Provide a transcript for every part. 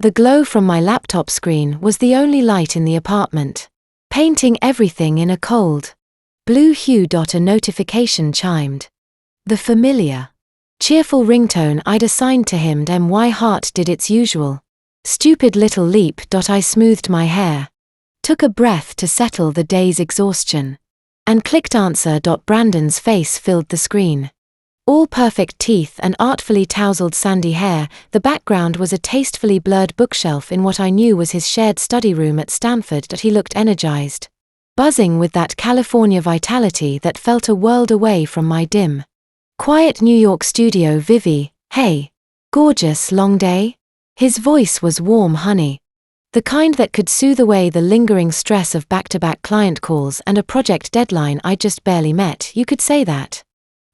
The glow from my laptop screen was the only light in the apartment, painting everything in a cold blue hue. A notification chimed. The familiar, cheerful ringtone I'd assigned to him. My heart did its usual stupid little leap. I smoothed my hair, took a breath to settle the day's exhaustion, and clicked answer. Brandon's face filled the screen. All perfect teeth and artfully tousled sandy hair, the background was a tastefully blurred bookshelf in what I knew was his shared study room at Stanford. He looked energized, buzzing with that California vitality that felt a world away from my dim, quiet New York studio. Vivi, hey, gorgeous long day? His voice was warm honey, the kind that could soothe away the lingering stress of back-to-back client calls and a project deadline I just barely met. You could say that,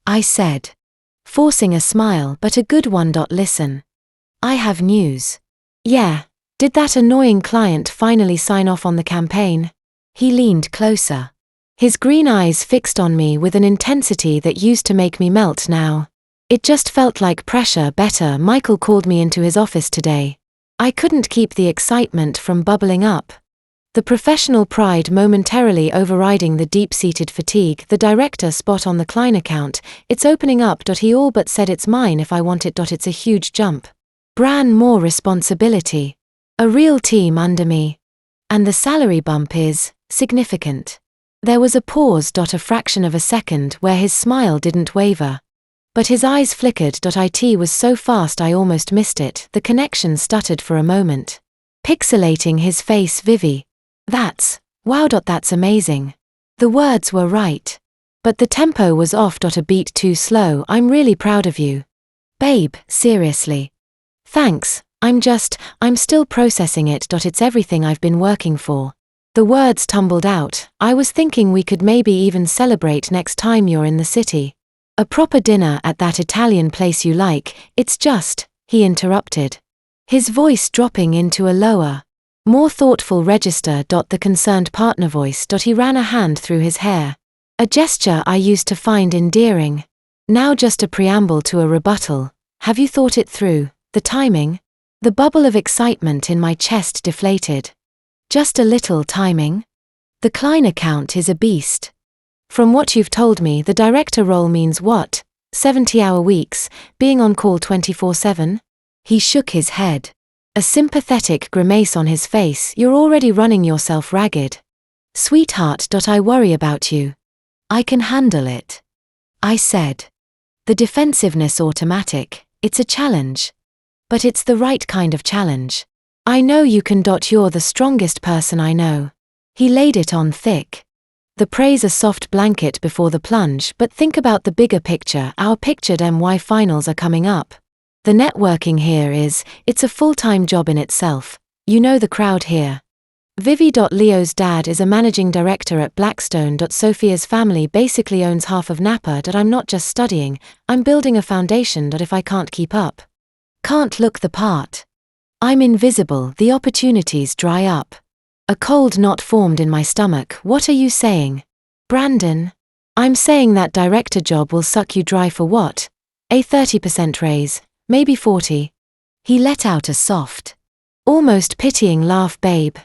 I said, forcing a smile, but a good one. Listen, I have news. Yeah, did that annoying client finally sign off on the campaign? He leaned closer, his green eyes fixed on me with an intensity that used to make me melt. Now it just felt like pressure. Better. Michael called me into his office today. I couldn't keep the excitement from bubbling up, the professional pride momentarily overriding the deep-seated fatigue. The director spot on the Klein account, it's opening up. He all but said it's mine if I want it. It's a huge jump. Bran, more responsibility, a real team under me, and the salary bump is significant. There was a pause. A fraction of a second where his smile didn't waver, but his eyes flickered. It was so fast I almost missed it. The connection stuttered for a moment, pixelating his face. Vivi, that's, wow. That's amazing. The words were right, but the tempo was off. A beat too slow. I'm really proud of you. Babe, seriously. Thanks, I'm still processing it. It's everything I've been working for. The words tumbled out. I was thinking we could maybe even celebrate next time you're in the city. A proper dinner at that Italian place you like. It's just, he interrupted, his voice dropping into a lower, more thoughtful register. The concerned partner voice. He ran a hand through his hair, a gesture I used to find endearing. Now just a preamble to a rebuttal. Have you thought it through, the timing? The bubble of excitement in my chest deflated. Just a little timing? The Klein account is a beast. From what you've told me, the director role means what? 70-hour weeks, being on call 24/7? He shook his head, a sympathetic grimace on his face. You're already running yourself ragged. Sweetheart. I worry about you. I can handle it, I said, the defensiveness automatic. It's a challenge, but it's the right kind of challenge. I know you can. You're the strongest person I know. He laid it on thick, the praise a soft blanket before the plunge. But think about the bigger picture. Our pictured MY finals are coming up. The networking here it's a full-time job in itself. You know the crowd here. Vivi. Leo's dad is a managing director at Blackstone. Sophia's family basically owns half of Napa. I'm not just studying, I'm building a foundation. If I can't keep up, can't look the part, I'm invisible. The opportunities dry up. A cold knot formed in my stomach. What are you saying, Brandon? I'm saying that director job will suck you dry. For what? A 30% raise, maybe 40. He let out a soft, almost pitying laugh. Babe,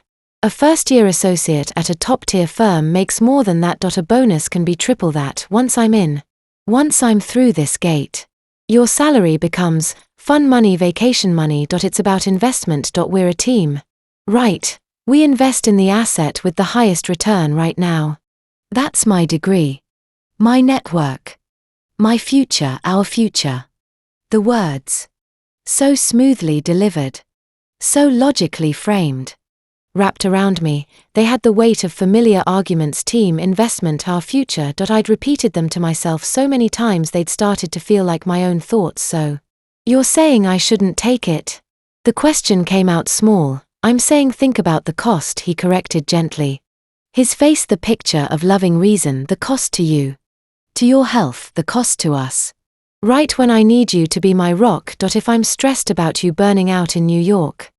a first-year associate at a top-tier firm makes more than that. A bonus can be triple that. Once I'm in, once I'm through this gate, your salary becomes fun money, vacation money. It's about investment. We're a team, right? We invest in the asset with the highest return right now. That's my degree, my network, my future, our future. The words, so smoothly delivered, so logically framed, wrapped around me, they had the weight of familiar arguments. Team, investment, our future. I'd repeated them to myself so many times they'd started to feel like my own thoughts. So, you're saying I shouldn't take it? The question came out small. I'm saying think about the cost, he corrected gently. His face the picture of loving reason. The cost to you, to your health, the cost to us. Right when I need you to be my rock. If I'm stressed about you burning out in New York,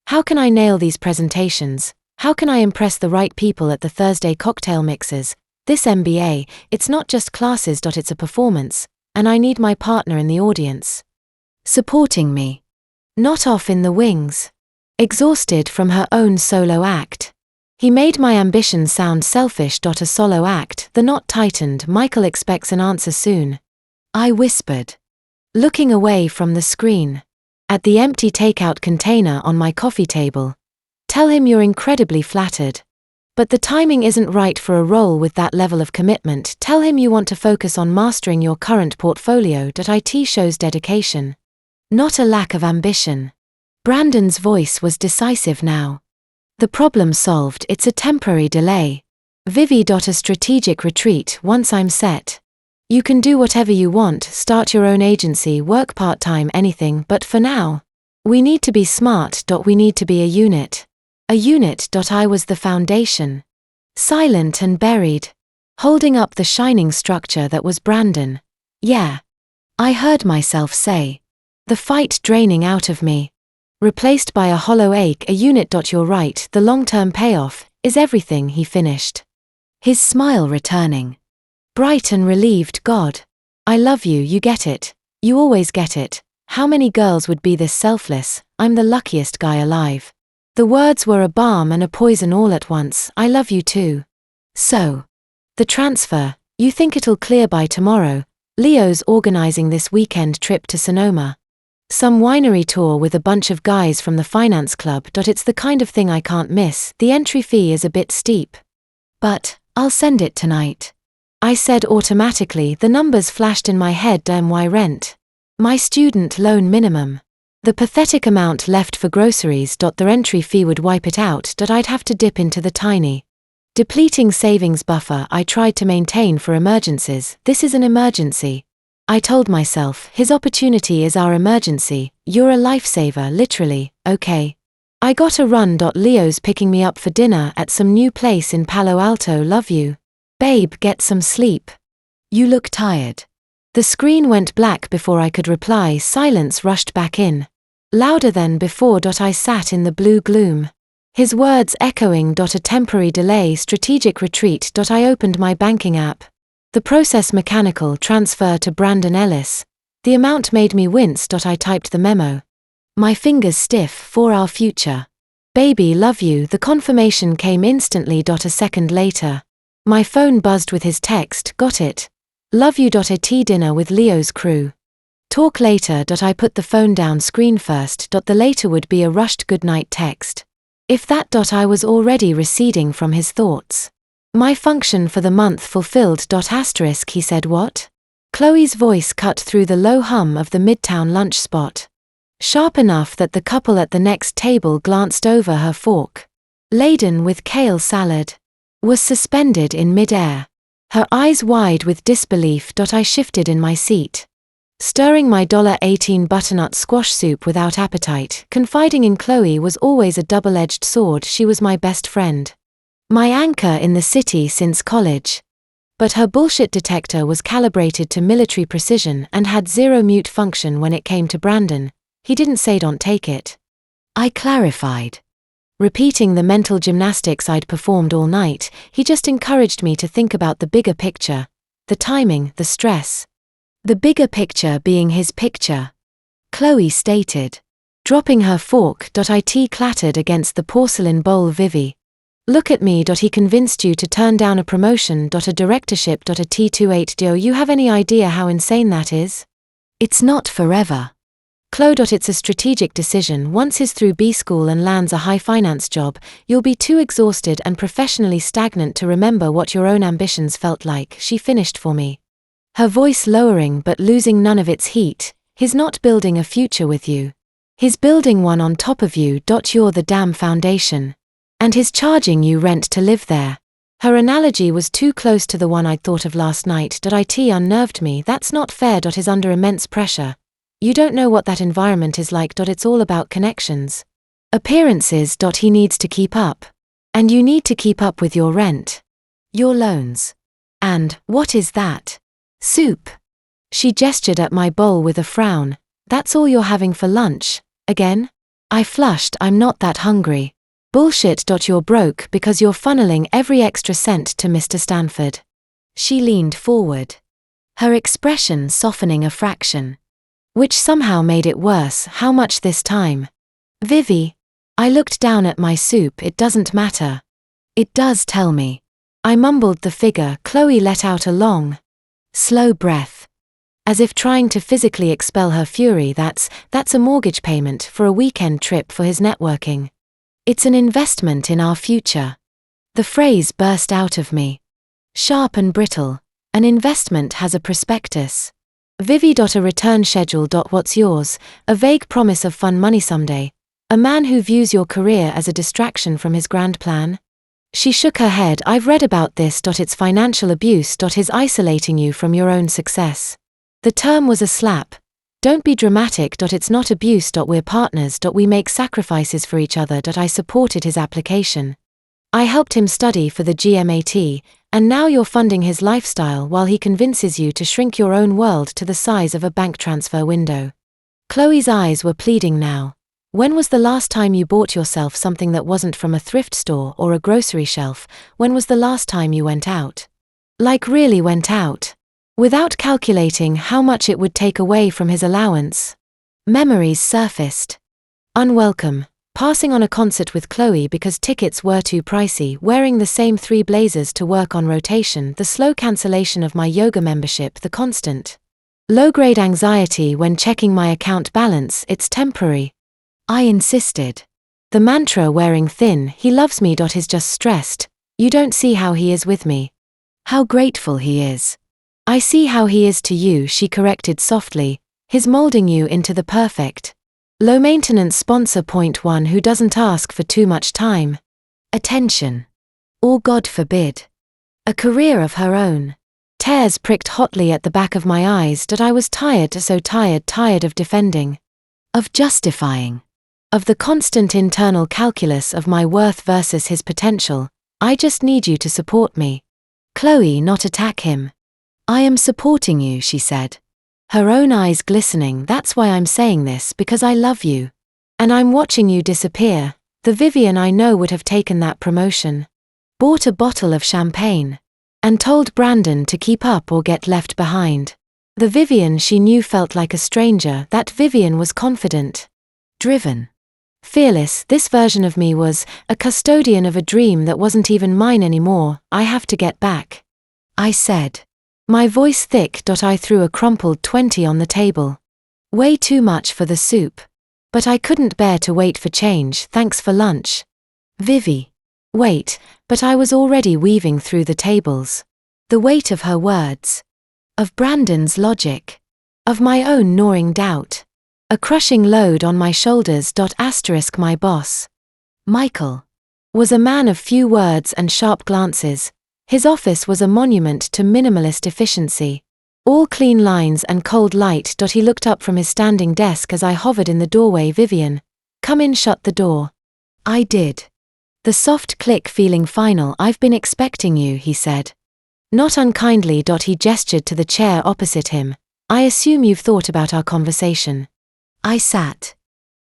how can I nail these presentations? How can I impress the right people at the Thursday cocktail mixes? This MBA, it's not just classes. It's a performance, and I need my partner in the audience, supporting me, not off in the wings. exhausted from her own solo act. He made my ambition sound selfish. A solo act, the knot tightened. Michael expects an answer soon. I whispered, looking away from the screen. At the empty takeout container on my coffee table. Tell him you're incredibly flattered. But the timing isn't right for a role with that level of commitment. Tell him you want to focus on mastering your current portfolio. It shows dedication, not a lack of ambition. Brandon's voice was decisive now. The problem solved, it's a temporary delay. Vivi. A strategic retreat once I'm set. You can do whatever you want, start your own agency, work part-time, anything, but for now. We need to be smart. We need to be a unit. A unit. I was the foundation. Silent and buried. Holding up the shining structure that was Brandon. Yeah. I heard myself say. The fight draining out of me. Replaced by a hollow ache. A unit. You're right, the long-term payoff is everything, he finished. His smile returning. Bright and relieved. God. I love you, you get it. You always get it. How many girls would be this selfless? I'm the luckiest guy alive. The words were a balm and a poison all at once. I love you too. So. The transfer, you think it'll clear by tomorrow? Leo's organizing this weekend trip to Sonoma. Some winery tour with a bunch of guys from the finance club. It's the kind of thing I can't miss. The entry fee is a bit steep. But, I'll send it tonight. I said automatically. The numbers flashed in my head. My rent. My student loan minimum. The pathetic amount left for groceries. The entry fee would wipe it out. I'd have to dip into the tiny, depleting savings buffer I tried to maintain for emergencies. This is an emergency. I told myself, his opportunity is our emergency. You're a lifesaver, literally. Okay. I got a run. Leo's picking me up for dinner at some new place in Palo Alto. Love you. Babe, get some sleep. You look tired. The screen went black before I could reply. Silence rushed back in. Louder than before. I sat in the blue gloom. His words echoing. A temporary delay, strategic retreat. I opened my banking app. The process mechanical transfer to Brandon Ellis. The amount made me wince. I typed the memo. My fingers stiff. For our future. Baby, love you. The confirmation came instantly. A second later. My phone buzzed with his text. Got it. Love you. A dinner with Leo's crew. Talk later. I put the phone down. Screen first. The later would be a rushed goodnight text. If that. I was already receding from his thoughts. My function for the month fulfilled. Asterisk. He said what? Chloe's voice cut through the low hum of the midtown lunch spot. Sharp enough that the couple at the next table glanced over her fork. Laden with kale salad. Was suspended in midair. Her eyes wide with disbelief. I shifted in my seat. Stirring my $18 butternut squash soup without appetite. Confiding in Chloe was always a double-edged sword. She was my best friend. My anchor in the city since college. But her bullshit detector was calibrated to military precision and had zero mute function when it came to Brandon. He didn't say don't take it. I clarified. Repeating the mental gymnastics I'd performed all night, he just encouraged me to think about the bigger picture. The timing, the stress. The bigger picture being his picture. Chloe stated. Dropping her fork. It clattered against the porcelain bowl. Vivi. Look at me. He convinced you to turn down a promotion. A directorship. A T28. You have any idea how insane that is? It's not forever. Chloe. It's a strategic decision. Once he's through B school and lands a high finance job, you'll be too exhausted and professionally stagnant to remember what your own ambitions felt like. She finished for me. Her voice lowering but losing none of its heat. He's not building a future with you. He's building one on top of you. You're the damn foundation. And he's charging you rent to live there. Her analogy was too close to the one I'd thought of last night. It unnerved me. That's not fair. He's under immense pressure. You don't know what that environment is like. It's all about connections. Appearances. He needs to keep up. And you need to keep up with your rent. Your loans. And, what is that? Soup. She gestured at my bowl with a frown. That's all you're having for lunch? Again? I flushed. I'm not that hungry. Bullshit. You're broke because you're funneling every extra cent to Mr. Stanford. She leaned forward. Her expression softening a fraction. Which somehow made it worse. How much this time? Vivi. I looked down at my soup. It doesn't matter. It does, tell me. I mumbled the figure. Chloe let out a long, slow breath, as if trying to physically expel her fury. That's a mortgage payment for a weekend trip for his networking. It's an investment in our future. The phrase burst out of me. Sharp and brittle. An investment has a prospectus. Vivi. A return schedule. What's yours? A vague promise of fun money someday. A man who views your career as a distraction from his grand plan? She shook her head. I've read about this. It's financial abuse. His isolating you from your own success. The term was a slap. Don't be dramatic. It's not abuse. We're partners. We make sacrifices for each other. I supported his application. I helped him study for the GMAT, and now you're funding his lifestyle while he convinces you to shrink your own world to the size of a bank transfer window. Chloe's eyes were pleading now. When was the last time you bought yourself something that wasn't from a thrift store or a grocery shelf? When was the last time you went out? Like really went out? Without calculating how much it would take away from his allowance. Memories surfaced. Unwelcome. Passing on a concert with Chloe because tickets were too pricey, wearing the same 3 blazers to work on rotation, the slow cancellation of my yoga membership, the constant low-grade anxiety when checking my account balance. It's temporary. I insisted. The mantra wearing thin, he loves me. Is just stressed. You don't see how he is with me. How grateful he is. I see how he is to you, she corrected softly. He's molding you into the perfect low-maintenance sponsor. Point 1 who doesn't ask for too much time, attention, or God forbid, a career of her own. Tears pricked hotly at the back of my eyes. I was tired, so tired of defending, of justifying, of the constant internal calculus of my worth versus his potential. I just need you to support me, Chloe, not attack him. I am supporting you, she said, her own eyes glistening. That's why I'm saying this, because I love you. And I'm watching you disappear. The Vivian I know would have taken that promotion, bought a bottle of champagne, and told Brandon to keep up or get left behind. The Vivian she knew felt like a stranger. That Vivian was confident, driven, fearless. This version of me was a custodian of a dream that wasn't even mine anymore. I have to get back, I said, my voice thick. I threw a crumpled 20 on the table. Way too much for the soup. But I couldn't bear to wait for change. Thanks for lunch, Vivi. Wait, but I was already weaving through the tables. The weight of her words, of Brandon's logic, of my own gnawing doubt. A crushing load on my shoulders. My boss, Michael, was a man of few words and sharp glances. His office was a monument to minimalist efficiency. All clean lines and cold light. He looked up from his standing desk as I hovered in the doorway. Vivian, come in. Shut the door. I did. The soft click feeling final. I've been expecting you, he said. Not unkindly. He gestured to the chair opposite him. I assume you've thought about our conversation. I sat,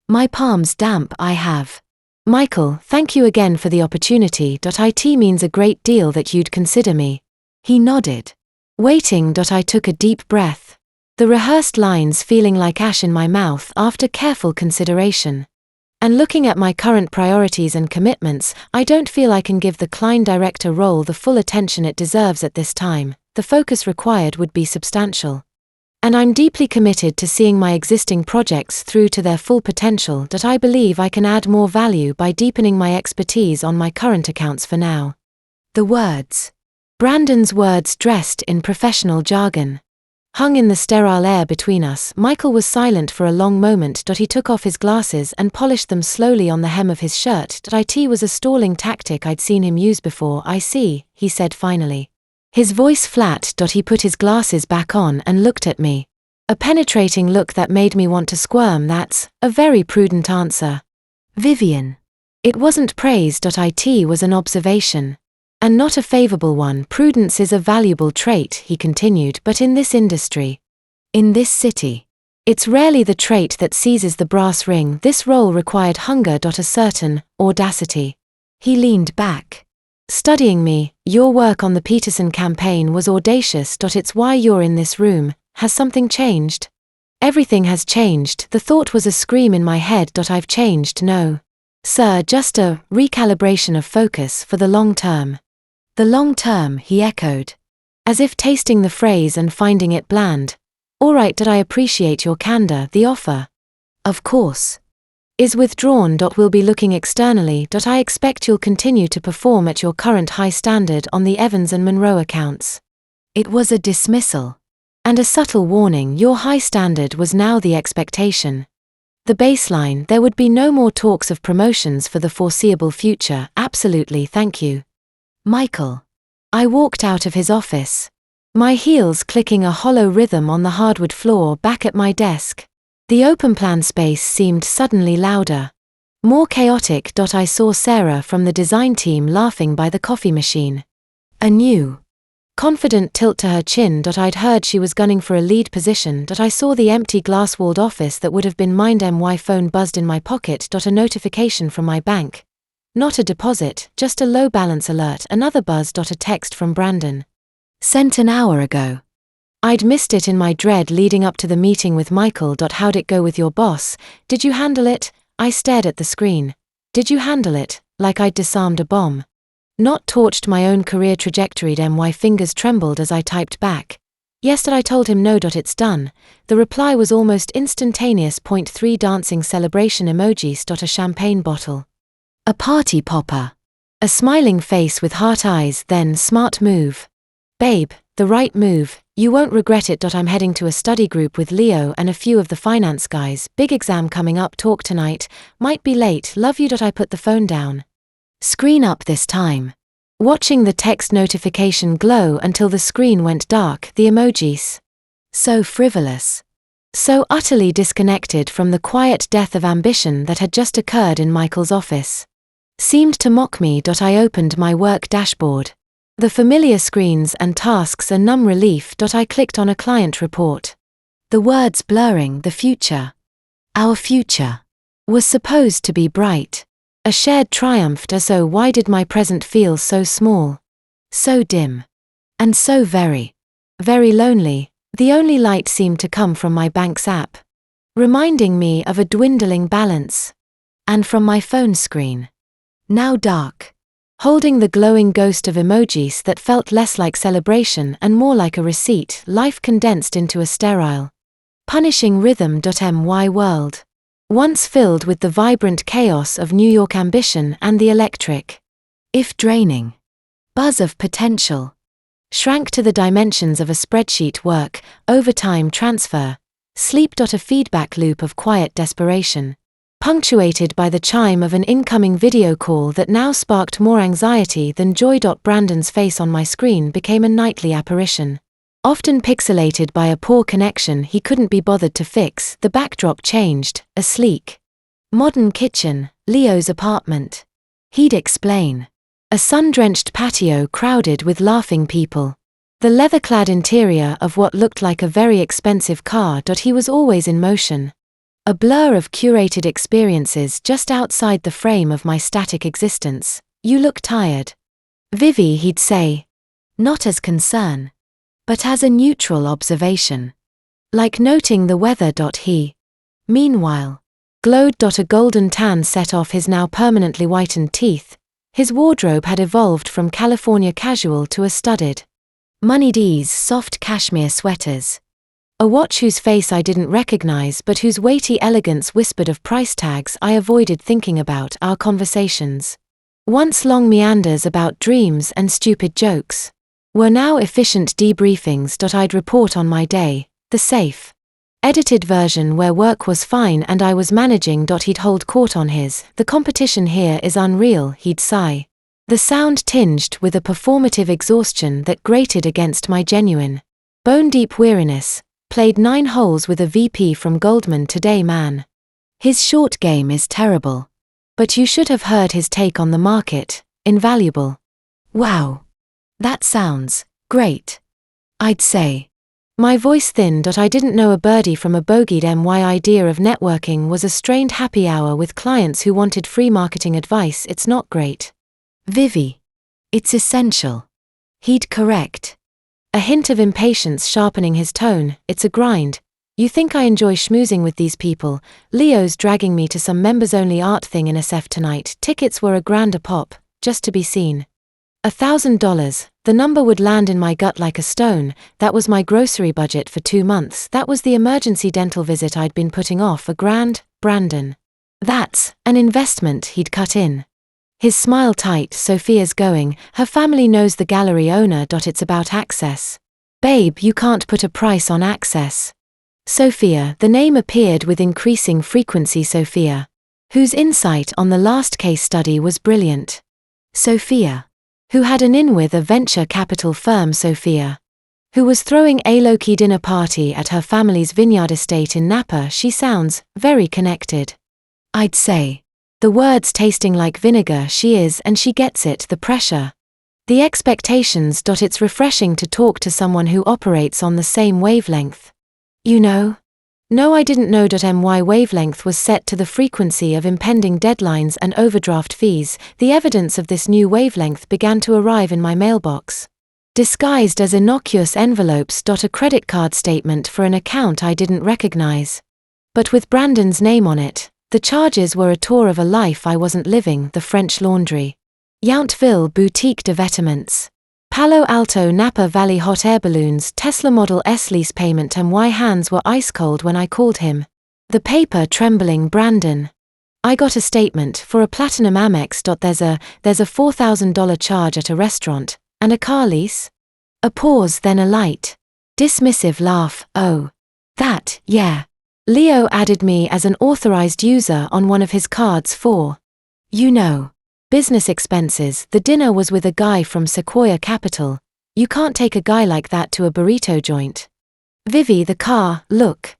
my palms damp. I have. Michael, thank you again for the opportunity. It means a great deal that you'd consider me. He nodded. Waiting. I took a deep breath, the rehearsed lines feeling like ash in my mouth after careful consideration. And looking at my current priorities and commitments, I don't feel I can give the Klein director role the full attention it deserves at this time. The focus required would be substantial. And I'm deeply committed to seeing my existing projects through to their full potential. I believe I can add more value by deepening my expertise on my current accounts for now. The words, Brandon's words dressed in professional jargon, hung in the sterile air between us. Michael was silent for a long moment. He took off his glasses and polished them slowly on the hem of his shirt. It was a stalling tactic I'd seen him use before. I see, he said finally. His voice flat. He put his glasses back on and looked at me. A penetrating look that made me want to squirm. That's a very prudent answer, Vivian. It wasn't praise. It was an observation. And not a favorable one. Prudence is a valuable trait, he continued, but in this industry, in this city, it's rarely the trait that seizes the brass ring. This role required hunger. A certain audacity. He leaned back, studying me. Your work on the Peterson campaign was audacious. It's why you're in this room. Has something changed? Everything has changed. The thought was a scream in my head. I've changed. No. Sir, just a recalibration of focus for the long term. The long term, he echoed, as if tasting the phrase and finding it bland. All right, I appreciate your candor, the offer, of course, is withdrawn. We'll be looking externally. I expect you'll continue to perform at your current high standard on the Evans and Monroe accounts. It was a dismissal. And a subtle warning: your high standard was now the expectation. The baseline: there would be no more talks of promotions for the foreseeable future. Absolutely, thank you, Michael. I walked out of his office, my heels clicking a hollow rhythm on the hardwood floor back at my desk. The open plan space seemed suddenly louder, more chaotic. I saw Sarah from the design team laughing by the coffee machine. A new, confident tilt to her chin. I'd heard she was gunning for a lead position. I saw the empty glass-walled office that would have been mine. My phone buzzed in my pocket. A notification from my bank. Not a deposit, just a low balance alert. Another buzz. A text from Brandon. Sent an hour ago. I'd missed it in my dread leading up to the meeting with Michael. How'd it go with your boss? Did you handle it? I stared at the screen. Did you handle it? Like I'd disarmed a bomb. Not torched my own career trajectory. My fingers trembled as I typed back. Yes, I told him no. It's done. The reply was almost instantaneous. Point 3 dancing celebration emojis. A champagne bottle. A party popper. A smiling face with heart eyes. Then smart move. Babe, the right move. You won't regret it. I'm heading to a study group with Leo and a few of the finance guys. Big exam coming up. Talk tonight. Might be late. Love you. I put the phone down. Screen up this time. Watching the text notification glow until the screen went dark. The emojis. So frivolous. So utterly disconnected from the quiet death of ambition that had just occurred in Michael's office. Seemed to mock me. I opened my work dashboard. The familiar screens and tasks a numb relief. I clicked on a client report. The words blurring: the future. Our future. Was supposed to be bright. A shared triumph. So why did my present feel so small? So dim. And so very, very lonely. The only light seemed to come from my bank's app, reminding me of a dwindling balance. And from my phone screen. Now dark. Holding the glowing ghost of emojis that felt less like celebration and more like a receipt. Life condensed into a sterile, punishing rhythm. My world, once filled with the vibrant chaos of New York ambition and the electric, if draining, buzz of potential, shrank to the dimensions of a spreadsheet: work, overtime, transfer, sleep. A feedback loop of quiet desperation, punctuated by the chime of an incoming video call that now sparked more anxiety than joy. Brandon's face on my screen became a nightly apparition. Often pixelated by a poor connection he couldn't be bothered to fix. The backdrop changed: a sleek, modern kitchen, Leo's apartment. He'd explain. A sun-drenched patio crowded with laughing people. The leather-clad interior of what looked like a very expensive car. He was always in motion. A blur of curated experiences just outside the frame of my static existence. You look tired, Vivi, he'd say. Not as concern, but as a neutral observation. Like noting the weather. He, meanwhile, glowed. A golden tan set off his now permanently whitened teeth. His wardrobe had evolved from California casual to a studded, moneyed ease, soft cashmere sweaters. A watch whose face I didn't recognize but whose weighty elegance whispered of price tags I avoided thinking about. Our conversations, once long meanders about dreams and stupid jokes, were now efficient debriefings. I'd report on my day, the safe, edited version where work was fine and I was managing. He'd hold court on his, the competition here is unreal, he'd sigh. The sound tinged with a performative exhaustion that grated against my genuine, bone-deep weariness. Played 9 holes with a VP from Goldman today, man. His short game is terrible. But you should have heard his take on the market, invaluable. Wow. That sounds great, I'd say. My voice thinned. I didn't know a birdie from a bogeyed. My idea of networking was a strained happy hour with clients who wanted free marketing advice. It's not great, Vivi. It's essential, he'd correct. A hint of impatience sharpening his tone. It's a grind. You think I enjoy schmoozing with these people? Leo's dragging me to some members-only art thing in SF tonight. Tickets were $1,000 a pop, just to be seen. $1,000, the number would land in my gut like a stone. That was my grocery budget for 2 months. That was the emergency dental visit I'd been putting off. $1,000, Brandon. That's an investment, he'd cut in. His smile tight. Sophia's going. Her family knows the gallery owner. It's about access. Babe, you can't put a price on access. Sophia, the name appeared with increasing frequency. Sophia, whose insight on the last case study was brilliant. Sophia, who had an in with a venture capital firm. Sophia, who was throwing a low-key dinner party at her family's vineyard estate in Napa. She sounds very connected. I'd say. The words tasting like vinegar. She is, and she gets it. The pressure. The expectations. It's refreshing to talk to someone who operates on the same wavelength. You know? No, I didn't know. My wavelength was set to the frequency of impending deadlines and overdraft fees. The evidence of this new wavelength began to arrive in my mailbox, disguised as innocuous envelopes. A credit card statement for an account I didn't recognize, but with Brandon's name on it. The charges were a tour of a life I wasn't living. The French Laundry, Yountville Boutique de Vêtements, Palo Alto Napa Valley hot air balloons, Tesla Model S lease payment. My hands were ice cold when I called him. The paper trembling. Brandon, I got a statement for a platinum Amex. There's a $4,000 charge at a restaurant, and a car lease? A pause, then a light, dismissive laugh. Oh. That, yeah. Leo added me as an authorized user on one of his cards for, you know, business expenses. The dinner was with a guy from Sequoia Capital. You can't take a guy like that to a burrito joint. Vivi, the car, look.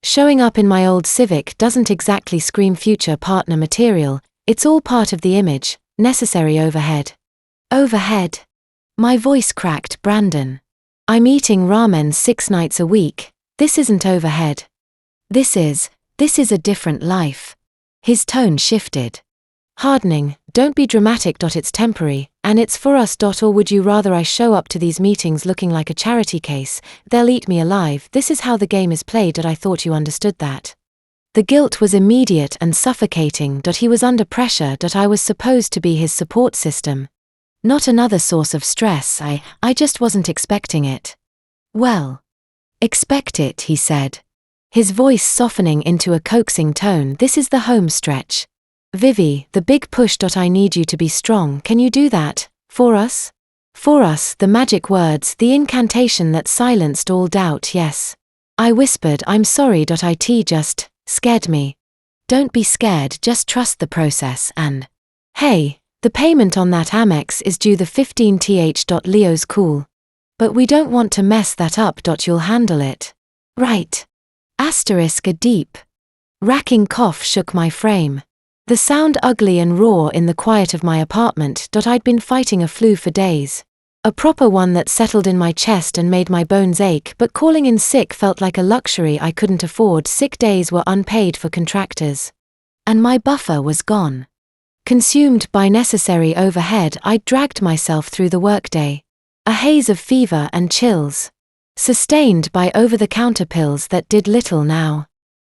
Showing up in my old Civic doesn't exactly scream future partner material. It's all part of the image, necessary overhead. Overhead? My voice cracked. Brandon, I'm eating ramen 6 nights a week. This isn't overhead. This is a different life. His tone shifted. Hardening. Don't be dramatic. It's temporary, and it's for us. Or would you rather I show up to these meetings looking like a charity case? They'll eat me alive. This is how the game is played. I thought you understood that. The guilt was immediate and suffocating. He was under pressure. I was supposed to be his support system, not another source of stress. I just wasn't expecting it. Well, expect it, he said, his voice softening into a coaxing tone. This is the home stretch. Vivi, the big push. I need you to be strong. Can you do that, for us? For us, the magic words, the incantation that silenced all doubt. Yes. I whispered, I'm sorry. It just scared me. Don't be scared, just trust the process. And hey, the payment on that Amex is due the 15th. Leo's cool. But we don't want to mess that up. You'll handle it. Right. Asterisk. A deep, racking cough shook my frame. The sound ugly and raw in the quiet of my apartment. I'd been fighting a flu for days. A proper one that settled in my chest and made my bones ache, but calling in sick felt like a luxury I couldn't afford. Sick days were unpaid for contractors. And my buffer was gone. Consumed by necessary overhead, I dragged myself through the workday. A haze of fever and chills, sustained by over-the-counter pills that did little now.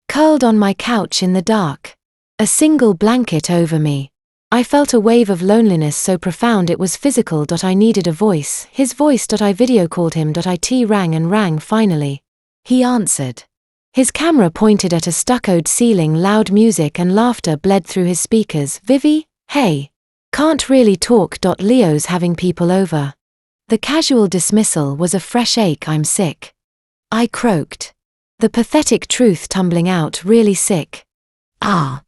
Curled on my couch in the dark, a single blanket over me. I felt a wave of loneliness so profound it was physical. I needed a voice, his voice. I video called him. It rang and rang finally. He answered. His camera pointed at a stuccoed ceiling. Loud music and laughter bled through his speakers. Vivi, hey. Can't really talk. Leo's having people over. The casual dismissal was a fresh ache. I'm sick, I croaked. The pathetic truth tumbling out. Really sick. Ah.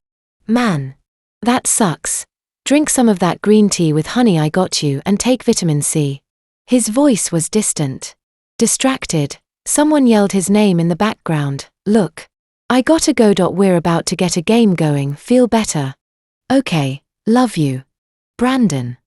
Man. That sucks. Drink some of that green tea with honey I got you and take vitamin C. His voice was distant. Distracted. Someone yelled his name in the background. Look. I gotta go. We're about to get a game going. Feel better? Okay. Love you. Brandon.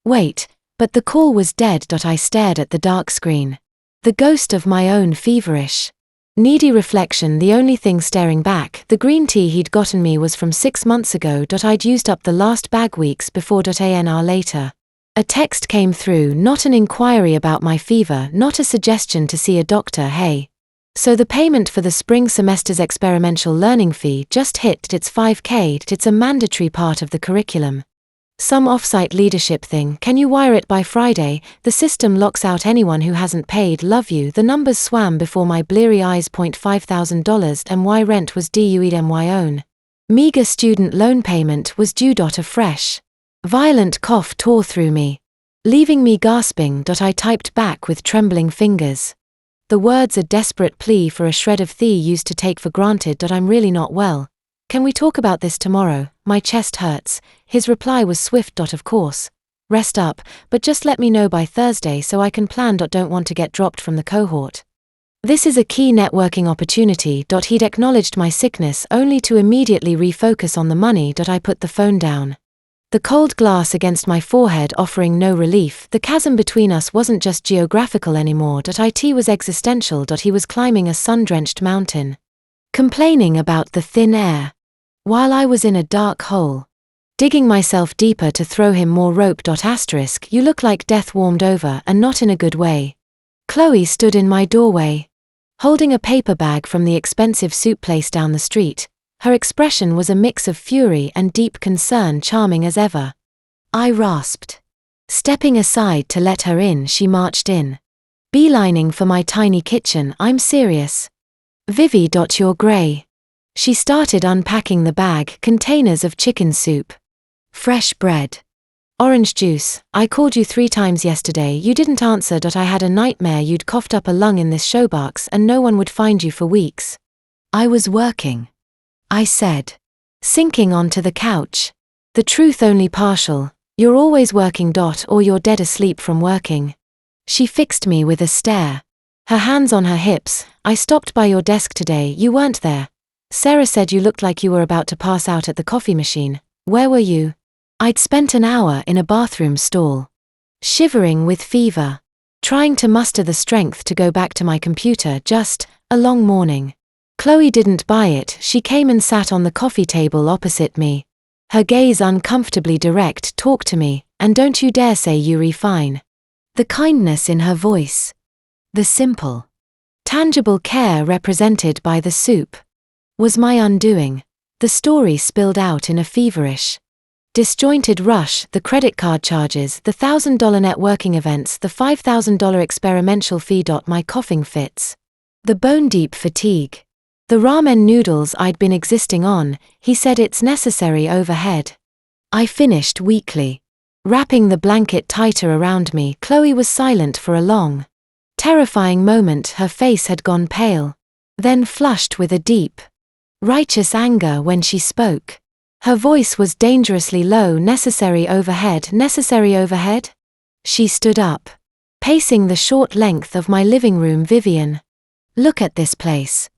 Wait, but the call was dead. I stared at the dark screen. The ghost of my own feverish, needy reflection. The only thing staring back. The green tea he'd gotten me was from 6 months ago. I'd used up the last bag weeks before. An hour later, a text came through. Not an inquiry about my fever, not a suggestion to see a doctor. Hey. So the payment for the spring semester's experimental learning fee just hit its $5K. It's a mandatory part of the curriculum. Some off-site leadership thing. Can you wire it by Friday? The system locks out anyone who hasn't paid. Love you. The numbers swam before my bleary eyes. $5,000 my rent was due my own. Meager student loan payment was due. A fresh, violent cough tore through me, leaving me gasping. I typed back with trembling fingers. The words a desperate plea for a shred of thee used to take for granted. I'm really not well. Can we talk about this tomorrow? My chest hurts. His reply was swift. Of course. Rest up, but just let me know by Thursday so I can plan. Don't want to get dropped from the cohort. This is a key networking opportunity. He'd acknowledged my sickness only to immediately refocus on the money. I put the phone down. The cold glass against my forehead offering no relief. The chasm between us wasn't just geographical anymore. It was existential. He was climbing a sun-drenched mountain, complaining about the thin air, while I was in a dark hole, digging myself deeper to throw him more rope. You look like death warmed over, and not in a good way. Chloe stood in my doorway, holding a paper bag from the expensive soup place down the street. Her expression was a mix of fury and deep concern. Charming as ever, I rasped. Stepping aside to let her in, she marched in, beelining for my tiny kitchen. I'm serious. Vivi. You're grey. She started unpacking the bag. Containers of chicken soup, fresh bread, orange juice. I called you 3 times yesterday. You didn't answer. I had a nightmare you'd coughed up a lung in this showbox and no one would find you for weeks. I was working, I said, sinking onto the couch. The truth only partial. You're always working. Or you're dead asleep from working. She fixed me with a stare, her hands on her hips. I stopped by your desk today. You weren't there. Sarah said you looked like you were about to pass out at the coffee machine. Where were you? I'd spent an hour in a bathroom stall, shivering with fever, trying to muster the strength to go back to my computer. Just a long morning. Chloe didn't buy it. She came and sat on the coffee table opposite me, her gaze uncomfortably direct. Talk to me, and don't you dare say you refine. The kindness in her voice, the simple, tangible care represented by the soup, was my undoing. The story spilled out in a feverish, disjointed rush. The credit card charges, the $1,000 networking events, the $5,000 experimental fee. My coughing fits, the bone-deep fatigue, the ramen noodles I'd been existing on. He said it's necessary overhead. I finished weakly, wrapping the blanket tighter around me. Chloe was silent for a long, terrifying moment. Her face had gone pale, then flushed with a deep, righteous anger when she spoke. Her voice was dangerously low. Necessary overhead. Necessary overhead? She stood up, pacing the short length of my living room. Vivian, look at this place.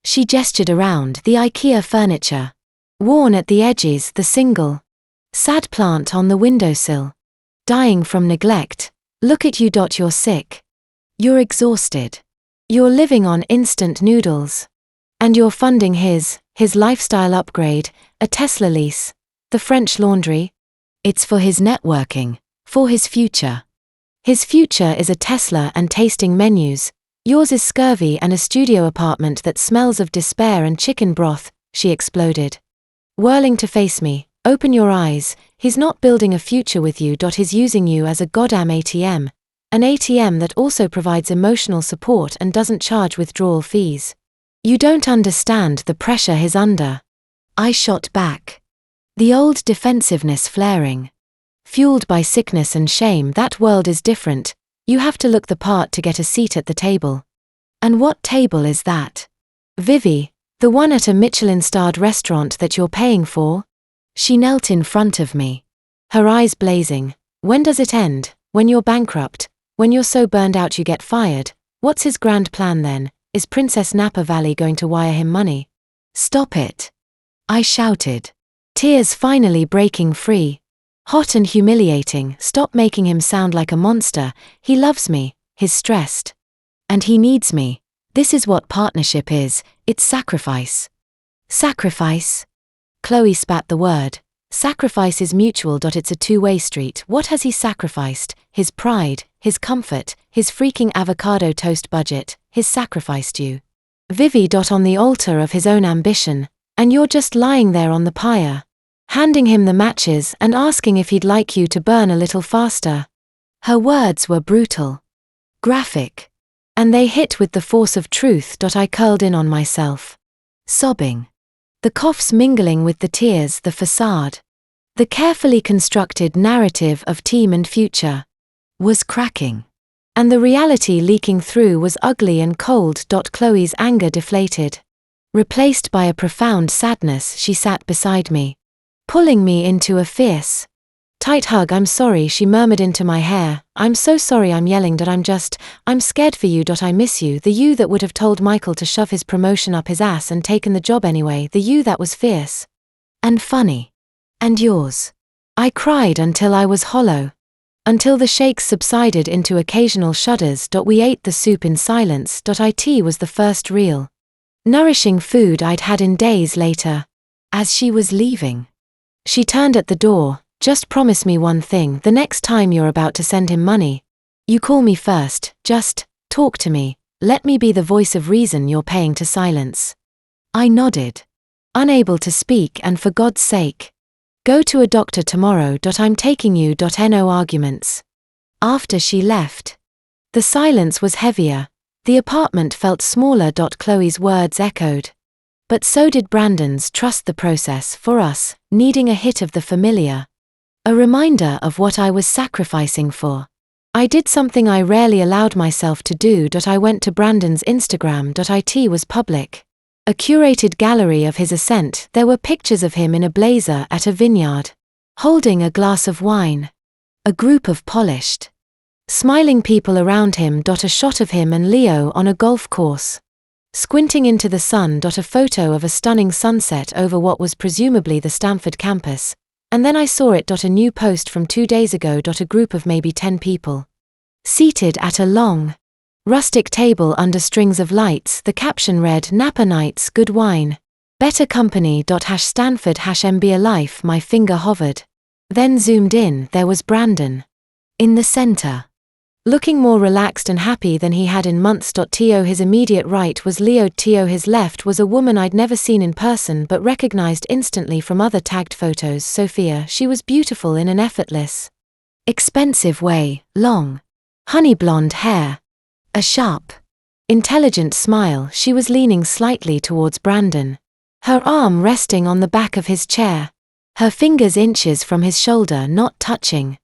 She gestured around. The IKEA furniture, worn at the edges. The single, sad plant on the windowsill, dying from neglect. Look at you. You're sick. You're exhausted. You're living on instant noodles. And you're funding his lifestyle upgrade, a Tesla lease, the French laundry. It's for his networking, for his future. His future is a Tesla and tasting menus. Yours is scurvy and a studio apartment that smells of despair and chicken broth. She exploded, whirling to face me. Open your eyes. He's not building a future with you. He's using you as a goddamn ATM. An ATM that also provides emotional support and doesn't charge withdrawal fees. You don't understand the pressure he's under. I shot back, the old defensiveness flaring. Fueled by sickness and shame. That world is different. You have to look the part to get a seat at the table. And what table is that? Vivi, the one at a Michelin-starred restaurant that you're paying for? She knelt in front of me, her eyes blazing. When does it end? When you're bankrupt? When you're so burned out you get fired? What's his grand plan then? Is Princess Napa Valley going to wire him money? Stop it, I shouted, tears finally breaking free. Hot and humiliating. Stop making him sound like a monster. He loves me, he's stressed. And he needs me. This is what partnership is. It's sacrifice. Sacrifice? Chloe spat the word. Sacrifice is mutual. It's a two-way street. What has he sacrificed? His pride, his comfort, his freaking avocado toast budget. He's sacrificed you. Vivi. On the altar of his own ambition, and you're just lying there on the pyre, handing him the matches and asking if he'd like you to burn a little faster. Her words were brutal, graphic, and they hit with the force of truth. I curled in on myself, sobbing. The coughs mingling with the tears, the facade, the carefully constructed narrative of team and future, was cracking. And the reality leaking through was ugly and cold. Chloe's anger deflated, replaced by a profound sadness. She sat beside me, pulling me into a fierce, tight hug. I'm sorry, she murmured into my hair. I'm so sorry, I'm yelling. I'm scared for you. I miss you, the you that would have told Michael to shove his promotion up his ass and taken the job anyway, the you that was fierce and funny. And yours. I cried until I was hollow, until the shakes subsided into occasional shudders. We ate the soup in silence. It was the first real, nourishing food I'd had in days. Later, as she was leaving, she turned at the door. Just promise me one thing, the next time you're about to send him money, you call me first. Just talk to me, let me be the voice of reason you're paying to silence. I nodded, unable to speak. And for God's sake, go to a doctor tomorrow. I'm taking you. No arguments. After she left, the silence was heavier, the apartment felt smaller. Chloe's words echoed, but so did Brandon's. Trust the process. For us, needing a hit of the familiar, a reminder of what I was sacrificing for. I did something I rarely allowed myself to do. I went to Brandon's Instagram. It was public, a curated gallery of his ascent. There were pictures of him in a blazer at a vineyard, holding a glass of wine, a group of polished, smiling people around him. A shot of him and Leo on a golf course, squinting into the sun. A photo of a stunning sunset over what was presumably the Stanford campus. And then I saw it. A new post from 2 days ago. A group of maybe 10 people, seated at a long, rustic table under strings of lights. The caption read, Napa Nights, good wine, better company. Stanford MBA life. My finger hovered, then zoomed in. There was Brandon, in the center, looking more relaxed and happy than he had in months. His immediate right was Leo. His left was a woman I'd never seen in person but recognized instantly from other tagged photos. Sophia. She was beautiful in an effortless, expensive way. Long, honey blonde hair, a sharp, intelligent smile. She was leaning slightly towards Brandon, her arm resting on the back of his chair, her fingers inches from his shoulder, not touching.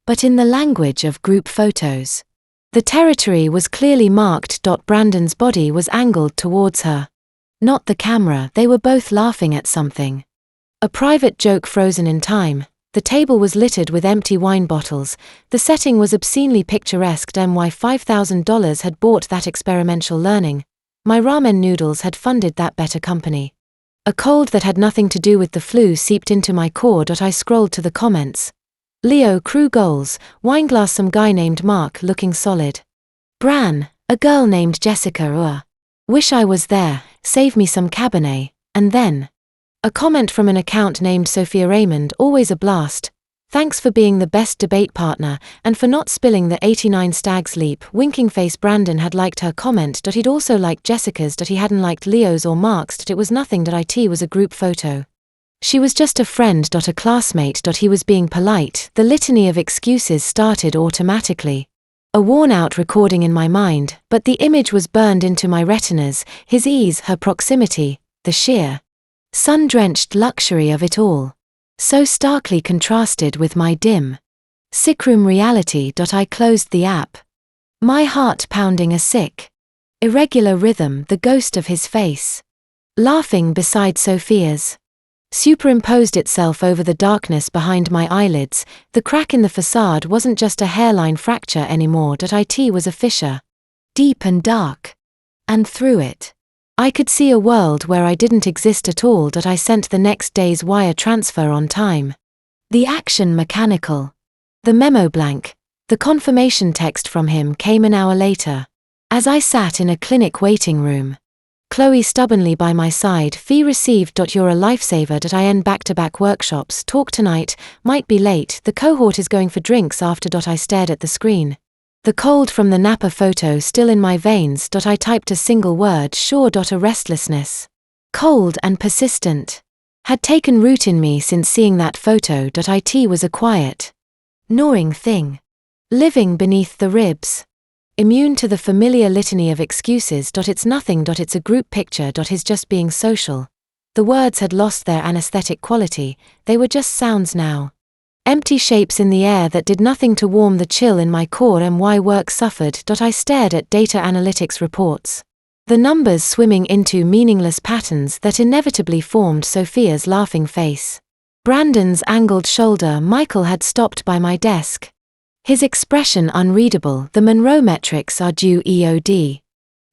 But in the language of group photos, the territory was clearly marked. Brandon's body was angled towards her, not the camera. They were both laughing at something, a private joke frozen in time. The table was littered with empty wine bottles. The setting was obscenely picturesque. My $5,000 had bought that experimental learning. My ramen noodles had funded that better company. A cold that had nothing to do with the flu seeped into my core. I scrolled to the comments. Leo, crew goals, wineglass. Some guy named Mark, looking solid. Bran, a girl named Jessica. Wish I was there, save me some Cabernet. And then a comment from an account named Sophia Raymond, always a blast. Thanks for being the best debate partner, and for not spilling the 89 Stag's leap. Winking face. Brandon had liked her comment. He'd also liked Jessica's. He hadn't liked Leo's or Mark's. It was nothing. It was a group photo. She was just a friend. A classmate. He was being polite. The litany of excuses started automatically, a worn-out recording in my mind, but the image was burned into my retinas. His ease, her proximity, the sheer, sun-drenched luxury of it all, so starkly contrasted with my dim, sickroom reality. I closed the app, my heart pounding a sick, irregular rhythm. The ghost of his face, laughing beside Sophia's, superimposed itself over the darkness behind my eyelids. The crack in the facade wasn't just a hairline fracture anymore. It was a fissure, deep and dark, and through it, I could see a world where I didn't exist at all. I sent the next day's wire transfer on time, the action mechanical, the memo blank. The confirmation text from him came an hour later, as I sat in a clinic waiting room, Chloe stubbornly by my side. Fee received. You're a lifesaver. I end back-to-back workshops. Talk tonight, might be late. The cohort is going for drinks after. I stared at the screen, The cold from the Napa photo still in my veins. I typed a single word, sure. A restlessness, cold and persistent, had taken root in me since seeing that photo. It was a quiet, gnawing thing, living beneath the ribs, immune to the familiar litany of excuses. It's nothing. It's a group picture. His just being social. The words had lost their anesthetic quality, they were just sounds now. Empty shapes in the air that did nothing to warm the chill in my core. My work suffered. I stared at data analytics reports, the numbers swimming into meaningless patterns that inevitably formed Sophia's laughing face, Brandon's angled shoulder. Michael had stopped by my desk, his expression unreadable. The Monroe metrics are due EOD.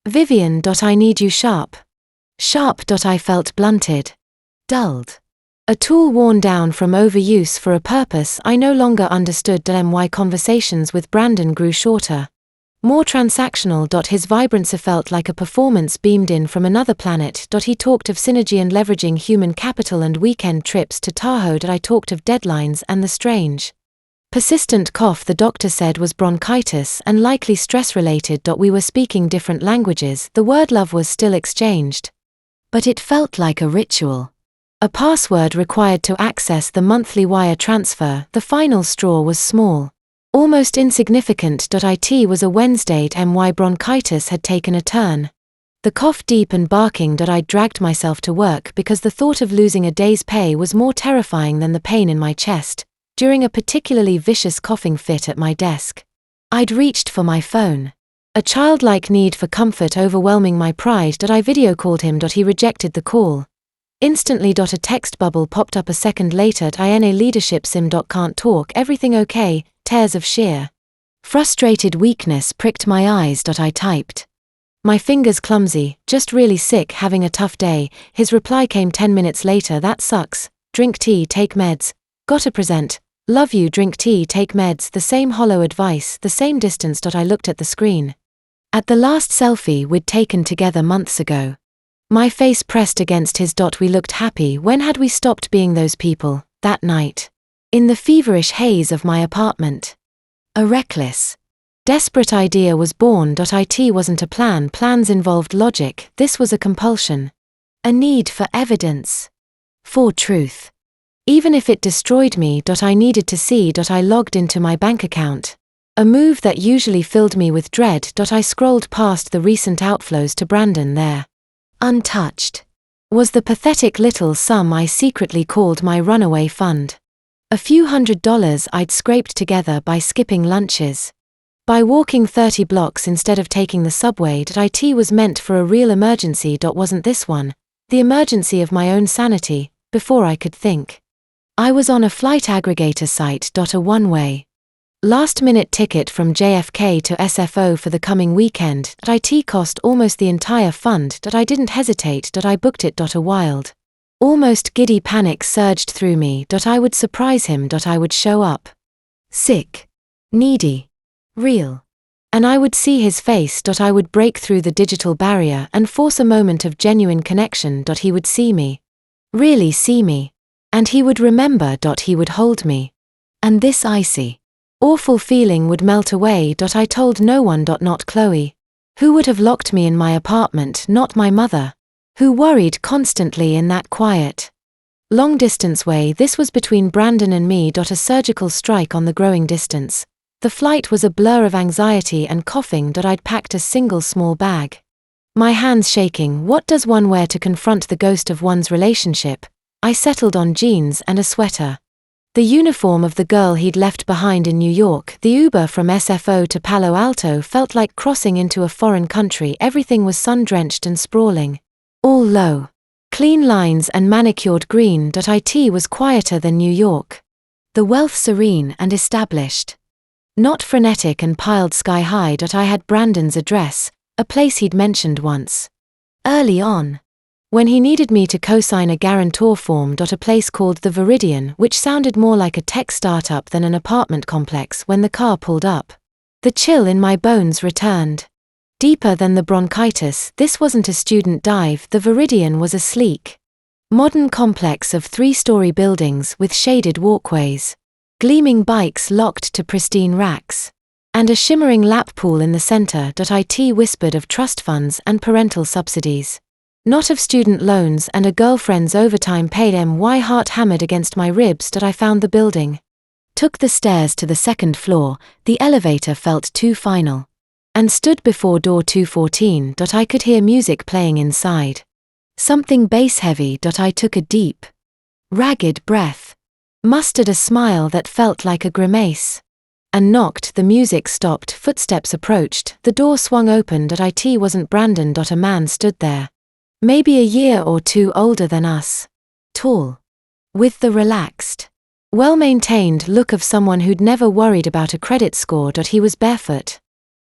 Vivian. I need you sharp. Sharp. I felt blunted, dulled. A tool worn down from overuse for a purpose I no longer understood. My conversations with Brandon grew shorter, more transactional. His vibrancy felt like a performance beamed in from another planet. He talked of synergy and leveraging human capital and weekend trips to Tahoe. I talked of deadlines and the strange, persistent cough the doctor said was bronchitis and likely stress-related. We were speaking different languages. The word love was still exchanged, but it felt like a ritual. A password required to access the monthly wire transfer. The final straw was small, almost insignificant. It was a Wednesday. My bronchitis had taken a turn, the cough deep and barking. I dragged myself to work because the thought of losing a day's pay was more terrifying than the pain in my chest during a particularly vicious coughing fit at my desk. I'd reached for my phone, a childlike need for comfort overwhelming my pride. I video called him. He rejected the call. Instantly. A text bubble popped up a second later. INA leadership sim. Can't talk. Everything okay? Tears of sheer, frustrated weakness pricked my eyes. I typed, my fingers clumsy, just really sick, having a tough day. His reply came 10 minutes later. That sucks. Drink tea, take meds. Gotta present. Love you, drink tea, take meds. The same hollow advice, the same distance. I looked at the screen, at the last selfie we'd taken together months ago. My face pressed against his. We looked happy. When had we stopped being those people? That night, in the feverish haze of my apartment, a reckless, desperate idea was born. It wasn't a plan. Plans involved logic. This was a compulsion, a need for evidence, for truth. Even if it destroyed me. I needed to see. I logged into my bank account, a move that usually filled me with dread. I scrolled past the recent outflows to Brandon. There, untouched, was the pathetic little sum I secretly called my runaway fund. A few $100s I'd scraped together by skipping lunches, by walking 30 blocks instead of taking the subway. It was meant for a real emergency. Wasn't this one, the emergency of my own sanity? Before I could think, I was on a flight aggregator site. A one-way, last-minute ticket from JFK to SFO for the coming weekend. It cost almost the entire fund. I didn't hesitate. I booked it. A wild, almost giddy panic surged through me. I would surprise him. I would show up, sick, needy, real, and I would see his face. I would break through the digital barrier and force a moment of genuine connection. He would see me, really see me, and he would remember. He would hold me, and this icy, awful feeling would melt away. I told no one. Not Chloe, who would have locked me in my apartment, not my mother, who worried constantly in that quiet, long-distance way. This was between Brandon and me. A surgical strike on the growing distance. The flight was a blur of anxiety and coughing. I'd packed a single small bag, my hands shaking. What does one wear to confront the ghost of one's relationship? I settled on jeans and a sweater, the uniform of the girl he'd left behind in New York. The Uber from SFO to Palo Alto felt like crossing into a foreign country. Everything was sun-drenched and sprawling, all low, clean lines and manicured green. It was quieter than New York, the wealth serene and established, not frenetic and piled sky-high. I had Brandon's address, a place he'd mentioned once, early on, when he needed me to co-sign a guarantor form. A place called the Viridian, which sounded more like a tech startup than an apartment complex. When the car pulled up, the chill in my bones returned, deeper than the bronchitis. This wasn't a student dive. The Viridian was a sleek, modern complex of 3-story buildings with shaded walkways, gleaming bikes locked to pristine racks, And a shimmering lap pool in the center. It whispered of trust funds and parental subsidies. Not of student loans and a girlfriend's overtime paid. My heart hammered against my ribs. I found the building. Took the stairs to the second floor, the elevator felt too final. And stood before door 214. I could hear music playing inside. Something bass-heavy. I took a deep, ragged breath. Mustered a smile that felt like a grimace. And knocked. The music stopped, footsteps approached, the door swung open. It wasn't Brandon. A man stood there. Maybe a year or two older than us. Tall. With the relaxed, well-maintained look of someone who'd never worried about a credit score. He was barefoot.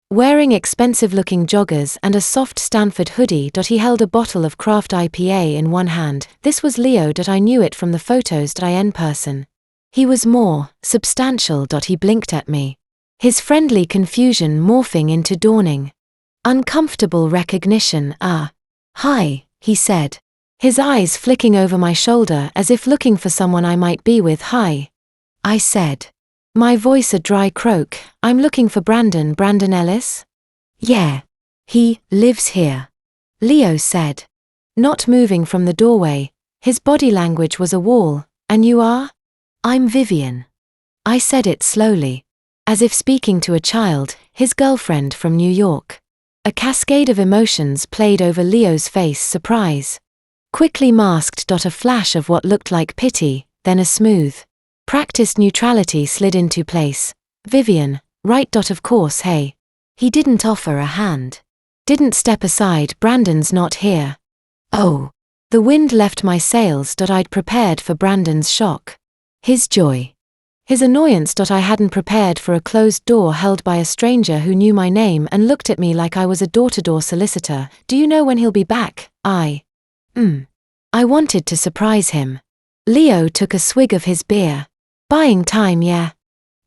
Wearing expensive-looking joggers and a soft Stanford hoodie. He held a bottle of craft IPA in one hand. This was Leo. I knew it from the photos. In person. He was more substantial. He blinked at me. His friendly confusion morphing into dawning, uncomfortable recognition. Hi, he said. His eyes flicking over my shoulder as if looking for someone I might be with. Hi. I said. My voice a dry croak. I'm looking for Brandon. Brandon Ellis? Yeah. He lives here. Leo said. Not moving from the doorway. His body language was a wall. And you are? I'm Vivian. I said it slowly. As if speaking to a child, his girlfriend from New York. A cascade of emotions played over Leo's face. Surprise. Quickly masked. A flash of what looked like pity, then a smooth, practiced neutrality slid into place. Vivian, right. Of course. Hey. He didn't offer a hand. Didn't step aside. Brandon's not here. Oh. The wind left my sails. I'd prepared for Brandon's shock. His joy. His annoyance. I hadn't prepared for a closed door held by a stranger who knew my name and looked at me like I was a door-to-door solicitor. Do you know when he'll be back? I wanted to surprise him. Leo took a swig of his beer. Buying time, yeah.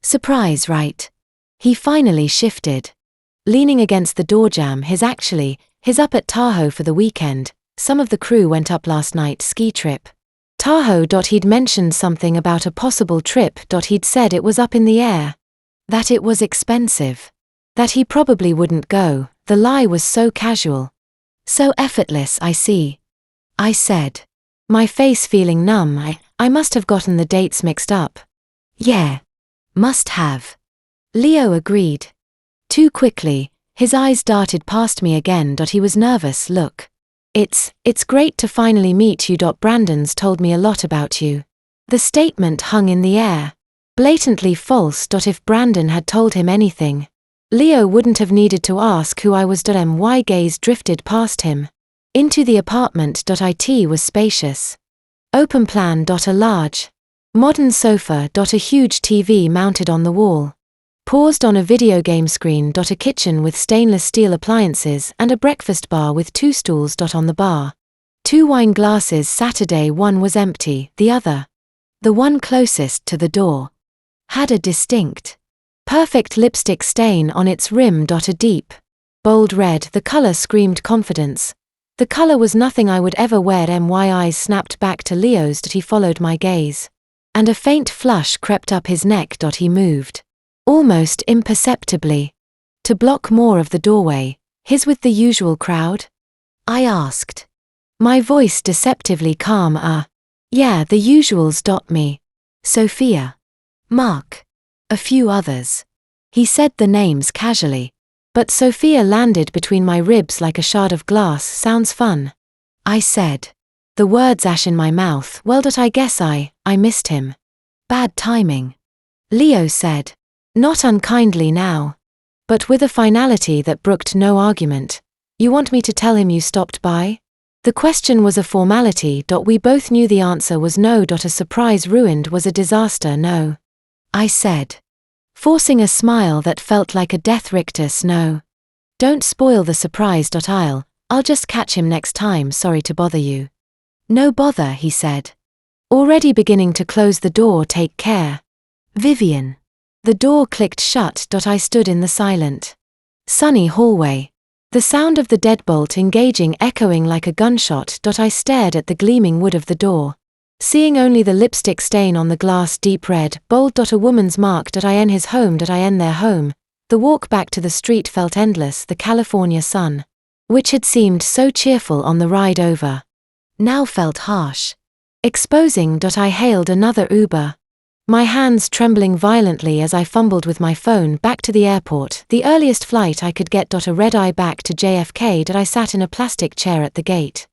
Surprise, right? He finally shifted. Leaning against the doorjamb. His up at Tahoe for the weekend. Some of the crew went up last night. Ski trip. Tahoe. He'd mentioned something about a possible trip. He'd said it was up in the air. That it was expensive. That he probably wouldn't go. The lie was so casual. So effortless. I see. I said. My face feeling numb. I must have gotten the dates mixed up. Yeah. Must have. Leo agreed. Too quickly, his eyes darted past me again. He was nervous. Look. It's great to finally meet you. Brandon's told me a lot about you. The statement hung in the air. Blatantly false. If Brandon had told him anything, Leo wouldn't have needed to ask who I was. My gaze drifted past him. Into the apartment. It was spacious. Open plan. A large, modern sofa. A huge TV mounted on the wall. Paused on a video game screen. A kitchen with stainless steel appliances and a breakfast bar with 2 stools. On the bar. 2 wine glasses. Saturday. One was empty, the other, the one closest to the door, had a distinct, perfect lipstick stain on its rim. A deep, bold red. The color screamed confidence. The color was nothing I would ever wear. My eyes snapped back to Leo's. He followed my gaze. And a faint flush crept up his neck. He moved. Almost imperceptibly. To block more of the doorway. His with the usual crowd? I asked. My voice deceptively calm. Yeah, the usuals. Me. Sophia. Mark. A few others. He said the names casually. But Sophia landed between my ribs like a shard of glass. Sounds fun. I said. The words ash in my mouth. Well, I guess I missed him. Bad timing. Leo said. Not unkindly now. But with a finality that brooked no argument. You want me to tell him you stopped by? The question was a formality. We both knew the answer was no. A surprise ruined was a disaster. No. I said. Forcing a smile that felt like a death rictus. No. Don't spoil the surprise. I'll just catch him next time. Sorry to bother you. No bother, he said. Already beginning to close the door. Take care. Vivian. The door clicked shut. I stood in the silent, sunny hallway. The sound of the deadbolt engaging echoing like a gunshot. I stared at the gleaming wood of the door. Seeing only the lipstick stain on the glass. Deep red, bold. A woman's mark. In his home. In their home. The walk back to the street felt endless. The California sun, which had seemed so cheerful on the ride over, now felt harsh. Exposing. I hailed another Uber, my hands trembling violently as I fumbled with my phone. Back to the airport, the earliest flight I could get. A red-eye back to JFK. I sat in a plastic chair at the gate,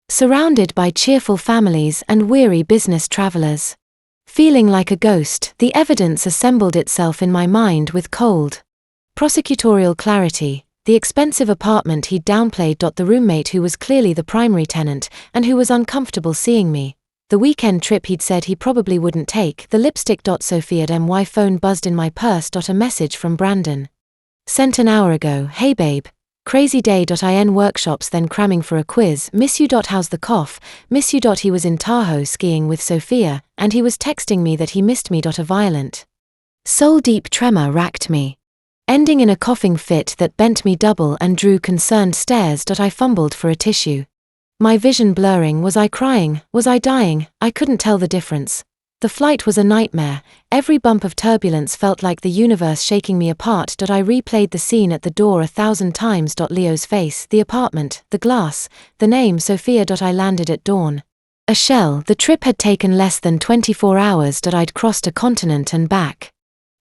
surrounded by cheerful families and weary business travelers. Feeling like a ghost, the evidence assembled itself in my mind with cold, prosecutorial clarity. The expensive apartment he'd downplayed. The roommate who was clearly the primary tenant, and who was uncomfortable seeing me. The weekend trip he'd said he probably wouldn't take. The lipstick. Sophia. My phone buzzed in my purse. A message from Brandon. Sent an hour ago. Hey babe. Crazy day. In workshops then cramming for a quiz. Miss you. How's the cough? Miss you. He was in Tahoe skiing with Sophia, and he was texting me that he missed me. A violent, soul-deep tremor racked me, ending in a coughing fit that bent me double and drew concerned stares. I fumbled for a tissue, my vision blurring. Was I crying? Was I dying? I couldn't tell the difference. The flight was a nightmare. Every bump of turbulence felt like the universe shaking me apart. I replayed the scene at the door 1,000 times. Leo's face, the apartment, the glass, the name Sophia. I landed at dawn. A shell. The trip had taken less than 24 hours. I'd crossed a continent and back,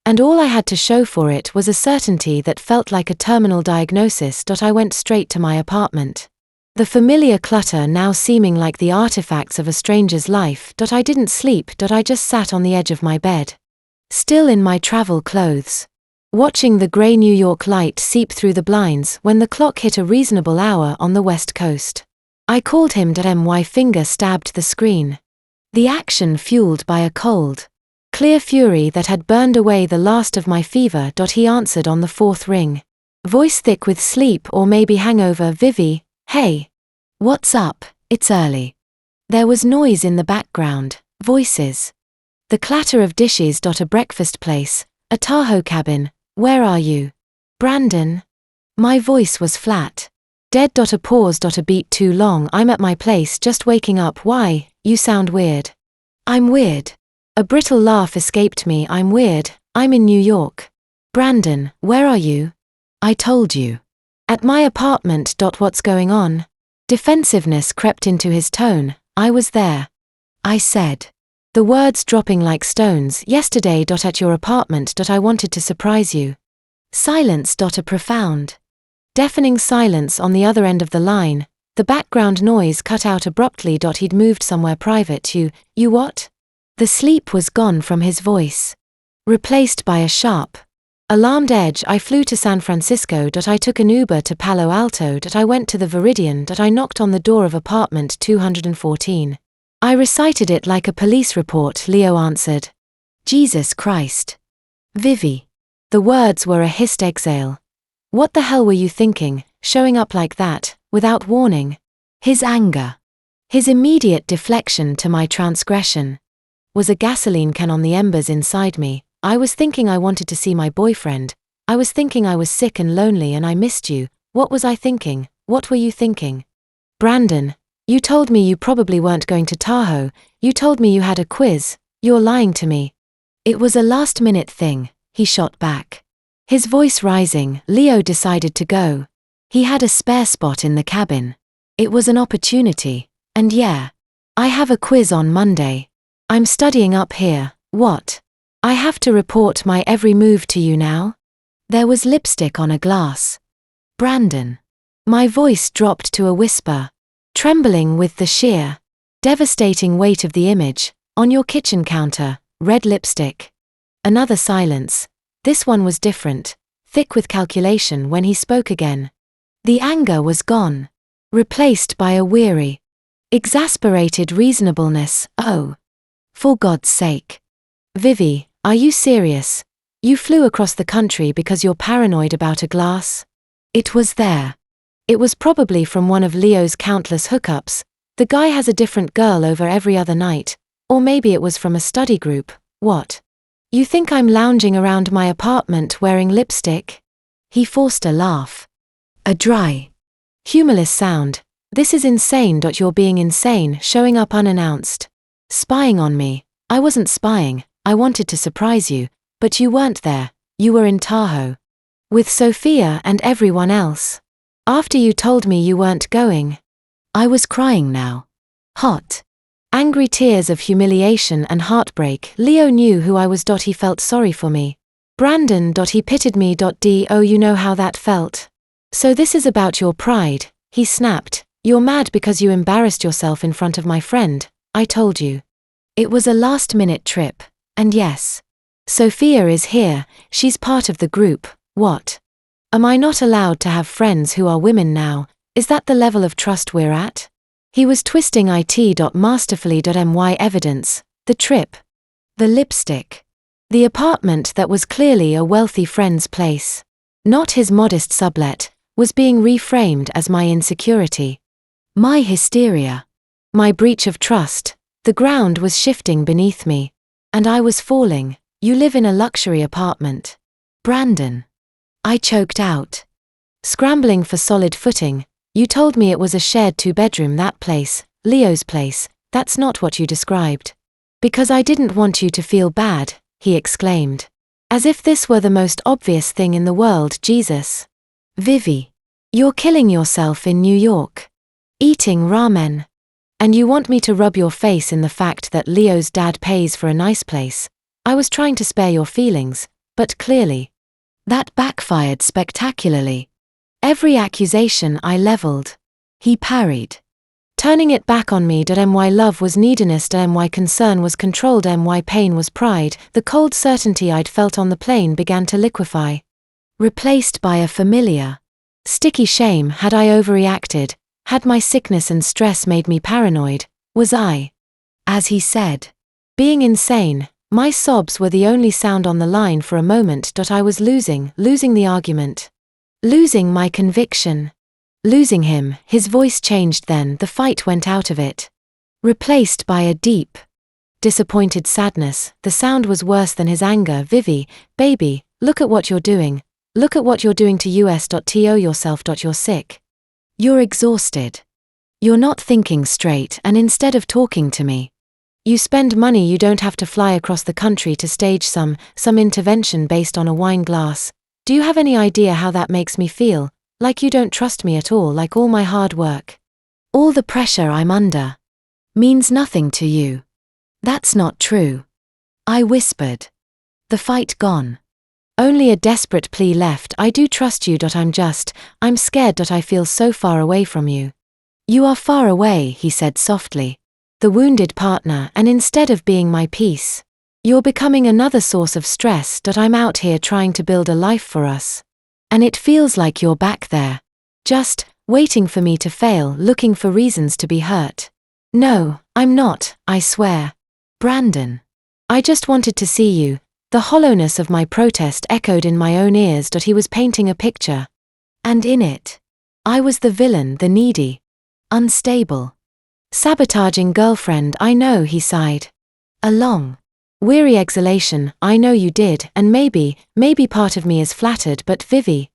and all I had to show for it was a certainty that felt like a terminal diagnosis. I went straight to my apartment, the familiar clutter now seeming like the artifacts of a stranger's life. I didn't sleep. I just sat on the edge of my bed, still in my travel clothes, watching the grey New York light seep through the blinds. When the clock hit a reasonable hour on the West Coast, I called him. My finger stabbed the screen, the action fueled by a cold, clear fury that had burned away the last of my fever. He answered on the fourth ring, voice thick with sleep or maybe hangover. Vivi. Hey. What's up? It's early. There was noise in the background, voices. The clatter of dishes. A breakfast place, a Tahoe cabin. Where are you? Brandon. My voice was flat, dead. A pause. A beat too long. I'm at my place just waking up. Why? You sound weird. I'm weird. A brittle laugh escaped me. I'm weird. I'm in New York. Brandon, where are you? I told you. At my apartment. What's going on? Defensiveness crept into his tone. I was there, I said, the words dropping like stones. Yesterday. At your apartment. I wanted to surprise you. Silence. A profound, deafening silence on the other end of the line. The background noise cut out abruptly. He'd moved somewhere private. You what? The sleep was gone from his voice, replaced by a sharp, alarmed edge. I flew to San Francisco. I took an Uber to Palo Alto. I went to the Viridian. I knocked on the door of apartment 214. I recited it like a police report. Leo answered. Jesus Christ. Vivi. The words were a hissed exhale. What the hell were you thinking, showing up like that, without warning? His anger, his immediate deflection to my transgression, was a gasoline can on the embers inside me. I was thinking I wanted to see my boyfriend. I was thinking I was sick and lonely and I missed you. What was I thinking? What were you thinking? Brandon, you told me you probably weren't going to Tahoe. You told me you had a quiz. You're lying to me. It was a last-minute thing, he shot back, his voice rising. Leo decided to go. He had a spare spot in the cabin. It was an opportunity. And yeah, I have a quiz on Monday. I'm studying up here. What? I have to report my every move to you now? There was lipstick on a glass. Brandon. My voice dropped to a whisper, trembling with the sheer, devastating weight of the image. On your kitchen counter, red lipstick. Another silence. This one was different, thick with calculation. When he spoke again, the anger was gone, replaced by a weary, exasperated reasonableness. Oh. For God's sake. Vivi, are you serious? You flew across the country because you're paranoid about a glass? It was there. It was probably from one of Leo's countless hookups. The guy has a different girl over every other night. Or maybe it was from a study group. What? You think I'm lounging around my apartment wearing lipstick? He forced a laugh. A dry, humorless sound. This is insane. You're being insane, showing up unannounced. Spying on me. I wasn't spying. I wanted to surprise you, but you weren't there. You were in Tahoe. With Sophia and everyone else. After you told me you weren't going. I was crying now. Hot. Angry tears of humiliation and heartbreak. Leo knew who I was. He felt sorry for me. Brandon. He pitied me. Oh, you know how that felt. So this is about your pride, he snapped. You're mad because you embarrassed yourself in front of my friend, I told you. It was a last-minute trip, and yes. Sophia is here, she's part of the group. What? Am I not allowed to have friends who are women now? Is that the level of trust we're at? He was twisting it masterfully. My evidence, the trip, the lipstick, the apartment that was clearly a wealthy friend's place, not his modest sublet, was being reframed as my insecurity. My hysteria. My breach of trust. The ground was shifting beneath me. And I was falling. You live in a luxury apartment. Brandon. I choked out. Scrambling for solid footing. You told me it was a shared 2-bedroom. That place, Leo's place, that's not what you described. Because I didn't want you to feel bad, he exclaimed. As if this were the most obvious thing in the world. Jesus. Vivi. You're killing yourself in New York. Eating ramen. And you want me to rub your face in the fact that Leo's dad pays for a nice place. I was trying to spare your feelings, but clearly. That backfired spectacularly. Every accusation I leveled. He parried. Turning it back on me. My love was neediness. My concern was control. My pain was pride. The cold certainty I'd felt on the plane began to liquefy. Replaced by a familiar, sticky shame. Had I overreacted? Had my sickness and stress made me paranoid? Was I, as he said, being insane? My sobs were the only sound on the line for a moment. I was losing the argument. Losing my conviction. Losing him. His voice changed then. The fight went out of it. Replaced by a deep, disappointed sadness. The sound was worse than his anger. Vivi, baby, look at what you're doing. Look at what you're doing to us.to yourself. You're sick. You're exhausted. You're not thinking straight, and instead of talking to me, you spend money. You don't have to fly across the country to stage some intervention based on a wine glass. Do you have any idea how that makes me feel? Like you don't trust me at all. Like all my hard work, all the pressure I'm under, means nothing to you. That's not true. I whispered. The fight gone. Only a desperate plea left. I do trust you. I'm scared. I feel so far away from you. You are far away, he said softly. The wounded partner, and instead of being my peace, you're becoming another source of stress. I'm out here trying to build a life for us. And it feels like you're back there. Just waiting for me to fail, looking for reasons to be hurt. No, I'm not, I swear. Brandon. I just wanted to see you. The hollowness of my protest echoed in my own ears. He was painting a picture. And in it, I was the villain, the needy, unstable, sabotaging girlfriend. I know, he sighed. A long, weary exhalation. I know you did, and maybe part of me is flattered, but Vivi,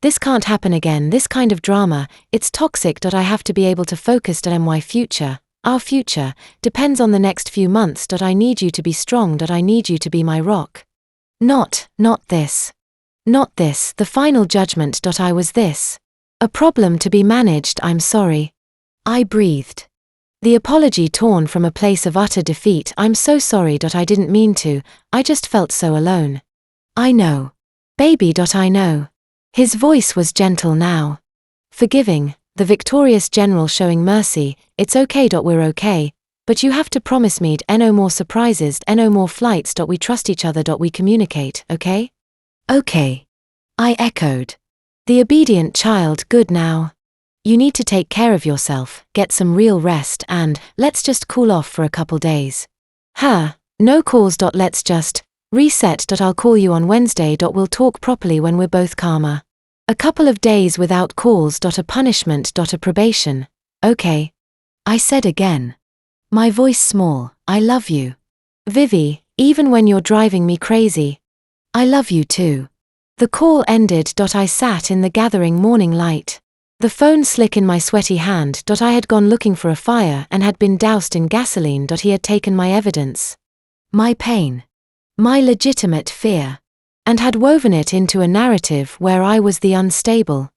this can't happen again. This kind of drama, it's toxic. I have to be able to focus. My future, our future, depends on the next few months. I need you to be strong. I need you to be my rock. Not this. Not this, the final judgment. I was this. A problem to be managed. I'm sorry. I breathed. The apology torn from a place of utter defeat. I'm so sorry. I didn't mean to, I just felt so alone. I know. Baby. I know. His voice was gentle now. Forgiving, the victorious general showing mercy. It's okay. We're okay. But you have to promise me no more surprises, no more flights. We trust each other. We communicate, okay? Okay. I echoed. The obedient child. Good now. You need to take care of yourself, get some real rest, and let's just cool off for a couple days. No calls. Let's just reset. I'll call you on Wednesday. We'll talk properly when we're both calmer. A couple of days without calls. A punishment. A probation. Okay. I said again. My voice small. I love you. Vivi, even when you're driving me crazy. I love you too. The call ended. I sat in the gathering morning light. The phone slick in my sweaty hand. I had gone looking for a fire and had been doused in gasoline. He had taken my evidence. My pain. My legitimate fear. and had woven it into a narrative where I was the unstable,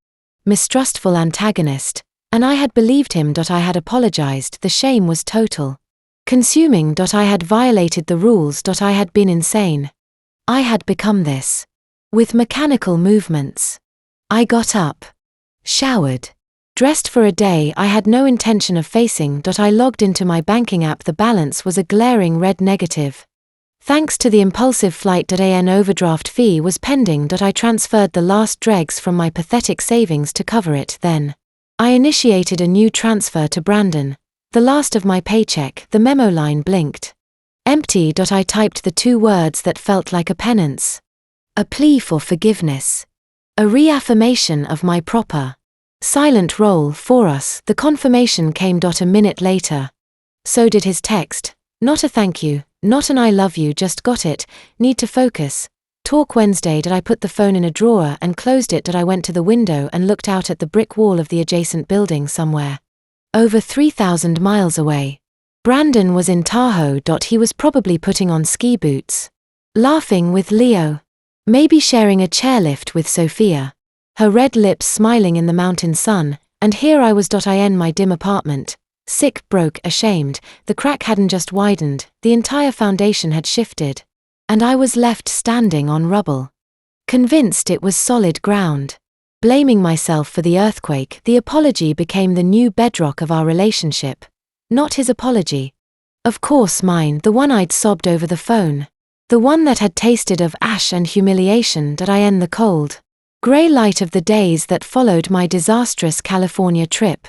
mistrustful antagonist, and I had believed him. I had apologized, the shame was total. Consuming. I had violated the rules. I had been insane. I had become this. With mechanical movements. I got up, showered, dressed for a day I had no intention of facing. I logged into my banking app. The balance was a glaring red negative. Thanks to the impulsive flight. An overdraft fee was pending. I transferred the last dregs from my pathetic savings to cover it. Then I initiated a new transfer to Brandon, the last of my paycheck. The memo line blinked. Empty. I typed the 2 words that felt like a penance. A plea for forgiveness. A reaffirmation of my proper, silent role for us. The confirmation came. A minute later. So did his text. Not a thank you, not an I love you, just got it, need to focus. Talk Wednesday. I put the phone in a drawer and closed it. I went to the window and looked out at the brick wall of the adjacent building somewhere over 3,000 miles away. Brandon was in Tahoe. He was probably putting on ski boots, laughing with Leo, maybe sharing a chairlift with Sophia, her red lips smiling in the mountain sun, and here I was. In my dim apartment, sick, broke, ashamed. The crack hadn't just widened, the entire foundation had shifted, and I was left standing on rubble, convinced it was solid ground. Blaming myself for the earthquake. The apology became the new bedrock of our relationship. Not his apology. Of course mine, the one I'd sobbed over the phone. The one that had tasted of ash and humiliation. In the cold, grey light of the days that followed my disastrous California trip,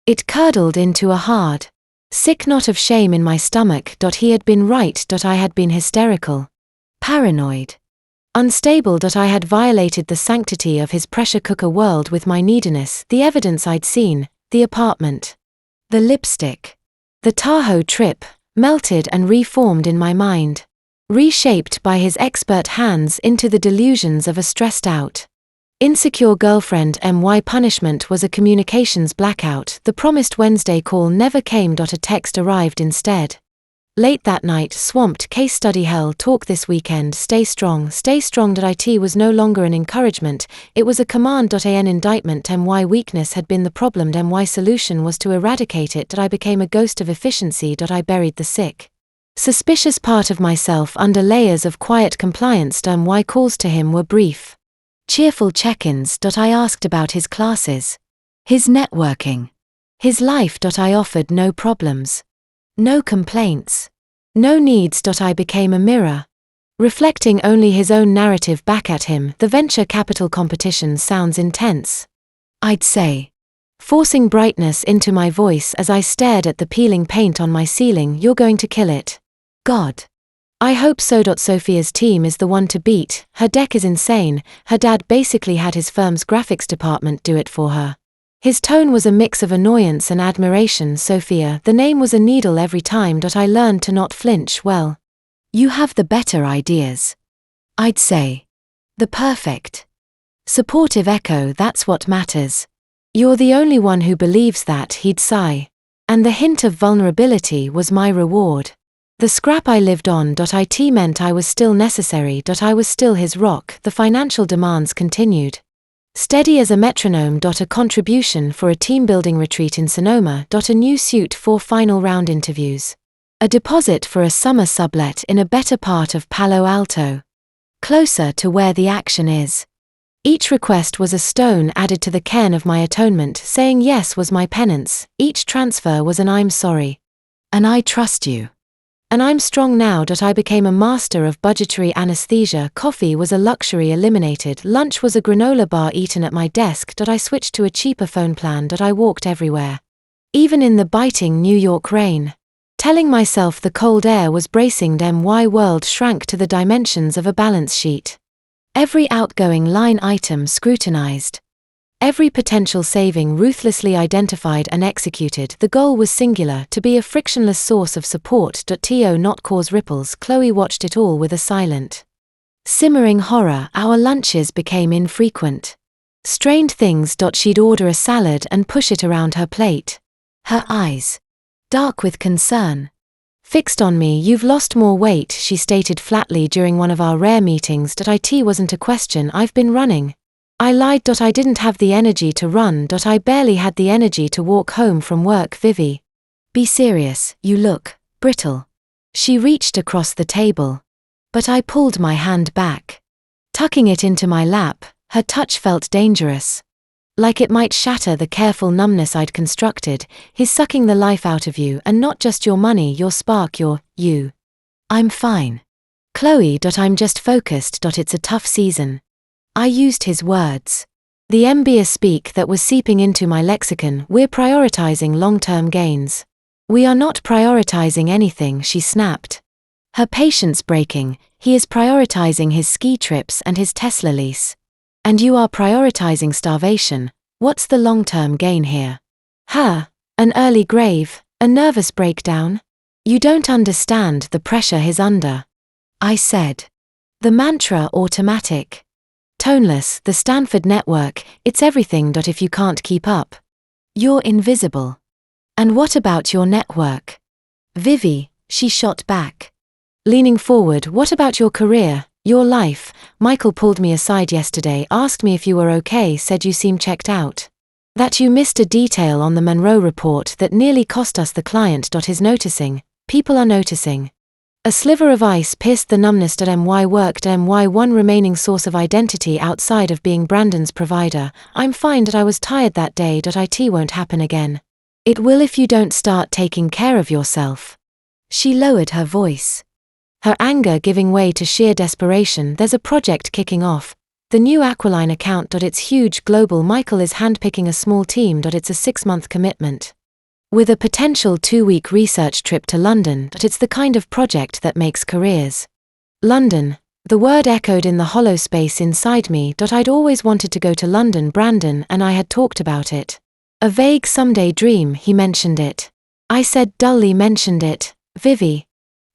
it curdled into a hard, sick knot of shame in my stomach. He had been right. I had been hysterical, paranoid, unstable. I had violated the sanctity of his pressure cooker world with my neediness. The evidence I'd seen, the apartment, the lipstick, the Tahoe trip, melted and reformed in my mind, reshaped by his expert hands into the delusions of a stressed-out, insecure girlfriend. My punishment was a communications blackout. The promised Wednesday call never came. A text arrived instead. Late that night, swamped, case study hell, talk this weekend, stay strong, stay strong. It was no longer an encouragement, it was a command. An indictment. My weakness had been the problem. My solution was to eradicate it. I became a ghost of efficiency. I buried the sick, suspicious part of myself under layers of quiet compliance. My calls to him were brief, cheerful check-ins. I asked about his classes, his networking, his life. I offered no problems, no complaints, no needs. I became a mirror, reflecting only his own narrative back at him. The venture capital competition sounds intense, I'd say, forcing brightness into my voice as I stared at the peeling paint on my ceiling. You're going to kill it. God. I hope so. Sophia's team is the one to beat. Her deck is insane. Her dad basically had his firm's graphics department do it for her. His tone was a mix of annoyance and admiration. Sophia, the name was a needle every time. I learned to not flinch. Well, you have the better ideas, I'd say. The perfect, supportive echo. That's what matters. You're the only one who believes that. He'd sigh. And the hint of vulnerability was my reward. The scrap I lived on. It meant I was still necessary. I was still his rock. The financial demands continued, steady as a metronome. A contribution for a team-building retreat in Sonoma. A new suit for final round interviews. A deposit for a summer sublet in a better part of Palo Alto, closer to where the action is. Each request was a stone added to the cairn of my atonement. Saying yes was my penance. Each transfer was an I'm sorry, and I trust you, and I'm strong now. I became a master of budgetary anesthesia. Coffee was a luxury eliminated. Lunch was a granola bar eaten at my desk. I switched to a cheaper phone plan. I walked everywhere, even in the biting New York rain, telling myself the cold air was bracing. My world shrank to the dimensions of a balance sheet. Every outgoing line item scrutinized, every potential saving ruthlessly identified and executed. The goal was singular, to be a frictionless source of support. To not cause ripples. Chloe watched it all with a silent, simmering horror. Our lunches became infrequent, strained things. She'd order a salad and push it around her plate, her eyes dark with concern, Fixed on me, you've lost more weight, she stated flatly during one of our rare meetings. It wasn't a question, I've been running. I lied. I didn't have the energy to run. I barely had the energy to walk home from work. Vivi. Be serious, you look brittle. She reached across the table. But I pulled my hand back. Tucking it into my lap, her touch felt dangerous. Like it might shatter the careful numbness I'd constructed. He's sucking the life out of you, and not just your money, your spark, your you. I'm fine. Chloe. I'm just focused. It's a tough season. I used his words. The MBA speak that was seeping into my lexicon. We're prioritizing long-term gains. We are not prioritizing anything, she snapped. Her patience breaking. He is prioritizing his ski trips and his Tesla lease. And you are prioritizing starvation. What's the long-term gain here? An early grave, a nervous breakdown? You don't understand the pressure he's under. I said. The mantra automatic. Toneless, the Stanford network, it's everything. If you can't keep up, you're invisible. And what about your network? Vivi, she shot back. Leaning forward, what about your career, your life? Michael pulled me aside yesterday, asked me if you were okay, said you seem checked out. That you missed a detail on the Monroe report that nearly cost us the client. He's noticing. People are noticing. A sliver of ice pierced the numbness. My worked. My one remaining source of identity outside of being Brandon's provider. I'm fine. I was tired that day. It won't happen again. It will if you don't start taking care of yourself. She lowered her voice. Her anger giving way to sheer desperation. There's a project kicking off. The new Aqualine account. It's huge, global. Michael is handpicking a small team. It's a 6-month commitment. With a potential 2-week research trip to London. It's the kind of project that makes careers. London. The word echoed in the hollow space inside me. I'd always wanted to go to London. Brandon and I had talked about it. A vague someday dream, he mentioned it. I said dully, mentioned it. Vivi.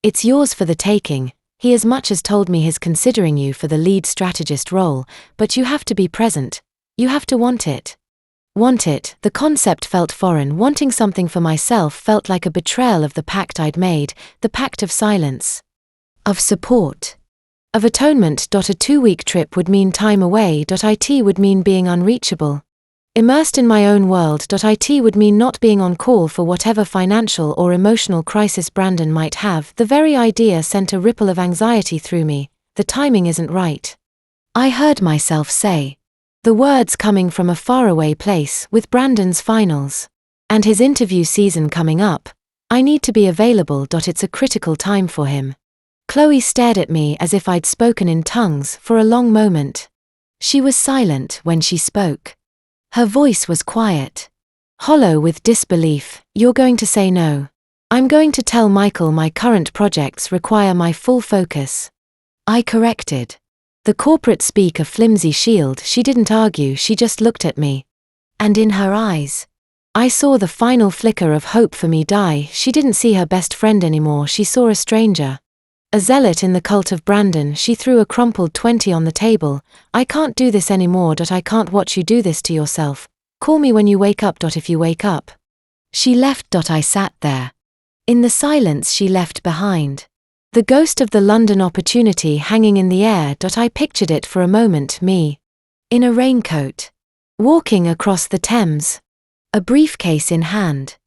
It's yours for the taking. He as much as told me he's considering you for the lead strategist role, but you have to be present. You have to want it. Want it, the concept felt foreign. Wanting something for myself felt like a betrayal of the pact I'd made, the pact of silence. Of support. Of atonement. A 2-week trip would mean time away. It would mean being unreachable. Immersed in my own world. It would mean not being on call for whatever financial or emotional crisis Brandon might have. The very idea sent a ripple of anxiety through me. The timing isn't right. I heard myself say. The words coming from a faraway place. With Brandon's finals and his interview season coming up, I need to be available. It's a critical time for him. Chloe stared at me as if I'd spoken in tongues for a long moment. She was silent when she spoke. Her voice was quiet, hollow with disbelief. You're going to say no. I'm going to tell Michael my current projects require my full focus. I corrected. The corporate speak a flimsy shield. She didn't argue, she just looked at me. And in her eyes, I saw the final flicker of hope for me die. She didn't see her best friend anymore, she saw a stranger. A zealot in the cult of Brandon. She threw a crumpled 20 on the table. I can't do this anymore. I can't watch you do this to yourself. Call me when you wake up. If you wake up. She left. I sat there. In the silence she left behind. The ghost of the London opportunity hanging in the air. I pictured it for a moment, me. In a raincoat. Walking across the Thames. A briefcase in hand.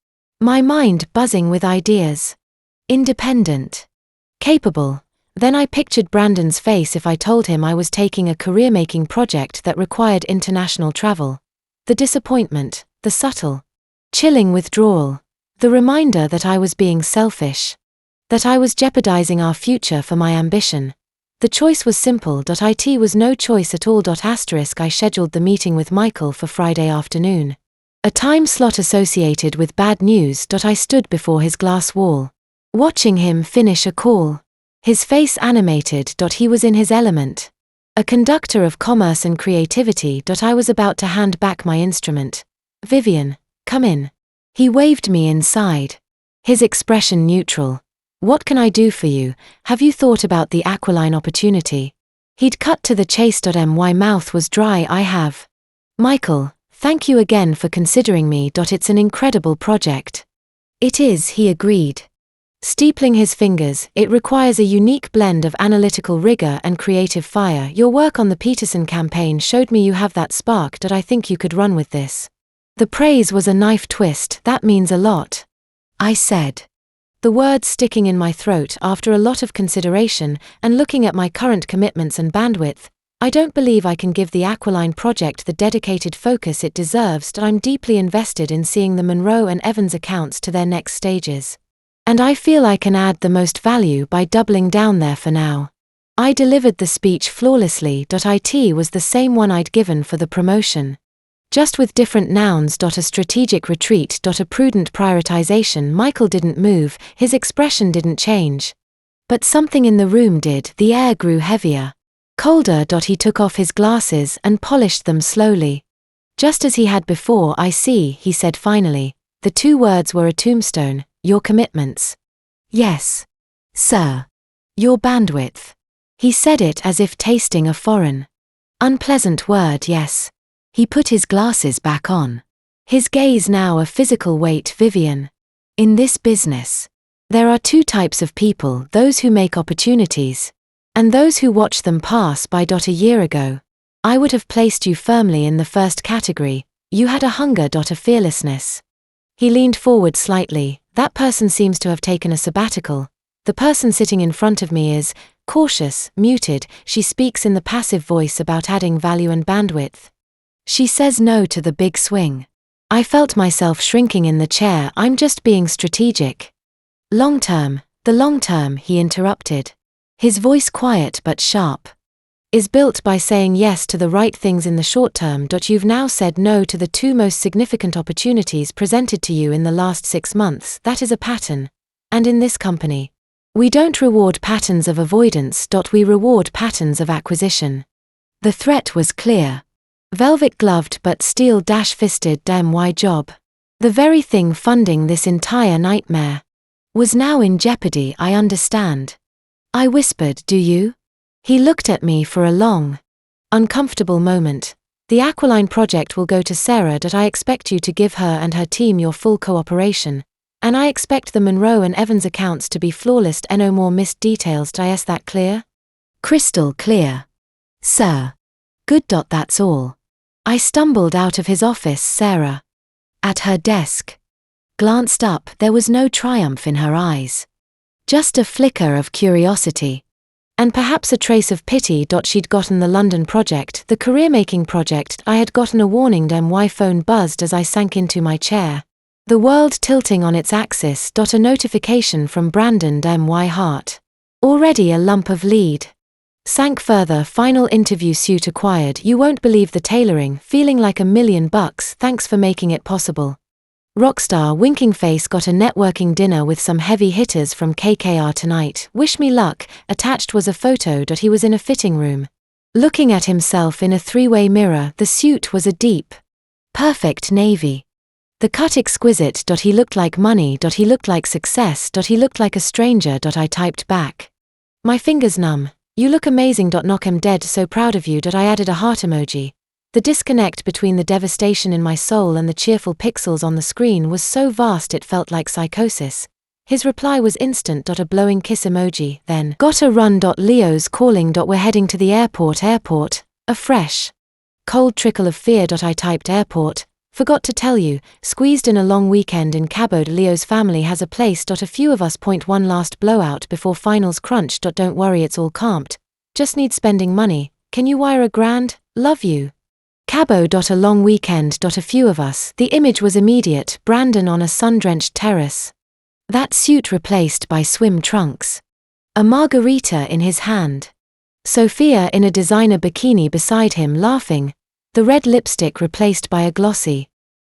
My mind buzzing with ideas. Independent. Capable. Then I pictured Brandon's face if I told him I was taking a career-making project that required international travel. The disappointment, the subtle, chilling withdrawal, the reminder that I was being selfish, that I was jeopardizing our future for my ambition. The choice was simple. It was no choice at all. I scheduled the meeting with Michael for Friday afternoon. A time slot associated with bad news. I stood before his glass wall, watching him finish a call. His face animated. He was in his element. A conductor of commerce and creativity. I was about to hand back my instrument. Vivian, come in. He waved me inside. His expression neutral. What can I do for you? Have you thought about the Aqualine opportunity? He'd cut to the chase. My mouth was dry. I have. Michael, thank you again for considering me. It's an incredible project. It is, he agreed. Steepling his fingers, it requires a unique blend of analytical rigor and creative fire. Your work on the Peterson campaign showed me you have that spark that I think you could run with this. The praise was a knife twist. That means a lot, I said. The words sticking in my throat after a lot of consideration and looking at my current commitments and bandwidth. I don't believe I can give the Aquiline project the dedicated focus it deserves, but I'm deeply invested in seeing the Monroe and Evans accounts to their next stages. And I feel I can add the most value by doubling down there for now. I delivered the speech flawlessly. It was the same one I'd given for the promotion. Just with different nouns. A strategic retreat. A prudent prioritization. Michael didn't move, his expression didn't change. But something in the room did. The air grew heavier. Colder. He took off his glasses and polished them slowly. Just as he had before. I see, he said finally. The two words were a tombstone. Your commitments. Yes, sir. Your bandwidth. He said it as if tasting a foreign, unpleasant word. Yes. He put his glasses back on. His gaze now a physical weight. Vivian. In this business, there are two types of people, those who make opportunities, and those who watch them pass by. A year ago, I would have placed you firmly in the first category. You had a hunger. A fearlessness. He leaned forward slightly. That person seems to have taken a sabbatical. The person sitting in front of me is cautious, muted. She speaks in the passive voice about adding value and bandwidth. She says no to the big swing. I felt myself shrinking in the chair. I'm just being strategic. Long term, the long term, he interrupted. His voice quiet but sharp. Is built by saying yes to the right things in the short term. You've now said no to the two most significant opportunities presented to you in the last 6 months. That is a pattern. And in this company, we don't reward patterns of avoidance. We reward patterns of acquisition. The threat was clear. Velvet-gloved but steel-fisted my job, the very thing funding this entire nightmare, was now in jeopardy. I understand. I whispered, do you? He looked at me for a long, uncomfortable moment. The Aquiline project will go to Sarah. I expect you to give her and her team your full cooperation, and I expect the Monroe and Evans accounts to be flawless. No more missed details. Is that clear? Crystal clear, sir. Good. That's all. I stumbled out of his office. Sarah, at her desk, glanced up. There was no triumph in her eyes, just a flicker of curiosity. And perhaps a trace of pity. She'd gotten the London project, the career-making project. I had gotten a warning. My phone buzzed as I sank into my chair. The world tilting on its axis. A notification from Brandon. My heart, already a lump of lead, sank further. Final interview suit acquired. You won't believe the tailoring. Feeling like $1 million. Thanks for making it possible. Rockstar. Winking face. Got a networking dinner with some heavy hitters from KKR tonight. Wish me luck. Attached was a photo. He was in a fitting room, looking at himself in a 3-way mirror. The suit was a deep, perfect navy. The cut exquisite. He looked like money. He looked like success. He looked like a stranger. I typed back, my fingers numb. You look amazing. Knock 'em dead. So proud of you. I added a heart emoji. The disconnect between the devastation in my soul and the cheerful pixels on the screen was so vast it felt like psychosis. His reply was instant. A blowing kiss emoji. Then, gotta run. Leo's calling. We're heading to the airport. A fresh, cold trickle of fear. I typed airport. Forgot to tell you, squeezed in a long weekend in Cabo. Leo's family has a place. A few of us. One last blowout before finals crunch. Don't worry, it's all comped. Just need spending money. Can you wire $1,000? Love you. Cabo. A long weekend. A few of us. The image was immediate. Brandon on a sun-drenched terrace. That suit replaced by swim trunks. A margarita in his hand. Sophia in a designer bikini beside him laughing. The red lipstick replaced by a glossy,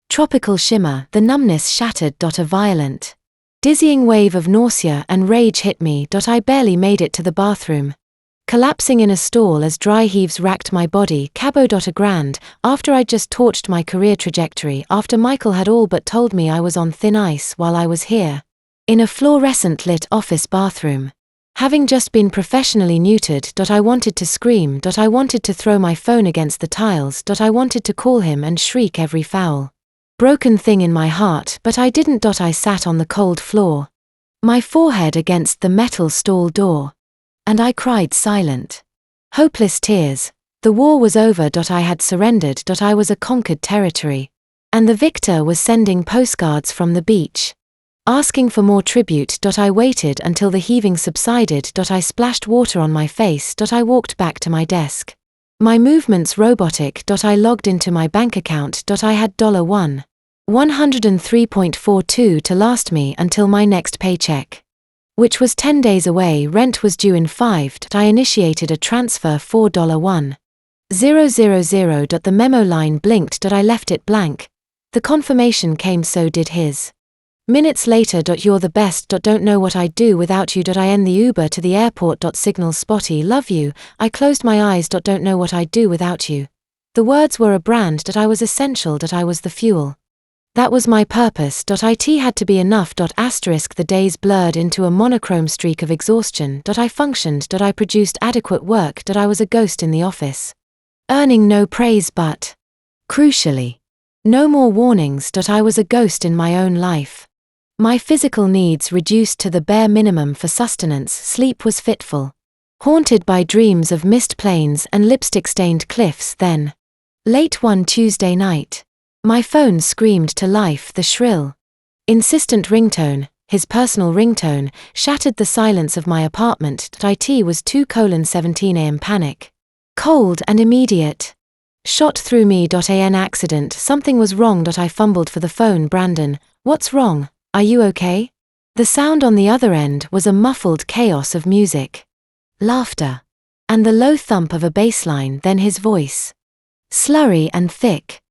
tropical shimmer. The numbness shattered. A violent, dizzying wave of nausea and rage hit me. I barely made it to the bathroom, collapsing in a stall as dry heaves racked my body. Cabo. A grand, after I'd just torched my career trajectory, after Michael had all but told me I was on thin ice while I was here, in a fluorescent lit office bathroom. Having just been professionally neutered. I wanted to scream. I wanted to throw my phone against the tiles. I wanted to call him and shriek every foul, broken thing in my heart, but I didn't. I sat on the cold floor, my forehead against the metal stall door. And I cried silent. Hopeless tears. The war was over. I had surrendered. I was a conquered territory. And the victor was sending postcards from the beach, asking for more tribute. I waited until the heaving subsided. I splashed water on my face. I walked back to my desk. My movements robotic. I logged into my bank account. I had $103.42 to last me until my next paycheck, which was 10 days away. Rent was due in 5. I initiated a transfer $4.1000. The memo line blinked. I left it blank. The confirmation came, so did his. Minutes later. You're the best. Don't know what I'd do without you. I end the Uber to the airport. Signal spotty. Love you. I closed my eyes. Don't know what I'd do without you. The words were a brand. I was essential. I was the fuel. That was my purpose. It had to be enough. The days blurred into a monochrome streak of exhaustion. I functioned. I produced adequate work. I was a ghost in the office, earning no praise but, crucially, no more warnings. I was a ghost in my own life. My physical needs reduced to the bare minimum for sustenance. Sleep was fitful, haunted by dreams of mist plains and lipstick-stained cliffs. Then, late one Tuesday night, my phone screamed to life. The shrill, insistent ringtone, his personal ringtone, shattered the silence of my apartment. It was 2:17 a.m. Panic, cold and immediate, shot through me. An accident. Something was wrong. I fumbled for the phone. Brandon, what's wrong? Are you okay? The sound on the other end was a muffled chaos of music, laughter, and the low thump of a bass line. Then his voice, slurry and thick,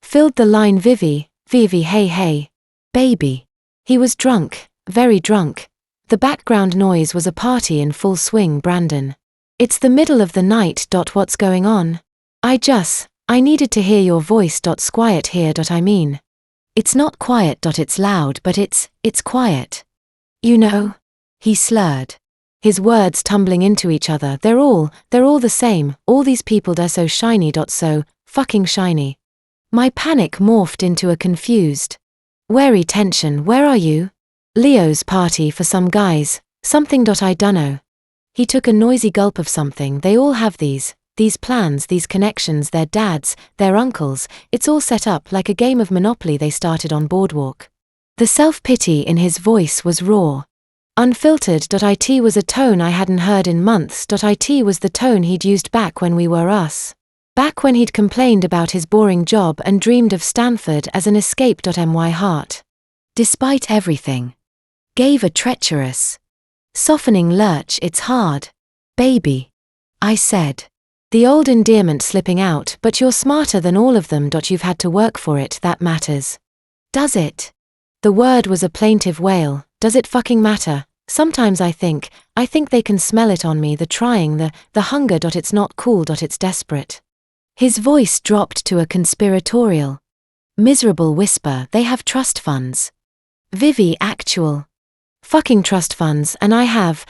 filled the line. Vivi, hey, baby. He was drunk, very drunk. The background noise was a party in full swing. Brandon, it's the middle of the night. What's going on? I needed to hear your voice. Quiet here. I mean, it's not quiet. It's loud, but it's quiet. You know, he slurred, his words tumbling into each other. They're all the same. All these people, they're so shiny. So fucking shiny. My panic morphed into a confused, wary tension. Where are you? Leo's party for some guys. Something. I dunno. He took a noisy gulp of something. They all have these plans, these connections, their dads, their uncles. It's all set up like a game of Monopoly they started on Boardwalk. The self-pity in his voice was raw, unfiltered. It was a tone I hadn't heard in months. It was the tone he'd used back when we were us. Back when he'd complained about his boring job and dreamed of Stanford as an escape. My heart, despite everything, gave a treacherous, softening lurch. It's hard, baby, I said, the old endearment slipping out. But you're smarter than all of them. You've had to work for it. That matters. Does it? The word was a plaintive wail. Does it fucking matter? Sometimes I think they can smell it on me. The trying, the hunger. It's not cool. It's desperate. His voice dropped to a conspiratorial, miserable whisper. They have trust funds. Vivi, actual fucking trust funds. And I have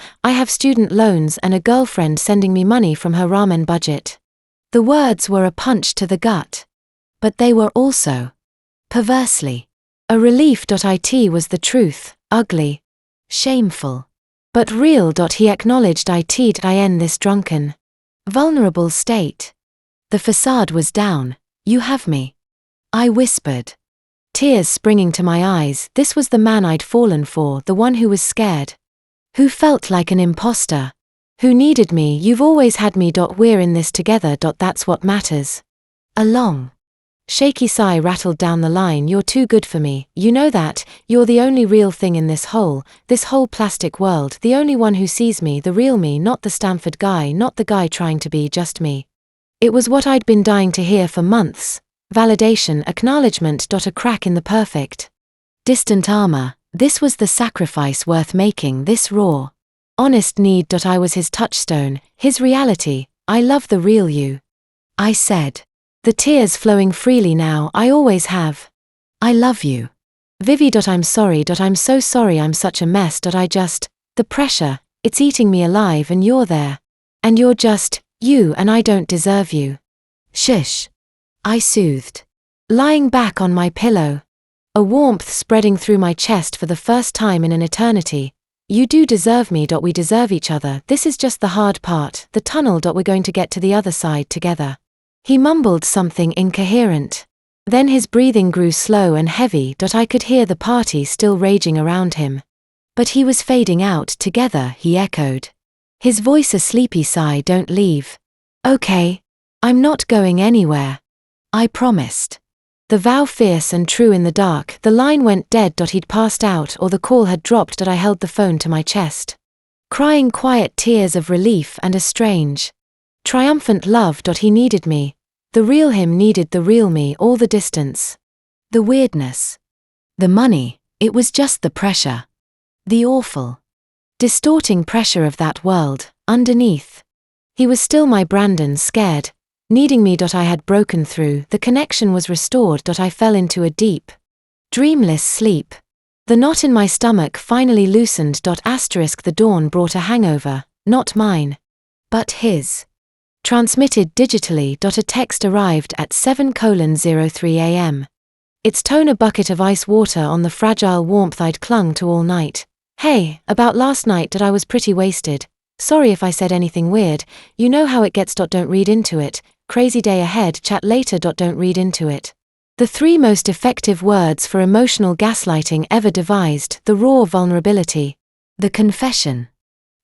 student loans and a girlfriend sending me money from her ramen budget. The words were a punch to the gut, but they were also, perversely, a relief. It was the truth, ugly, shameful, but real. He acknowledged I end this drunken, vulnerable state. The facade was down. You have me, I whispered, tears springing to my eyes. This was the man I'd fallen for, the one who was scared, who felt like an imposter, who needed me. You've always had me. We're in this together. That's what matters. A long, shaky sigh rattled down the line. You're too good for me. You know that. You're the only real thing in this whole plastic world. The only one who sees me, the real me, not the Stanford guy, not the guy trying to be just me. It was what I'd been dying to hear for months. Validation, acknowledgement. A crack in the perfect, distant armor. This was the sacrifice worth making. This raw, honest need. I was his touchstone, his reality. I love the real you, I said, the tears flowing freely now. I always have. I love you, Vivi. I'm sorry. I'm so sorry. I'm such a mess. The pressure, it's eating me alive. And you're there, and you're just you, and I don't deserve you. Shush, I soothed, lying back on my pillow, a warmth spreading through my chest for the first time in an eternity. You do deserve me. We deserve each other. This is just the hard part, the tunnel. We're going to get to the other side together. He mumbled something incoherent. Then his breathing grew slow and heavy. I could hear the party still raging around him. But he was fading out. Together, he echoed. His voice a sleepy sigh. Don't leave. Okay. I'm not going anywhere. I promised. The vow fierce and true in the dark. The line went dead. He'd passed out or the call had dropped. I held the phone to my chest, crying quiet tears of relief and a strange, triumphant love. He needed me. The real him needed the real me. All the distance, the weirdness, the money, it was just the pressure. The awful, distorting pressure of that world, underneath. He was still my Brandon, scared, needing me. I had broken through, the connection was restored. I fell into a deep, dreamless sleep. The knot in my stomach finally loosened. The dawn brought a hangover, not mine, but his. Transmitted digitally. A text arrived at 7:03 a.m. Its tone a bucket of ice water on the fragile warmth I'd clung to all night. Hey, about last night. I was pretty wasted. Sorry if I said anything weird. You know how it gets. Don't read into it. Crazy day ahead. Chat later. Don't read into it. The 3 most effective words for emotional gaslighting ever devised. The raw vulnerability. The confession.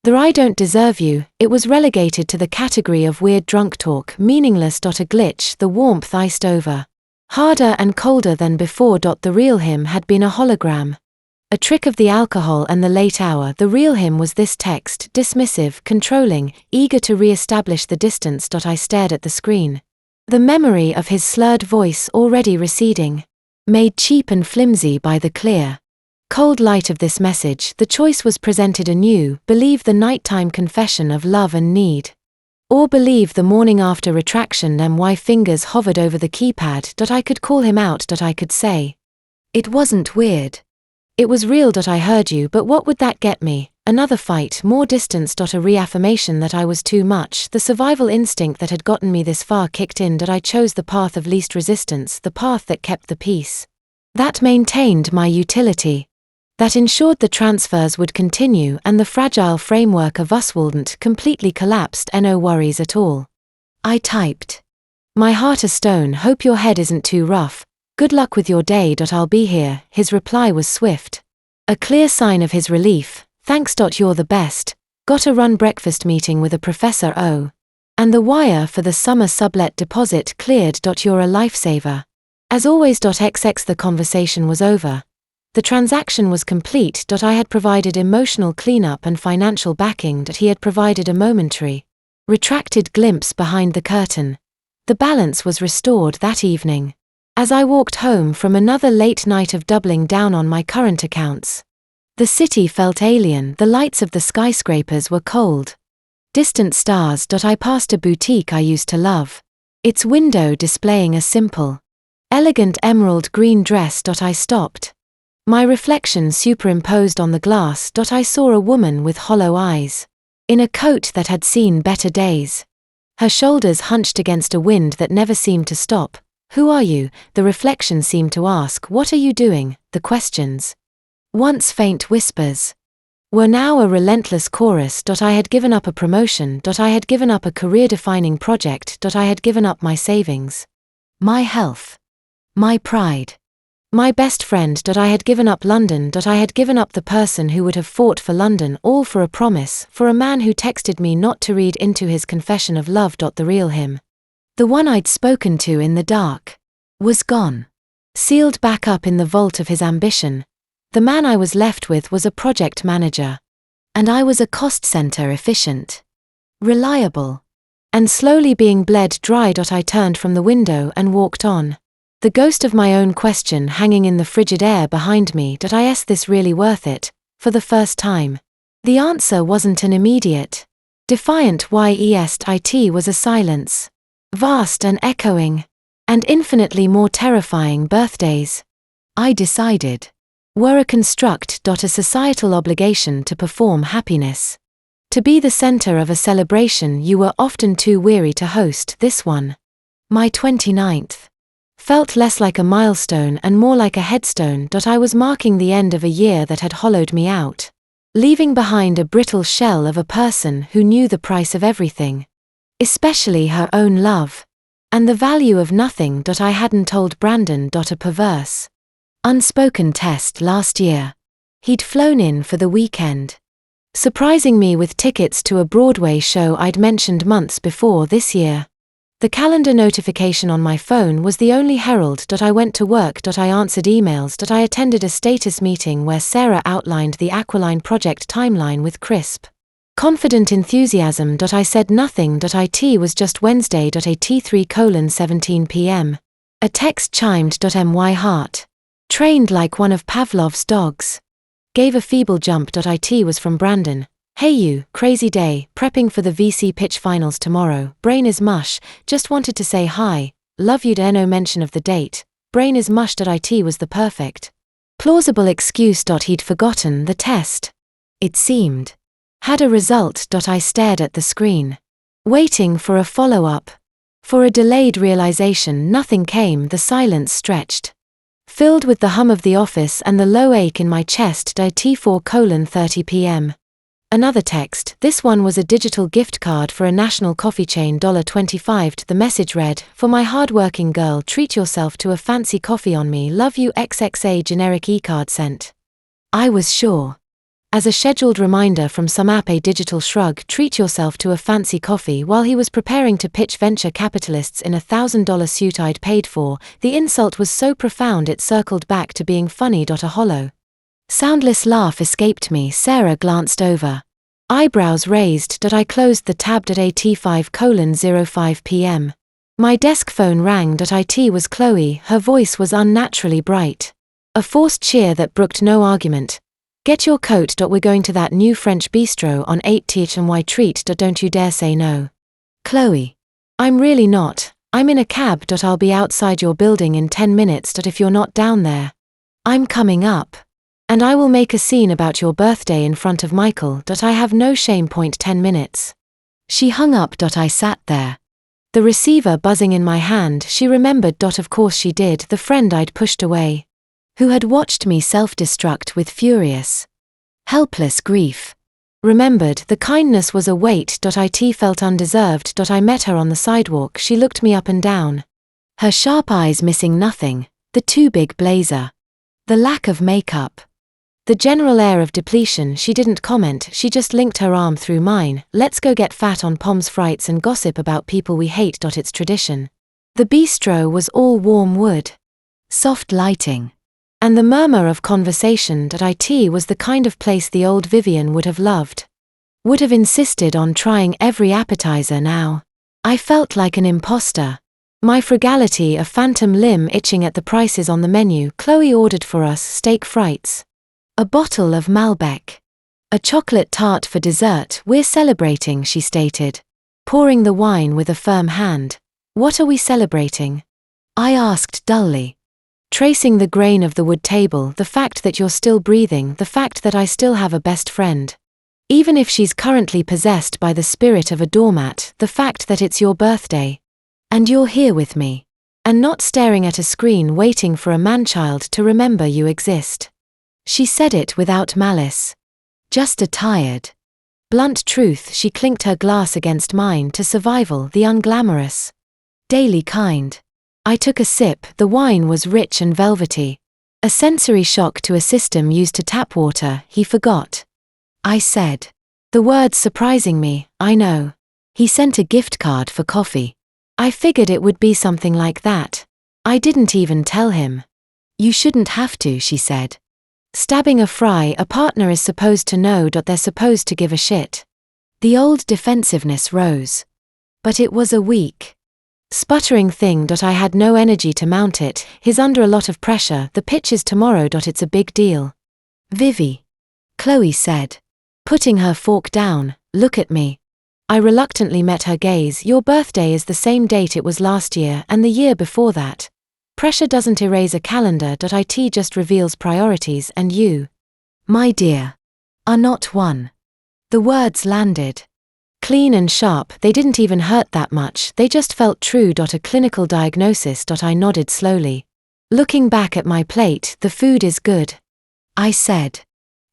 The I don't deserve you. It was relegated to the category of weird drunk talk. Meaningless. A glitch. The warmth iced over. Harder and colder than before. The real him had been a hologram. A trick of the alcohol and the late hour. The real him was this text, dismissive, controlling, eager to re-establish the distance. I stared at the screen. The memory of his slurred voice already receding, made cheap and flimsy by the clear, cold light of this message. The choice was presented anew: believe the nighttime confession of love and need, or believe the morning after retraction. My fingers hovered over the keypad. I could call him out. I could say, it wasn't weird. It was real. I heard you, but what would that get me? Another fight, more distance. A reaffirmation that I was too much. The survival instinct that had gotten me this far kicked in. I chose the path of least resistance, the path that kept the peace, that maintained my utility, that ensured the transfers would continue and the fragile framework of us wouldn't completely collapsed. No worries at all. I typed, my heart a stone. Hope your head isn't too rough. Good luck with your day. I'll be here. His reply was swift, a clear sign of his relief. Thanks. You're the best. Gotta run breakfast meeting with a professor. Oh. And the wire for the summer sublet deposit cleared. You're a lifesaver. As always. XX. The conversation was over. The transaction was complete. I had provided emotional cleanup and financial backing. He had provided a momentary, retracted glimpse behind the curtain. The balance was restored that evening. As I walked home from another late night of doubling down on my current accounts, the city felt alien. The lights of the skyscrapers were cold, distant stars. I passed a boutique I used to love, its window displaying a simple, elegant emerald green dress. I stopped, my reflection superimposed on the glass. I saw a woman with hollow eyes, in a coat that had seen better days, her shoulders hunched against a wind that never seemed to stop. Who are you? The reflection seemed to ask. What are you doing? The questions, once faint whispers, were now a relentless chorus. I had given up a promotion. I had given up a career-defining project. I had given up my savings, my health, my pride, my best friend. I had given up London. I had given up the person who would have fought for London, all for a promise, for a man who texted me not to read into his confession of love. The real him, the one I'd spoken to in the dark, was gone, sealed back up in the vault of his ambition. The man I was left with was a project manager, and I was a cost center efficient, reliable, and slowly being bled dry. I turned from the window and walked on, the ghost of my own question hanging in the frigid air behind me. Is this really worth it? For the first time, the answer wasn't an immediate, defiant yes. It was a silence, vast and echoing, and infinitely more terrifying. Birthdays, I decided, were a construct. A societal obligation to perform happiness, to be the center of a celebration you were often too weary to host. This one, my 29th, felt less like a milestone and more like a headstone. I was marking the end of a year that had hollowed me out, leaving behind a brittle shell of a person who knew the price of everything, especially her own love, and the value of nothing. I hadn't told Brandon. A perverse, unspoken test last year. He'd flown in for the weekend, surprising me with tickets to a Broadway show I'd mentioned months before this year. The calendar notification on my phone was the only herald. I went to work. I answered emails. I attended a status meeting where Sarah outlined the Aquiline project timeline with crisp, confident enthusiasm. I said nothing. It was just Wednesday. At 3:17 p.m. A text chimed. My heart, trained like one of Pavlov's dogs, gave a feeble jump. It was from Brandon. Hey you, crazy day, prepping for the VC pitch finals tomorrow, brain is mush, just wanted to say hi, love you. No mention of the date, brain is mush. It was the perfect, plausible excuse. He'd forgotten the test, it seemed, had a result. I stared at the screen, waiting for a follow-up. For a delayed realization. Nothing came. The silence stretched, filled with the hum of the office and the low ache in my chest. 4:30 p.m. Another text. This one was a digital gift card for a national coffee chain. $25. The message read, for my hardworking girl, treat yourself to a fancy coffee on me. Love you XXA. Generic e-card sent. I was sure. As a scheduled reminder from some app. A digital shrug. Treat yourself to a fancy coffee while he was preparing to pitch venture capitalists in a $1,000 suit I'd paid for. The insult was so profound it circled back to being funny. A hollow, soundless laugh escaped me. Sarah glanced over, eyebrows raised. I closed the tab. At 5:05 p.m. My desk phone rang. It was Chloe. Her voice was unnaturally bright, a forced cheer that brooked no argument. Get your coat. We're going to that new French bistro on 8th and treat. Don't you dare say no. Chloe. I'm really not. I'm in a cab. I'll be outside your building in 10 minutes. If you're not down there, I'm coming up. And I will make a scene about your birthday in front of Michael. I have no shame. 10 minutes. She hung up. I sat there, the receiver buzzing in my hand. She remembered. Of course she did. The friend I'd pushed away, who had watched me self-destruct with furious, helpless grief. Remembered. The kindness was a weight. It felt undeserved. I met her on the sidewalk. She looked me up and down, her sharp eyes missing nothing, the too big blazer, the lack of makeup, the general air of depletion. She didn't comment. She just linked her arm through mine. Let's go get fat on pommes frites and gossip about people we hate. It's tradition. The bistro was all warm wood, soft lighting, and the murmur of conversation. It was the kind of place the old Vivian would have loved, would have insisted on trying every appetizer now. I felt like an imposter, my frugality a phantom limb itching at the prices on the menu. Chloe ordered for us steak frites, a bottle of Malbec, a chocolate tart for dessert. We're celebrating, she stated, pouring the wine with a firm hand. What are we celebrating? I asked dully, tracing the grain of the wood table. The fact that you're still breathing, the fact that I still have a best friend, even if she's currently possessed by the spirit of a doormat, the fact that it's your birthday, and you're here with me, and not staring at a screen waiting for a man-child to remember you exist. She said it without malice, just a tired, blunt truth. She clinked her glass against mine. To survival, the unglamorous, daily kind. I took a sip. The wine was rich and velvety, a sensory shock to a system used to tap water. He forgot, I said, the words surprising me. I know. He sent a gift card for coffee. I figured it would be something like that. I didn't even tell him. You shouldn't have to, she said. Stabbing a fry. A partner is supposed to know. They're supposed to give a shit. The old defensiveness rose. But it was a weak, sputtering thing. I had no energy to mount it. He's under a lot of pressure. The pitch is tomorrow. It's a big deal. Vivi, Chloe said, putting her fork down. Look at me. I reluctantly met her gaze. Your birthday is the same date it was last year and the year before that. Pressure doesn't erase a calendar. It just reveals priorities, and you, my dear, are not one. The words landed clean and sharp. They didn't even hurt that much. They just felt true. A clinical diagnosis. I nodded slowly, looking back at my plate. The food is good, I said.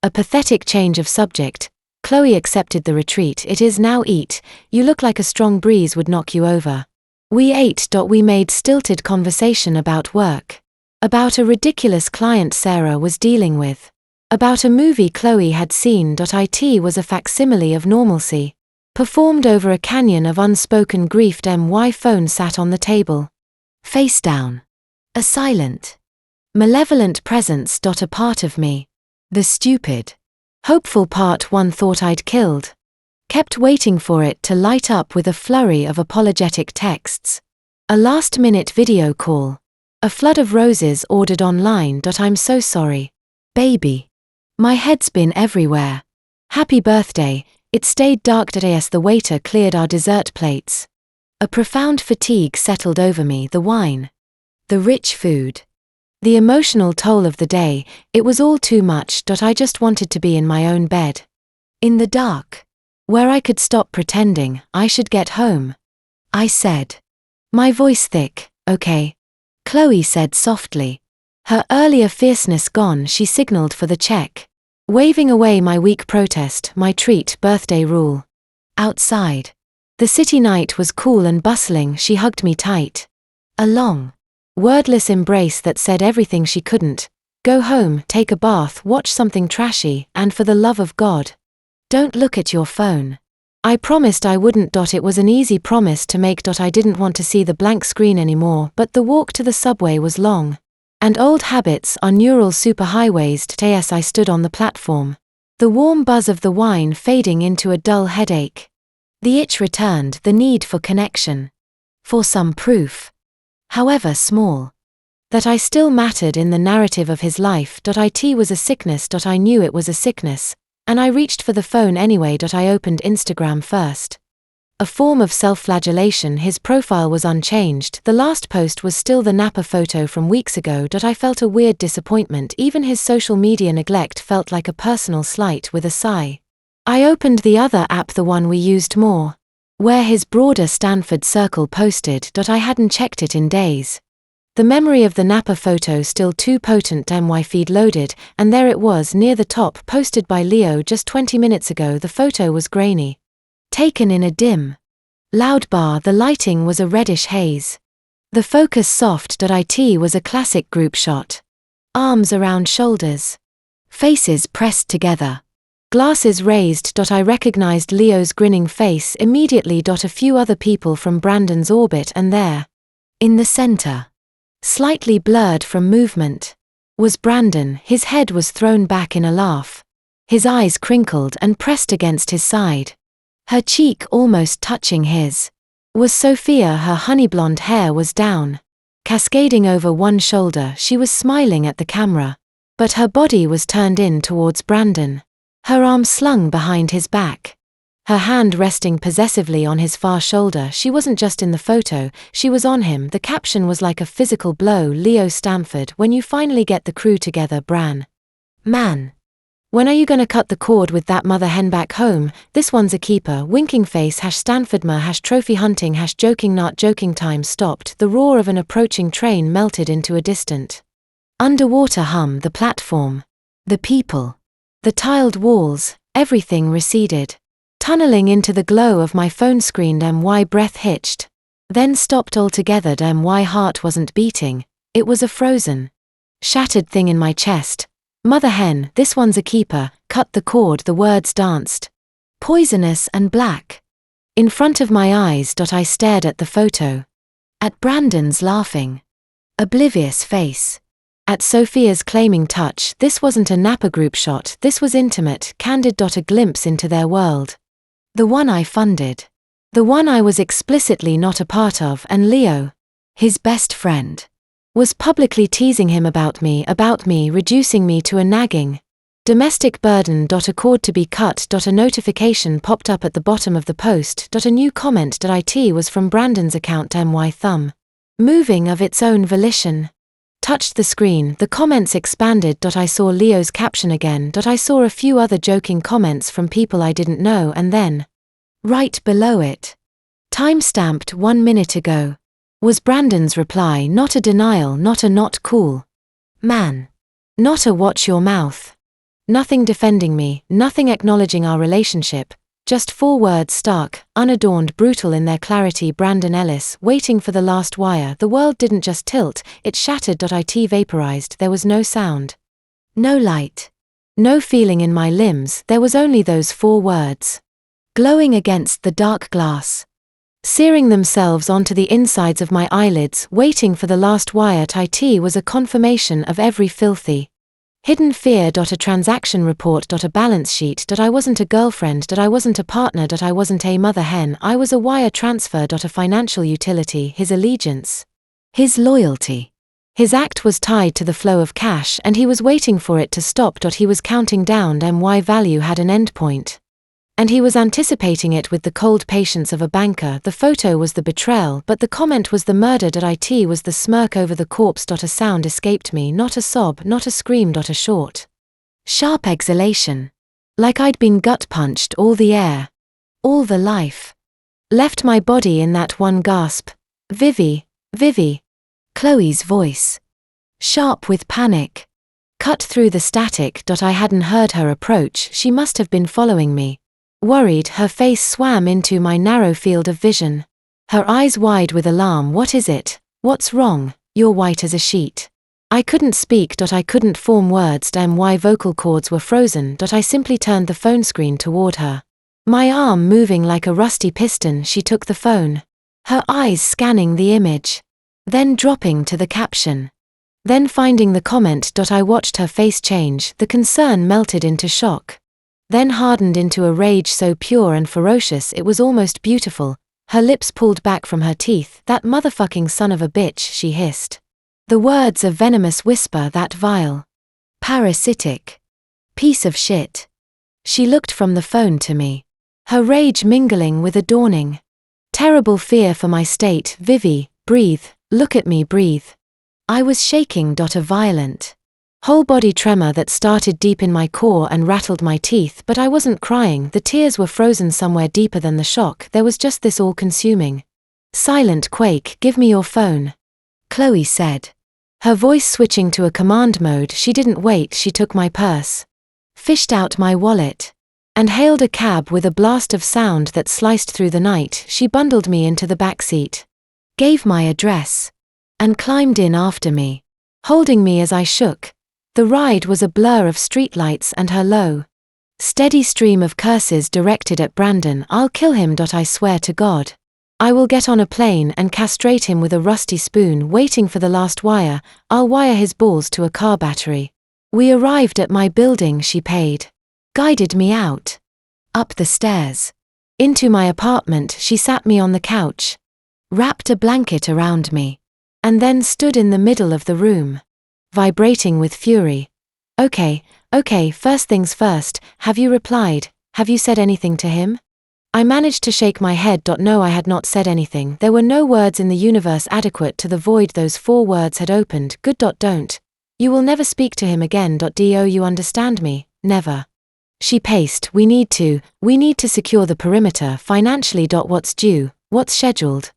A pathetic change of subject. Chloe accepted the retreat. It is now eat. You look like a strong breeze would knock you over. We ate. We made stilted conversation about work. About a ridiculous client Sarah was dealing with. About a movie Chloe had seen. It was a facsimile of normalcy. Performed over a canyon of unspoken grief. My phone sat on the table. Face down. A silent, malevolent presence. A part of me, the stupid, hopeful part one thought I'd killed, kept waiting for it to light up with a flurry of apologetic texts. A last-minute video call. A flood of roses ordered online. I'm so sorry, baby. My head's been everywhere. Happy birthday. It stayed dark. As the waiter cleared our dessert plates, a profound fatigue settled over me. The wine, the rich food, the emotional toll of the day, it was all too much. I just wanted to be in my own bed. In the dark. Where I could stop pretending. I should get home. I said. My voice thick. Okay. Chloe said softly. Her earlier fierceness gone, she signaled for the check. Waving away my weak protest, my treat, birthday rule. Outside. The city night was cool and bustling. She hugged me tight. A long, wordless embrace that said everything she couldn't. Go home, take a bath, watch something trashy, and for the love of God, don't look at your phone. I promised I wouldn't. It was an easy promise to make. I didn't want to see the blank screen anymore, but the walk to the subway was long. And old habits are neural superhighways. As I stood on the platform, the warm buzz of the wine fading into a dull headache. The itch returned, the need for connection. For some proof, however small, that I still mattered in the narrative of his life. It was a sickness. I knew it was a sickness, and I reached for the phone anyway. I opened Instagram first. A form of self-flagellation. His profile was unchanged. The last post was still the Napa photo from weeks ago. I felt a weird disappointment. Even his social media neglect felt like a personal slight. With a sigh, I opened the other app, the one we used more, where his broader Stanford circle posted. I hadn't checked it in days. The memory of the Napa photo still too potent. My feed loaded, and there it was near the top, posted by Leo just 20 minutes ago. The photo was grainy, taken in a dim, loud bar. The lighting was a reddish haze. The focus soft. It was a classic group shot. Arms around shoulders. Faces pressed together. Glasses raised. I recognized Leo's grinning face immediately. A few other people from Brandon's orbit, and there, in the center, slightly blurred from movement, was Brandon. His head was thrown back in a laugh. His eyes crinkled and pressed against his side. Her cheek almost touching his was Sophia. Her honey blonde hair was down, cascading over one shoulder. She was smiling at the camera, but her body was turned in towards Brandon. Her arm slung behind his back, her hand resting possessively on his far shoulder. She wasn't just in the photo, she was on him. The caption was like a physical blow. Leo Stanford, when you finally get the crew together, Bran. Man. When are you gonna cut the cord with that mother hen back home? This one's a keeper. Winking face. #Stanfordma. #trophy hunting. #joking not joking. Time stopped. The roar of an approaching train melted into a distant, underwater hum. The platform, the people, the tiled walls, everything receded, tunneling into the glow of my phone screen. My breath hitched, then stopped altogether. My heart wasn't beating, it was a frozen, shattered thing in my chest. Mother hen, this one's a keeper. Cut the cord. The words danced, poisonous and black, in front of my eyes. I stared at the photo, at Brandon's laughing, oblivious face, at Sophia's claiming touch. This wasn't a Napa group shot, this was intimate, candid. A glimpse into their world. The one I funded. The one I was explicitly not a part of. And Leo, his best friend, was publicly teasing him about me, reducing me to a nagging, domestic burden. A cord to be cut. A notification popped up at the bottom of the post. A new comment. It was from Brandon's account. My thumb, moving of its own volition, touched the screen. The comments expanded. I saw Leo's caption again. I saw a few other joking comments from people I didn't know, and then, right below it, time-stamped 1 minute ago, was Brandon's reply. Not a denial, not a not cool, man, not a watch your mouth, Nothing defending me, nothing acknowledging our relationship. Just 4 words, stark, unadorned, brutal in their clarity. Brandon Ellis, waiting for the last wire. The world didn't just tilt, it shattered. It vaporized. There was no sound. No light. No feeling in my limbs. There was only those 4 words. Glowing against the dark glass. Searing themselves onto the insides of my eyelids. Waiting for the last wire. It was a confirmation of every filthy, hidden fear. A transaction report. A balance sheet. I wasn't a girlfriend. I wasn't a partner. I wasn't a mother hen. I was a wire transfer. A financial utility. His allegiance. His loyalty. His act was tied to the flow of cash, and he was waiting for it to stop. He was counting down. My value had an endpoint. And he was anticipating it with the cold patience of a banker. The photo was the betrayal, but the comment was the murder. It was the smirk over the corpse. A sound escaped me, not a sob, not a scream. A short, sharp exhalation. Like I'd been gut-punched. All the air, all the life, left my body in that one gasp. Vivi, Vivi. Chloe's voice. Sharp with panic. Cut through the static. I hadn't heard her approach. She must have been following me. Worried, her face swam into my narrow field of vision. Her eyes wide with alarm. What is it? What's wrong? You're white as a sheet. I couldn't speak. I couldn't form words. My vocal cords were frozen. I simply turned the phone screen toward her. My arm moving like a rusty piston. She took the phone. Her eyes scanning the image. Then dropping to the caption. Then finding the comment. I watched her face change. The concern melted into shock. Then hardened into a rage so pure and ferocious it was almost beautiful. Her lips pulled back from her teeth. That motherfucking son of a bitch, she hissed. The words a venomous whisper. That vile, parasitic piece of shit. She looked from the phone to me. Her rage mingling with a dawning, terrible fear for my state. Vivi, breathe. Look at me, breathe. I was shaking. A violent, whole body tremor that started deep in my core and rattled my teeth. But I wasn't crying. The tears were frozen somewhere deeper than the shock. There was just this all-consuming, silent quake. Give me your phone, Chloe said. Her voice switching to a command mode. She didn't wait. She took my purse, fished out my wallet, and hailed a cab with a blast of sound that sliced through the night. She bundled me into the backseat, gave my address, and climbed in after me, holding me as I shook. The ride was a blur of streetlights and her low, steady stream of curses directed at Brandon. I'll kill him. I swear to God. I will get on a plane and castrate him with a rusty spoon. Waiting for the last wire. I'll wire his balls to a car battery. We arrived at my building. She paid, guided me out, up the stairs, into my apartment. She sat me on the couch, wrapped a blanket around me, and then stood in the middle of the room, vibrating with fury. Okay, first things first, have you replied? Have you said anything to him? I managed to shake my head. No, I had not said anything. There were no words in the universe adequate to the void those 4 words had opened. Good. Don't. You will never speak to him again. Do you understand me? Never. She paced. We need to secure the perimeter financially. What's due? What's scheduled?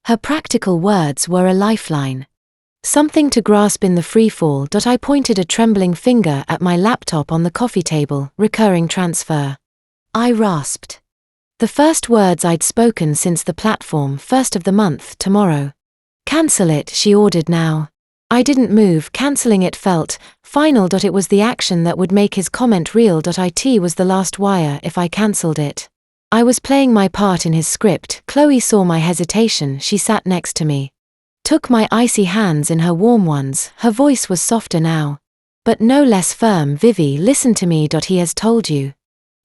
Her practical words were a lifeline. Something to grasp in the free fall. I pointed a trembling finger at my laptop on the coffee table. Recurring transfer. I rasped. The first words I'd spoken since the platform. First of the month, tomorrow. Cancel it, she ordered now. I didn't move. Canceling it felt final. It was the action that would make his comment real. It was the last wire. If I cancelled it, I was playing my part in his script. Chloe saw my hesitation. She sat next to me, took my icy hands in her warm ones. Her voice was softer now, but no less firm. Vivi, listen to me. He has told you,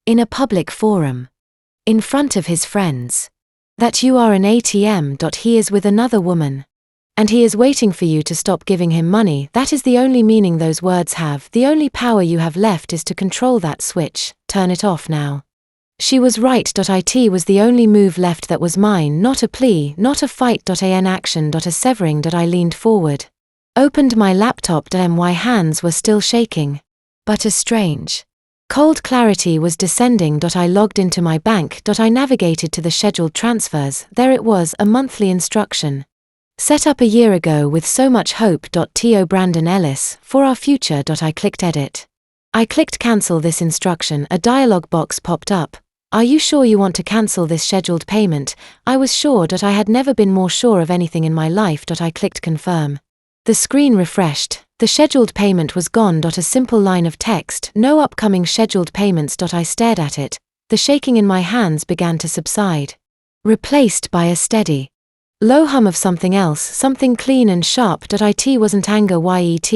in a public forum, in front of his friends, that you are an ATM. He is with another woman, and he is waiting for you to stop giving him money. That is the only meaning those words have. The only power you have left is to control that switch. Turn it off now. She was right. It was the only move left that was mine. Not a plea, not a fight. An action. A severing. I leaned forward, opened my laptop. My hands were still shaking, but a strange, cold clarity was descending. I logged into my bank. I navigated to the scheduled transfers. There it was, a monthly instruction, set up a year ago with so much hope. To Brandon Ellis, for our future. I clicked edit. I clicked cancel this instruction. A dialog box popped up. Are you sure you want to cancel this scheduled payment? I was sure. I had never been more sure of anything in my life. I clicked confirm. The screen refreshed. The scheduled payment was gone. A simple line of text, no upcoming scheduled payments. I stared at it. The shaking in my hands began to subside, replaced by a steady, low hum of something else, something clean and sharp. It wasn't anger yet.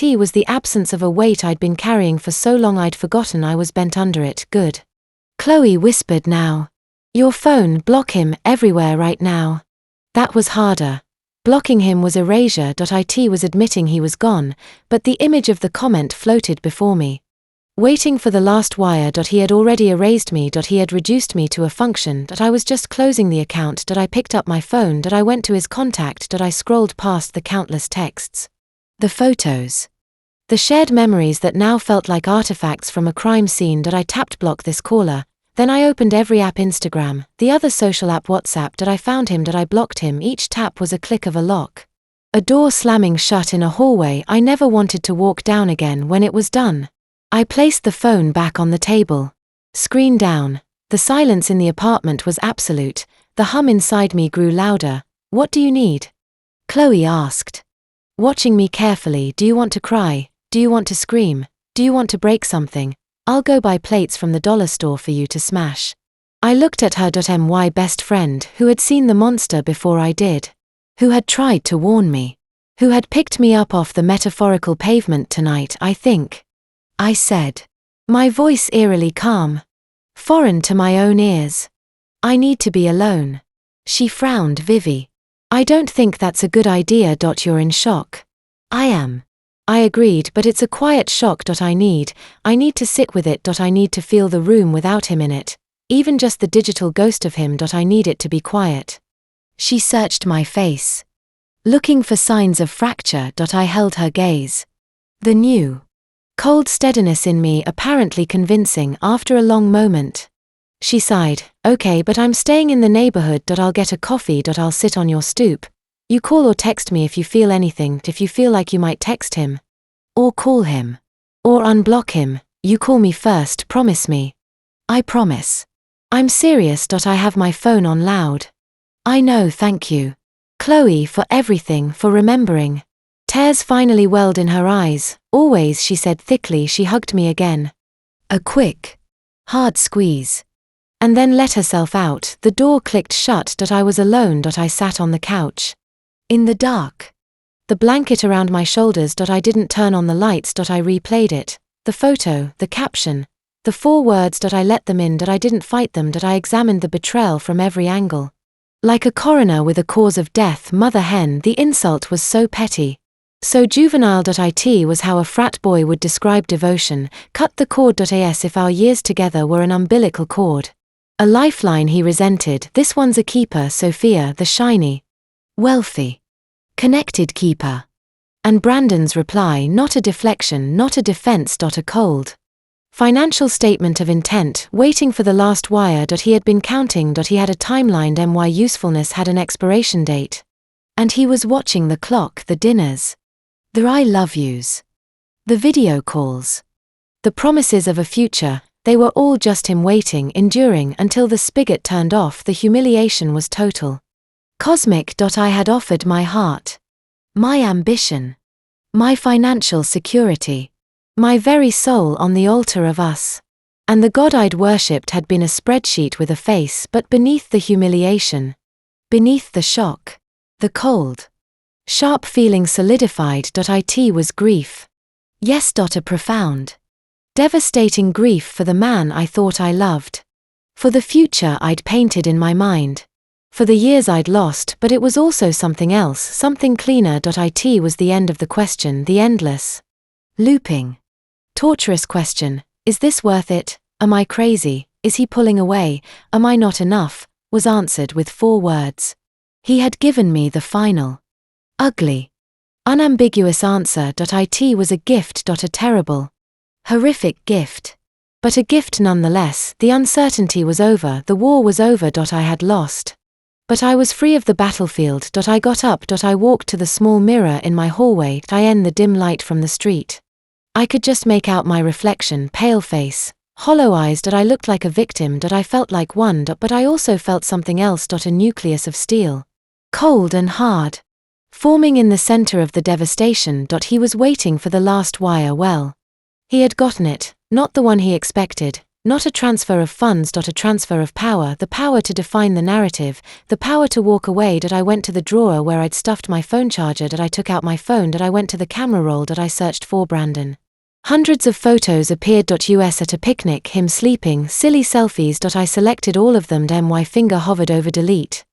It was the absence of a weight I'd been carrying for so long I'd forgotten I was bent under it. Good. Chloe whispered now. Your phone, block him, everywhere right now. That was harder. Blocking him was erasure. It was admitting he was gone, but the image of the comment floated before me. Waiting for the last wire. He had already erased me. He had reduced me to a function. I was just closing the account. I picked up my phone. I went to his contact. I scrolled past the countless texts. The photos. The shared memories that now felt like artifacts from a crime scene. I tapped block this caller. Then I opened every app, Instagram, the other social app, WhatsApp. I found him. I blocked him. Each tap was a click of a lock. A door slamming shut in a hallway I never wanted to walk down again. When it was done, I placed the phone back on the table. Screen down. The silence in the apartment was absolute. The hum inside me grew louder. What do you need? Chloe asked, watching me carefully. Do you want to cry? Do you want to scream? Do you want to break something? I'll go buy plates from the dollar store for you to smash. I looked at her. My best friend, who had seen the monster before I did. Who had tried to warn me. Who had picked me up off the metaphorical pavement tonight, I think. I said, my voice eerily calm. Foreign to my own ears. I need to be alone. She frowned. Vivi, I don't think that's a good idea. You're in shock. I am. I agreed, but it's a quiet shock. I need to sit with it. I need to feel the room without him in it. Even just the digital ghost of him. I need it to be quiet. She searched my face, looking for signs of fracture. I held her gaze. The new, cold steadiness in me apparently convincing after a long moment. She sighed. Okay, but I'm staying in the neighborhood. I'll get a coffee. I'll sit on your stoop. You call or text me if you feel anything. If you feel like you might text him. Or call him. Or unblock him. You call me first, promise me. I promise. I'm serious. I have my phone on loud. I know, thank you. Chloe, for everything, for remembering. Tears finally welled in her eyes. Always, she said thickly. She hugged me again. A quick, hard squeeze. And then let herself out. The door clicked shut. I was alone. I sat on the couch. In the dark. The blanket around my shoulders. I didn't turn on the lights. I replayed it. The photo, the caption, the 4 words. I let them in. I didn't fight them. I examined the betrayal from every angle. Like a coroner with a cause of death, mother hen, the insult was so petty. So juvenile. It was how a frat boy would describe devotion. Cut the cord. As if our years together were an umbilical cord. A lifeline he resented. This one's a keeper. Sophia, the shiny, wealthy, connected keeper. And Brandon's reply, not a deflection, not a defense. A cold, financial statement of intent, waiting for the last wire. He had been counting. He had a timeline. My usefulness had an expiration date. And he was watching the clock, the dinners, the I love yous, the video calls, the promises of a future. They were all just him waiting, enduring until the spigot turned off. The humiliation was total. Cosmic. I had offered my heart, my ambition, my financial security, my very soul on the altar of us. And the God I'd worshipped had been a spreadsheet with a face. But beneath the humiliation, beneath the shock, the cold, sharp feeling solidified. It was grief. Yes. A profound, devastating grief for the man I thought I loved. For the future I'd painted in my mind. For the years I'd lost. But it was also something else, something cleaner. It was the end of the question, the endless, looping, torturous question. Is this worth it? Am I crazy? Is he pulling away? Am I not enough? Was answered with 4 words. He had given me the final, ugly, unambiguous answer. It was a gift. A terrible, horrific gift. But a gift nonetheless. The uncertainty was over. The war was over. I had lost. But I was free of the battlefield. I got up. I walked to the small mirror in my hallway. I in the dim light from the street. I could just make out my reflection, pale face, hollow eyes. I looked like a victim. I felt like one. But I also felt something else. A nucleus of steel. Cold and hard. Forming in the center of the devastation. He was waiting for the last wire. Well, he had gotten it, not the one he expected. Not a transfer of funds. A transfer of power. The power to define the narrative. The power to walk away. I went to the drawer where I'd stuffed my phone charger. I took out my phone. I went to the camera roll. I searched for Brandon. Hundreds of photos appeared. Us at a picnic, him sleeping, silly selfies. I selected all of them. My finger hovered over delete.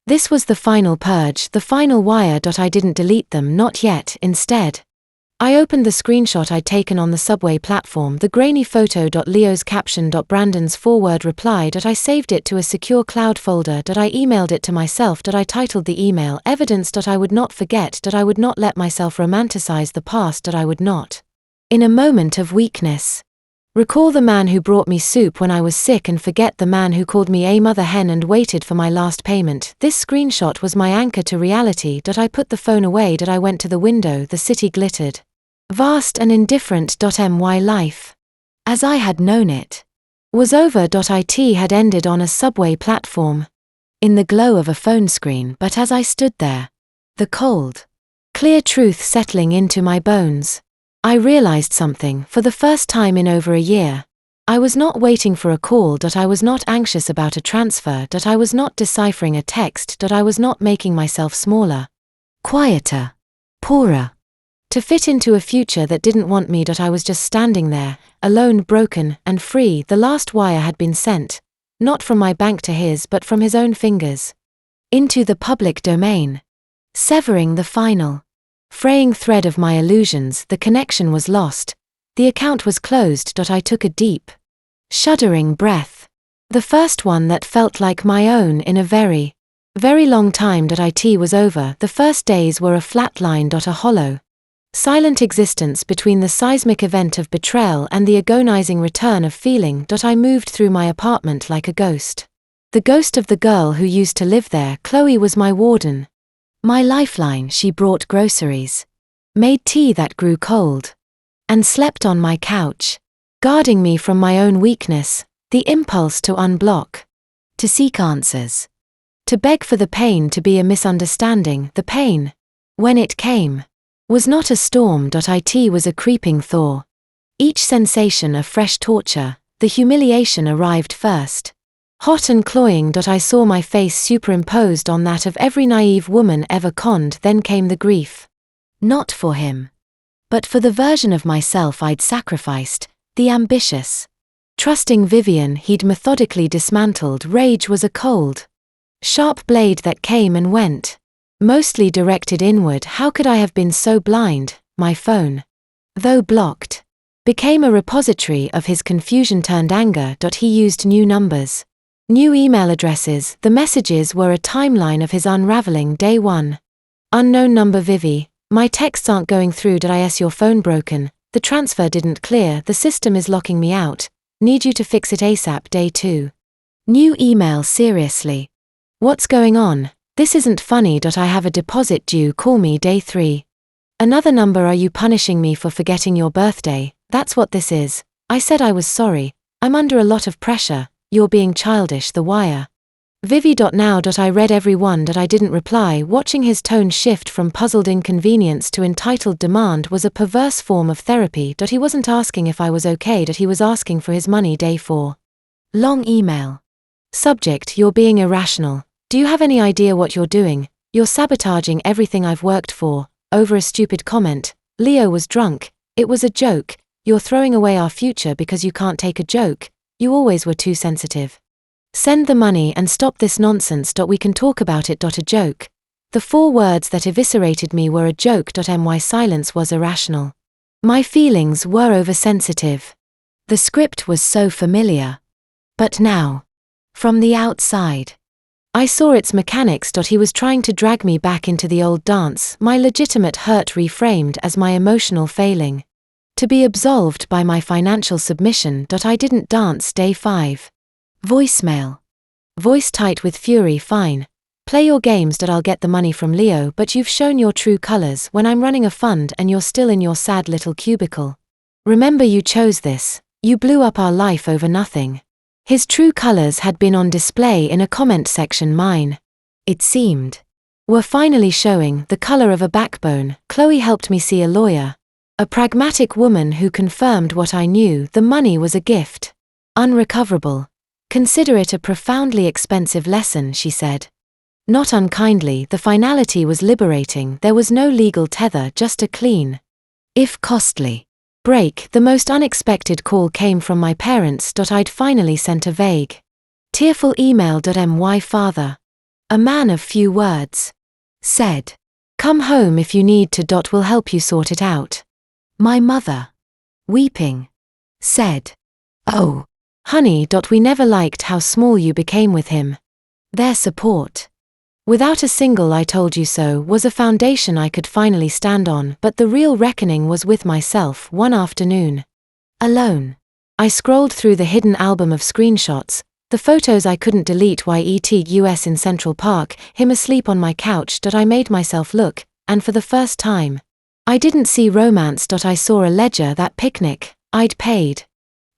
This was the final purge, the final wire. I didn't delete them, not yet. Instead, I opened the screenshot I'd taken on the subway platform, the grainy photo. Leo's caption. Brandon's forward reply. I saved it to a secure cloud folder. I emailed it to myself. I titled the email Evidence. I would not forget. I would not let myself romanticize the past. I would not, in a moment of weakness, recall the man who brought me soup when I was sick and forget the man who called me a mother hen and waited for my last payment. This screenshot was my anchor to reality. I put the phone away. I went to the window. The city glittered, vast and indifferent. My life, as I had known it, was over. It had ended on a subway platform, in the glow of a phone screen. But as I stood there, the cold, clear truth settling into my bones, I realized something. For the first time in over a year, I was not waiting for a call. I was not anxious about a transfer. I was not deciphering a text. I was not making myself smaller, quieter, poorer, to fit into a future that didn't want me. I was just standing there, alone, broken, and free. The last wire had been sent, not from my bank to his, but from his own fingers, into the public domain, severing the final, fraying thread of my illusions. The connection was lost. The account was closed. I took a deep, shuddering breath, the first one that felt like my own in a very, very long time. It was over. The first days were a flat line. A hollow, silent existence between the seismic event of betrayal and the agonizing return of feeling. I moved through my apartment like a ghost. The ghost of the girl who used to live there. Chloe was my warden, my lifeline. She brought groceries, made tea that grew cold, and slept on my couch, guarding me from my own weakness, the impulse to unblock, to seek answers, to beg for the pain to be a misunderstanding. The pain, when it came, was not a storm. It was a creeping thaw. Each sensation a fresh torture. The humiliation arrived first, hot and cloying. I saw my face superimposed on that of every naive woman ever conned. Then came the grief. Not for him, but for the version of myself I'd sacrificed, the ambitious, trusting Vivian he'd methodically dismantled. Rage was a cold, sharp blade that came and went, mostly directed inward. How could I have been so blind? My phone, though blocked, became a repository of his confusion turned anger. He used new numbers, new email addresses. The messages were a timeline of his unraveling. Day 1. Unknown number. Vivi, my texts aren't going through. Is your phone broken? The transfer didn't clear. The system is locking me out. Need you to fix it ASAP. Day 2. New email. Seriously, what's going on? This isn't funny. I have a deposit due. Call me. Day 3. Another number. Are you punishing me for forgetting your birthday? That's what this is. I said I was sorry. I'm under a lot of pressure. You're being childish. The wire. Vivi. Now. I read every one. I didn't reply. Watching his tone shift from puzzled inconvenience to entitled demand was a perverse form of therapy. He wasn't asking if I was okay. He was asking for his money. Day 4. Long email. Subject. You're being irrational. Do you have any idea what you're doing? You're sabotaging everything I've worked for, over a stupid comment. Leo was drunk. It was a joke. You're throwing away our future because you can't take a joke. You always were too sensitive. Send the money and stop this nonsense. We can talk about it. A joke. The 4 words that eviscerated me were a joke. My silence was irrational. My feelings were oversensitive. The script was so familiar. But now, from the outside, I saw its mechanics. He was trying to drag me back into the old dance, my legitimate hurt reframed as my emotional failing, to be absolved by my financial submission. I didn't dance. Day 5. Voicemail. Voice tight with fury. Fine. Play your games. I'll get the money from Leo, but you've shown your true colors when I'm running a fund and you're still in your sad little cubicle. Remember you chose this, you blew up our life over nothing. His true colors had been on display in a comment section mine, it seemed, were finally showing the color of a backbone. Chloe helped me see a lawyer. A pragmatic woman who confirmed what I knew, the money was a gift. Unrecoverable. Consider it a profoundly expensive lesson, she said. Not unkindly, the finality was liberating, there was no legal tether, just a clean, if costly, break. The most unexpected call came from my parents. I'd finally sent a vague, tearful email. My father, a man of few words, said, "Come home if you need to. We'll help you sort it out." My mother, weeping, said, "Oh, honey. We never liked how small you became with him." Their support, without a single "I told you so," was a foundation I could finally stand on, but the real reckoning was with myself. One afternoon, alone, I scrolled through the hidden album of screenshots, the photos I couldn't delete. US in Central Park, him asleep on my couch. I made myself look, and for the first time, I didn't see romance. I saw a ledger, that picnic I'd paid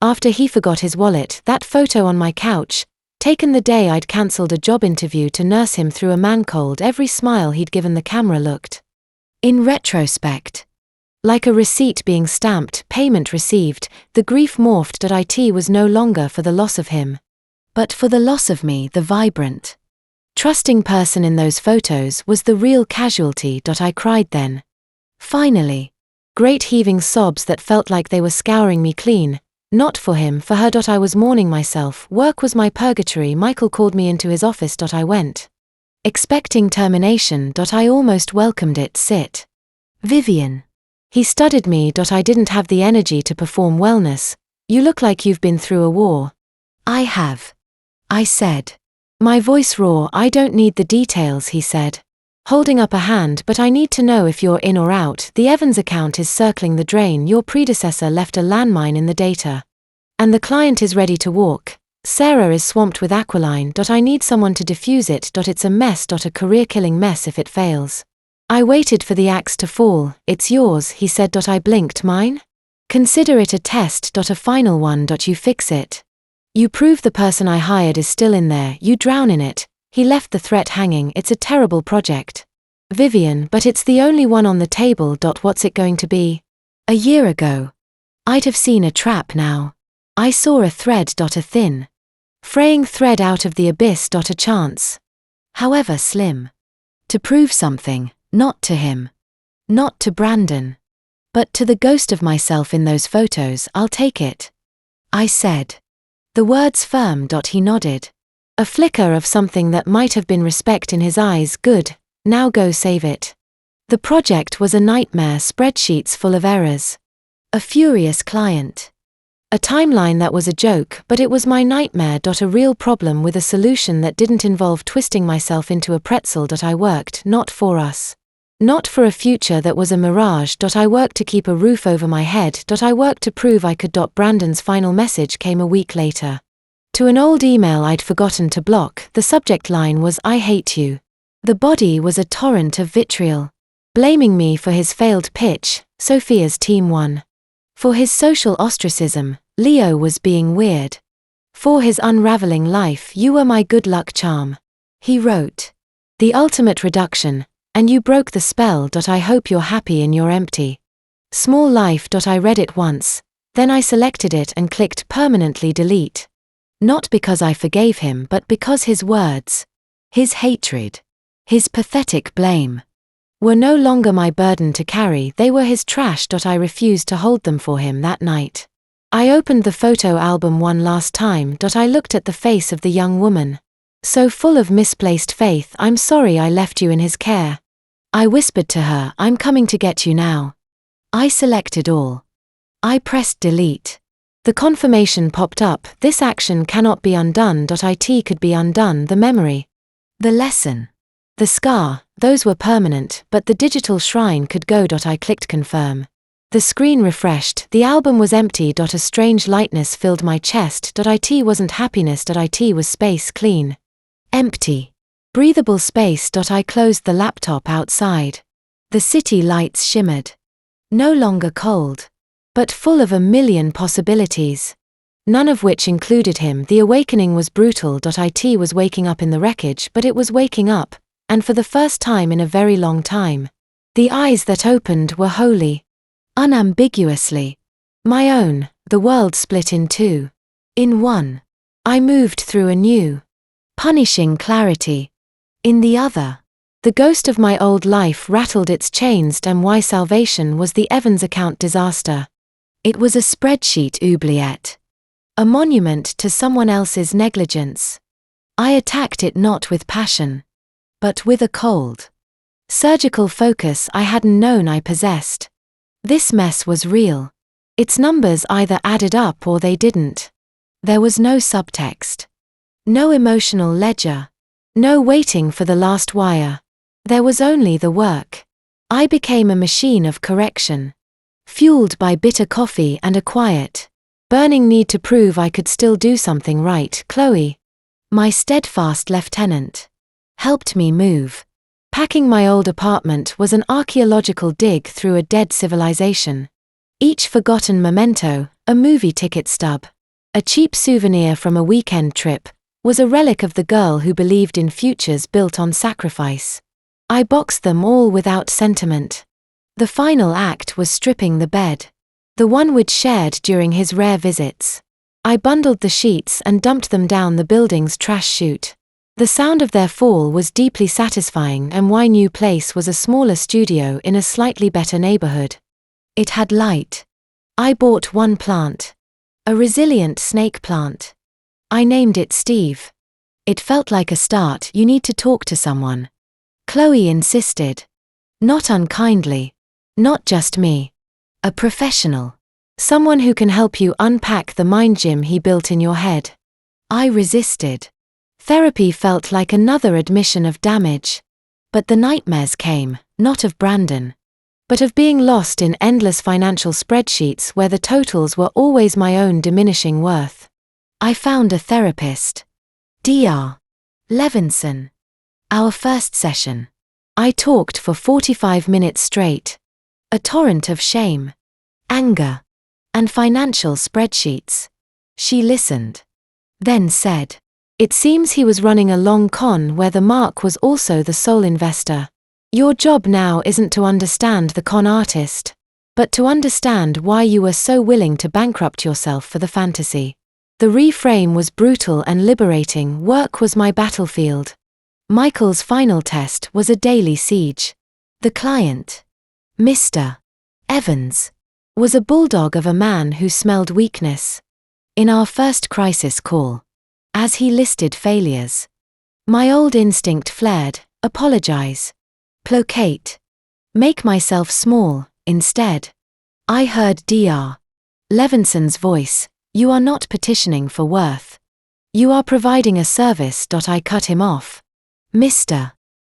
after he forgot his wallet, that photo on my couch, taken the day I'd cancelled a job interview to nurse him through a man-cold. Every smile he'd given the camera looked, in retrospect, like a receipt being stamped, payment received. The grief morphed. It was no longer for the loss of him, but for the loss of me. The vibrant, trusting person in those photos was the real casualty. I cried then. Finally. Great heaving sobs that felt like they were scouring me clean. Not for him, for her. I was mourning myself. Work was my purgatory. Michael called me into his office. I went, expecting termination. I almost welcomed it. "Sit, Vivian." He studied me. I didn't have the energy to perform wellness. "You look like you've been through a war." "I have," I said, my voice raw. "I don't need the details," he said, holding up a hand, "but I need to know if you're in or out. The Evans account is circling the drain. Your predecessor left a landmine in the data, and the client is ready to walk. Sarah is swamped with Aqualine. I need someone to defuse it. It's a mess. A career-killing mess if it fails." I waited for the axe to fall. "It's yours," he said. I blinked. "Mine? Consider it a test. A final one. You fix it. You prove the person I hired is still in there. You drown in it." He left the threat hanging. "It's a terrible project, Vivian, but it's the only one on the table. What's it going to be?" A year ago, I'd have seen a trap. Now, I saw a thread. A thin, fraying thread out of the abyss. A chance, however slim, to prove something, not to him, not to Brandon, but to the ghost of myself in those photos. "I'll take it," I said. The words firm. He nodded. A flicker of something that might have been respect in his eyes. "Good, now go save it." The project was a nightmare. Spreadsheets full of errors, a furious client, a timeline that was a joke, but it was my nightmare. A real problem with a solution that didn't involve twisting myself into a pretzel. I worked not for us, not for a future that was a mirage. I worked to keep a roof over my head. I worked to prove I could. Brandon's final message came a week later, to an old email I'd forgotten to block. The subject line was, "I hate you." The body was a torrent of vitriol, blaming me for his failed pitch. Sophia's team won. For his social ostracism, Leo was being weird. For his unraveling life, "You were my good luck charm," he wrote. "The ultimate reduction, and you broke the spell. I hope you're happy in your empty, small life." I read it once, then I selected it and clicked permanently delete. Not because I forgave him, but because his words, his hatred, his pathetic blame, were no longer my burden to carry. They were his trash. I refused to hold them for him that night. I opened the photo album one last time. I looked at the face of the young woman, so full of misplaced faith. "I'm sorry I left you in his care," I whispered to her. "I'm coming to get you now." I selected all. I pressed delete. The confirmation popped up. "This action cannot be undone. It could be undone. The memory, the lesson, the scar, those were permanent, but the digital shrine could go. I clicked confirm. The screen refreshed. The album was empty. A strange lightness filled my chest. It wasn't happiness. It was space. Clean, empty, breathable space. I closed the laptop outside. The city lights shimmered. No longer cold. but full of a million possibilities. None of which included him. The awakening was brutal. It was waking up in the wreckage, but it was waking up, and for the first time in a very long time. The eyes that opened were wholly, unambiguously my own. The world split in two. In one, I moved through a new, punishing clarity. In the other, the ghost of my old life rattled its chains. And why salvation was the Evans account disaster. It was a spreadsheet oubliette. A monument to someone else's negligence. I attacked it not with passion, but with a cold, surgical focus I hadn't known I possessed. This mess was real. Its numbers either added up or they didn't. There was no subtext. No emotional ledger. No waiting for the last wire. There was only the work. I became a machine of correction. Fueled by bitter coffee and a quiet, burning need to prove I could still do something right. Chloe, my steadfast lieutenant, helped me move. Packing my old apartment was an archaeological dig through a dead civilization. Each forgotten memento, a movie ticket stub, a cheap souvenir from a weekend trip, was a relic of the girl who believed in futures built on sacrifice. I boxed them all without sentiment. The final act was stripping the bed. The one we'd shared during his rare visits. I bundled the sheets and dumped them down the building's trash chute. The sound of their fall was deeply satisfying. And my new place was a smaller studio in a slightly better neighborhood. It had light. I bought one plant. A resilient snake plant. I named it Steve. It felt like a start. You need to talk to someone, Chloe insisted. Not unkindly. Not just me. A professional. Someone who can help you unpack the mind gym he built in your head. I resisted. Therapy felt like another admission of damage. But the nightmares came, not of Brandon, but of being lost in endless financial spreadsheets where the totals were always my own diminishing worth. I found a therapist. Dr. Levinson. Our first session. I talked for 45 minutes straight. A torrent of shame, anger, and financial spreadsheets. She listened. Then said, "It seems he was running a long con where the mark was also the sole investor. Your job now isn't to understand the con artist, but to understand why you were so willing to bankrupt yourself for the fantasy." The reframe was brutal and liberating. Work was my battlefield. Michael's final test was a daily siege. The client, Mr. Evans, was a bulldog of a man who smelled weakness. In our first crisis call, as he listed failures, my old instinct flared: apologize, placate, make myself small. Instead, I heard Dr. Levinson's voice: "You are not petitioning for worth. You are providing a service." I cut him off. "Mr.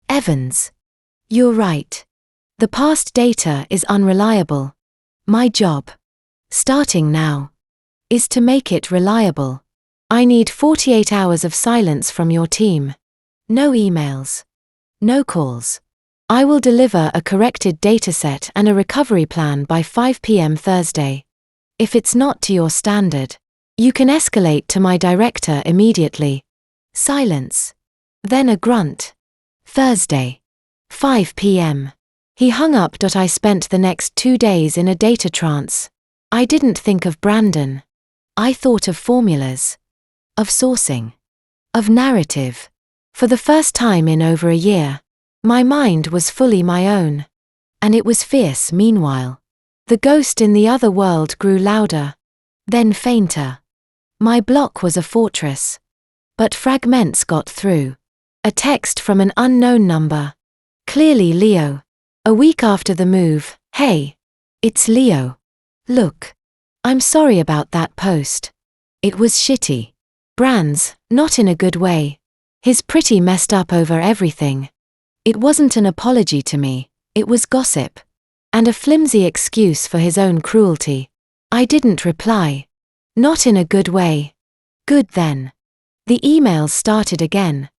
Evans, you're right. The past data is unreliable. My job, starting now, is to make it reliable. I need 48 hours of silence from your team. No emails. No calls. I will deliver a corrected dataset and a recovery plan by 5 p.m. Thursday. If it's not to your standard, you can escalate to my director immediately." Silence. Then a grunt. "Thursday, 5 p.m. He hung up. I spent the next 2 days in a data trance. I didn't think of Brandon. I thought of formulas, of sourcing, of narrative. For the first time in over a year, my mind was fully my own. And it was fierce. Meanwhile, the ghost in the other world grew louder, then fainter. My block was a fortress, but fragments got through. A text from an unknown number. Clearly Leo. A week after the move: "Hey, it's Leo. Look, I'm sorry about that post. It was shitty. Brands, not in a good way. He's pretty messed up over everything." It wasn't an apology to me, it was gossip. And a flimsy excuse for his own cruelty. I didn't reply. Not in a good way. Good then. The emails started again.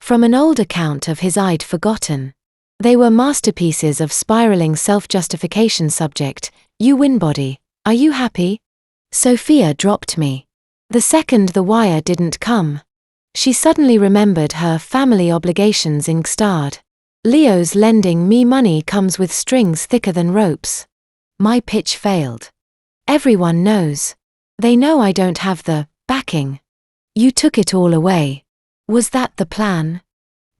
From an old account of his I'd forgotten. They were masterpieces of spiraling self-justification. Subject: "You win body. Are you happy? Sophia dropped me. The second the wire didn't come. She suddenly remembered her family obligations in Gstad. Leo's lending me money comes with strings thicker than ropes. My pitch failed. Everyone knows. They know I don't have the backing. You took it all away. Was that the plan?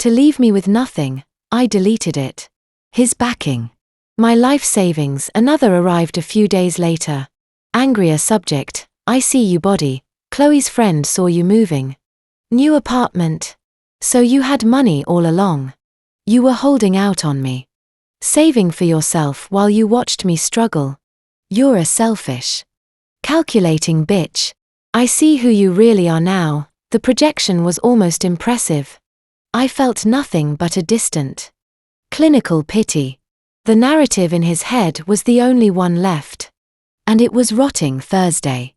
To leave me with nothing, I deleted it. His backing. My life savings. Another arrived a few days later. Angrier subject, I see you body. Chloe's friend saw you moving. New apartment. So you had money all along. You were holding out on me. Saving for yourself while you watched me struggle. You're a selfish, calculating bitch. I see who you really are now. The projection was almost impressive. I felt nothing but a distant, clinical pity. The narrative in his head was the only one left. And it was rotting Thursday.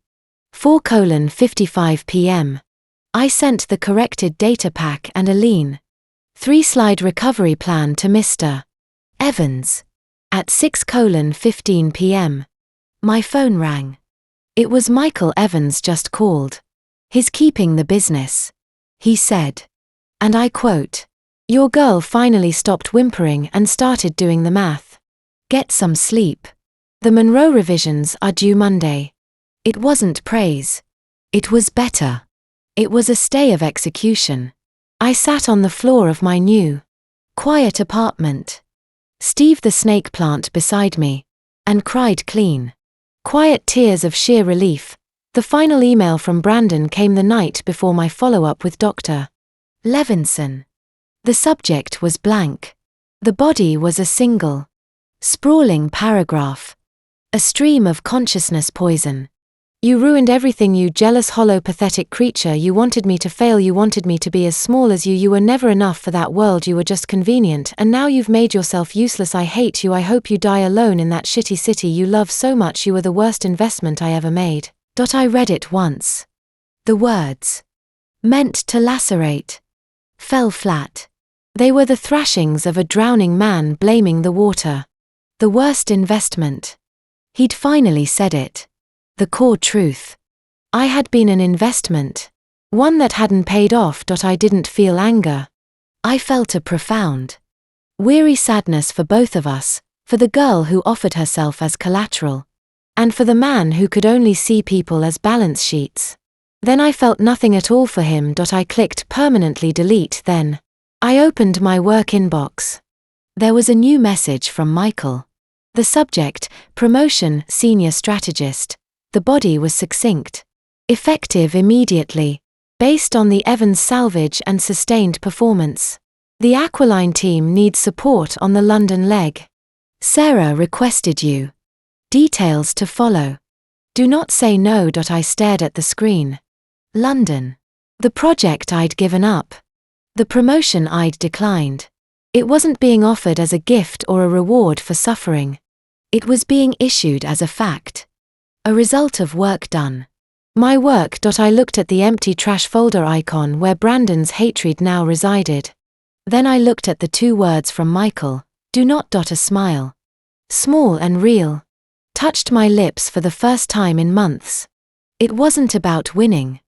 4:55 p.m. I sent the corrected data pack and a lean 3-slide recovery plan to Mr. Evans. At 6:15 p.m. My phone rang. It was Michael Evans just called. He's keeping the business. He said. And I quote, "Your girl finally stopped whimpering and started doing the math. Get some sleep. The Monroe revisions are due Monday." It wasn't praise. It was better. It was a stay of execution. I sat on the floor of my new, quiet apartment. Steve the snake plant beside me. And cried clean. Quiet tears of sheer relief. The final email from Brandon came the night before my follow-up with Dr. Levinson. The subject was blank. The body was a single, sprawling paragraph. A stream of consciousness poison. You ruined everything, you jealous, hollow, pathetic creature. You wanted me to fail, you wanted me to be as small as you. You were never enough for that world, you were just convenient, and now you've made yourself useless. I hate you. I hope you die alone in that shitty city you love so much. You were the worst investment I ever made. I read it once. The words, meant to lacerate, fell flat. They were the thrashings of a drowning man blaming the water. The worst investment. He'd finally said it. The core truth. I had been an investment. One that hadn't paid off. I didn't feel anger. I felt a profound, weary sadness for both of us, for the girl who offered herself as collateral, and for the man who could only see people as balance sheets. Then I felt nothing at all for him. I clicked permanently delete. Then I opened my work inbox. There was a new message from Michael. The subject, promotion, senior strategist. The body was succinct. Effective immediately. Based on the Evans salvage and sustained performance. The Aquiline team needs support on the London leg. Sarah requested you. Details to follow. Do not say no. I stared at the screen. London. The project I'd given up. The promotion I'd declined. It wasn't being offered as a gift or a reward for suffering. It was being issued as a fact. A result of work done. My work. I looked at the empty trash folder icon where Brandon's hatred now resided. Then I looked at the 2 words from Michael, do not. A smile. Small and real. Touched my lips for the first time in months. It wasn't about winning.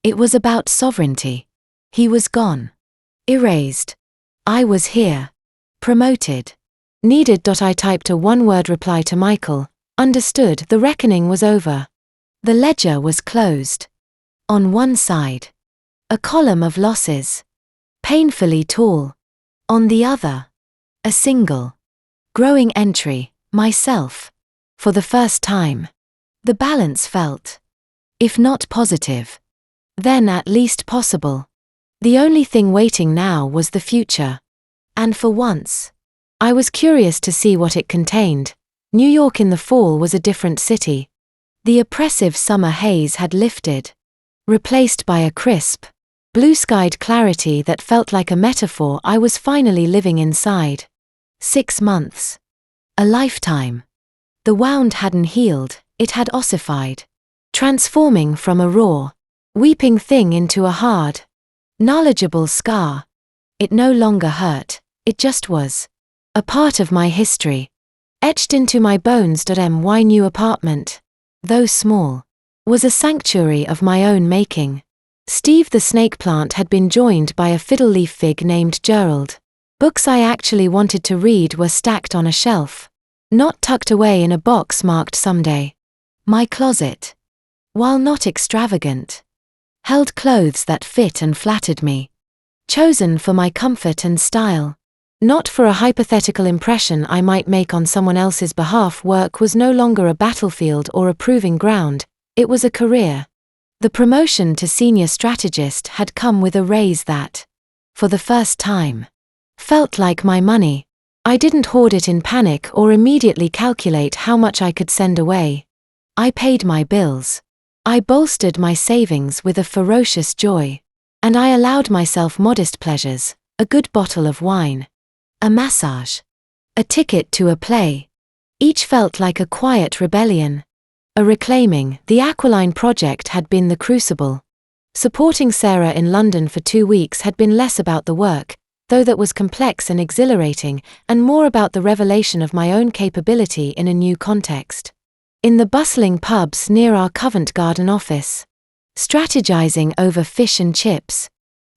It was about sovereignty. He was gone. Erased. I was here. Promoted. Needed. I typed a 1-word reply to Michael. Understood. The reckoning was over. The ledger was closed. On one side, a column of losses. Painfully tall. On the other, a single, growing entry, myself. For the first time, the balance felt, if not positive, then at least possible. The only thing waiting now was the future. And for once, I was curious to see what it contained. New York in the fall was a different city. The oppressive summer haze had lifted, replaced by a crisp, blue-skied clarity that felt like a metaphor I was finally living inside. 6 months. A lifetime. The wound hadn't healed, it had ossified, transforming from a raw, weeping thing into a hard, knowledgeable scar. It no longer hurt, it just was. A part of my history. Etched into my bones. My new apartment. though small, was a sanctuary of my own making. Steve the snake plant had been joined by a fiddle-leaf fig named Gerald. Books I actually wanted to read were stacked on a shelf, not tucked away in a box marked someday. My closet, while not extravagant, held clothes that fit and flattered me, chosen for my comfort and style, not for a hypothetical impression I might make on someone else's behalf. Work was no longer a battlefield or a proving ground, it was a career. The promotion to senior strategist had come with a raise that, for the first time, felt like my money. I didn't hoard it in panic or immediately calculate how much I could send away. I paid my bills. I bolstered my savings with a ferocious joy. And I allowed myself modest pleasures, a good bottle of wine, a massage, a ticket to a play. Each felt like a quiet rebellion. A reclaiming. The Aquiline project had been the crucible. Supporting Sarah in London for 2 weeks had been less about the work, though that was complex and exhilarating, and more about the revelation of my own capability in a new context. In the bustling pubs near our Covent Garden office, strategizing over fish and chips,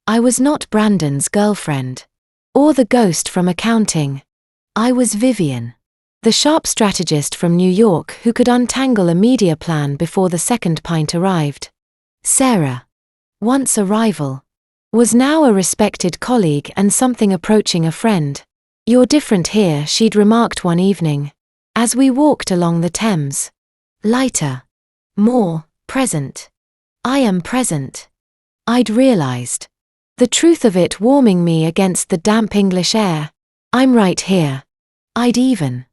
I was not Brandon's girlfriend, or the ghost from accounting. I was Vivian, the sharp strategist from New York who could untangle a media plan before the second pint arrived. Sarah, once a rival, was now a respected colleague and something approaching a friend. "You're different here," she'd remarked one evening, as we walked along the Thames. "Lighter. More present." "I am present," I'd realized, the truth of it warming me against the damp English air. "I'm right here." I'd even,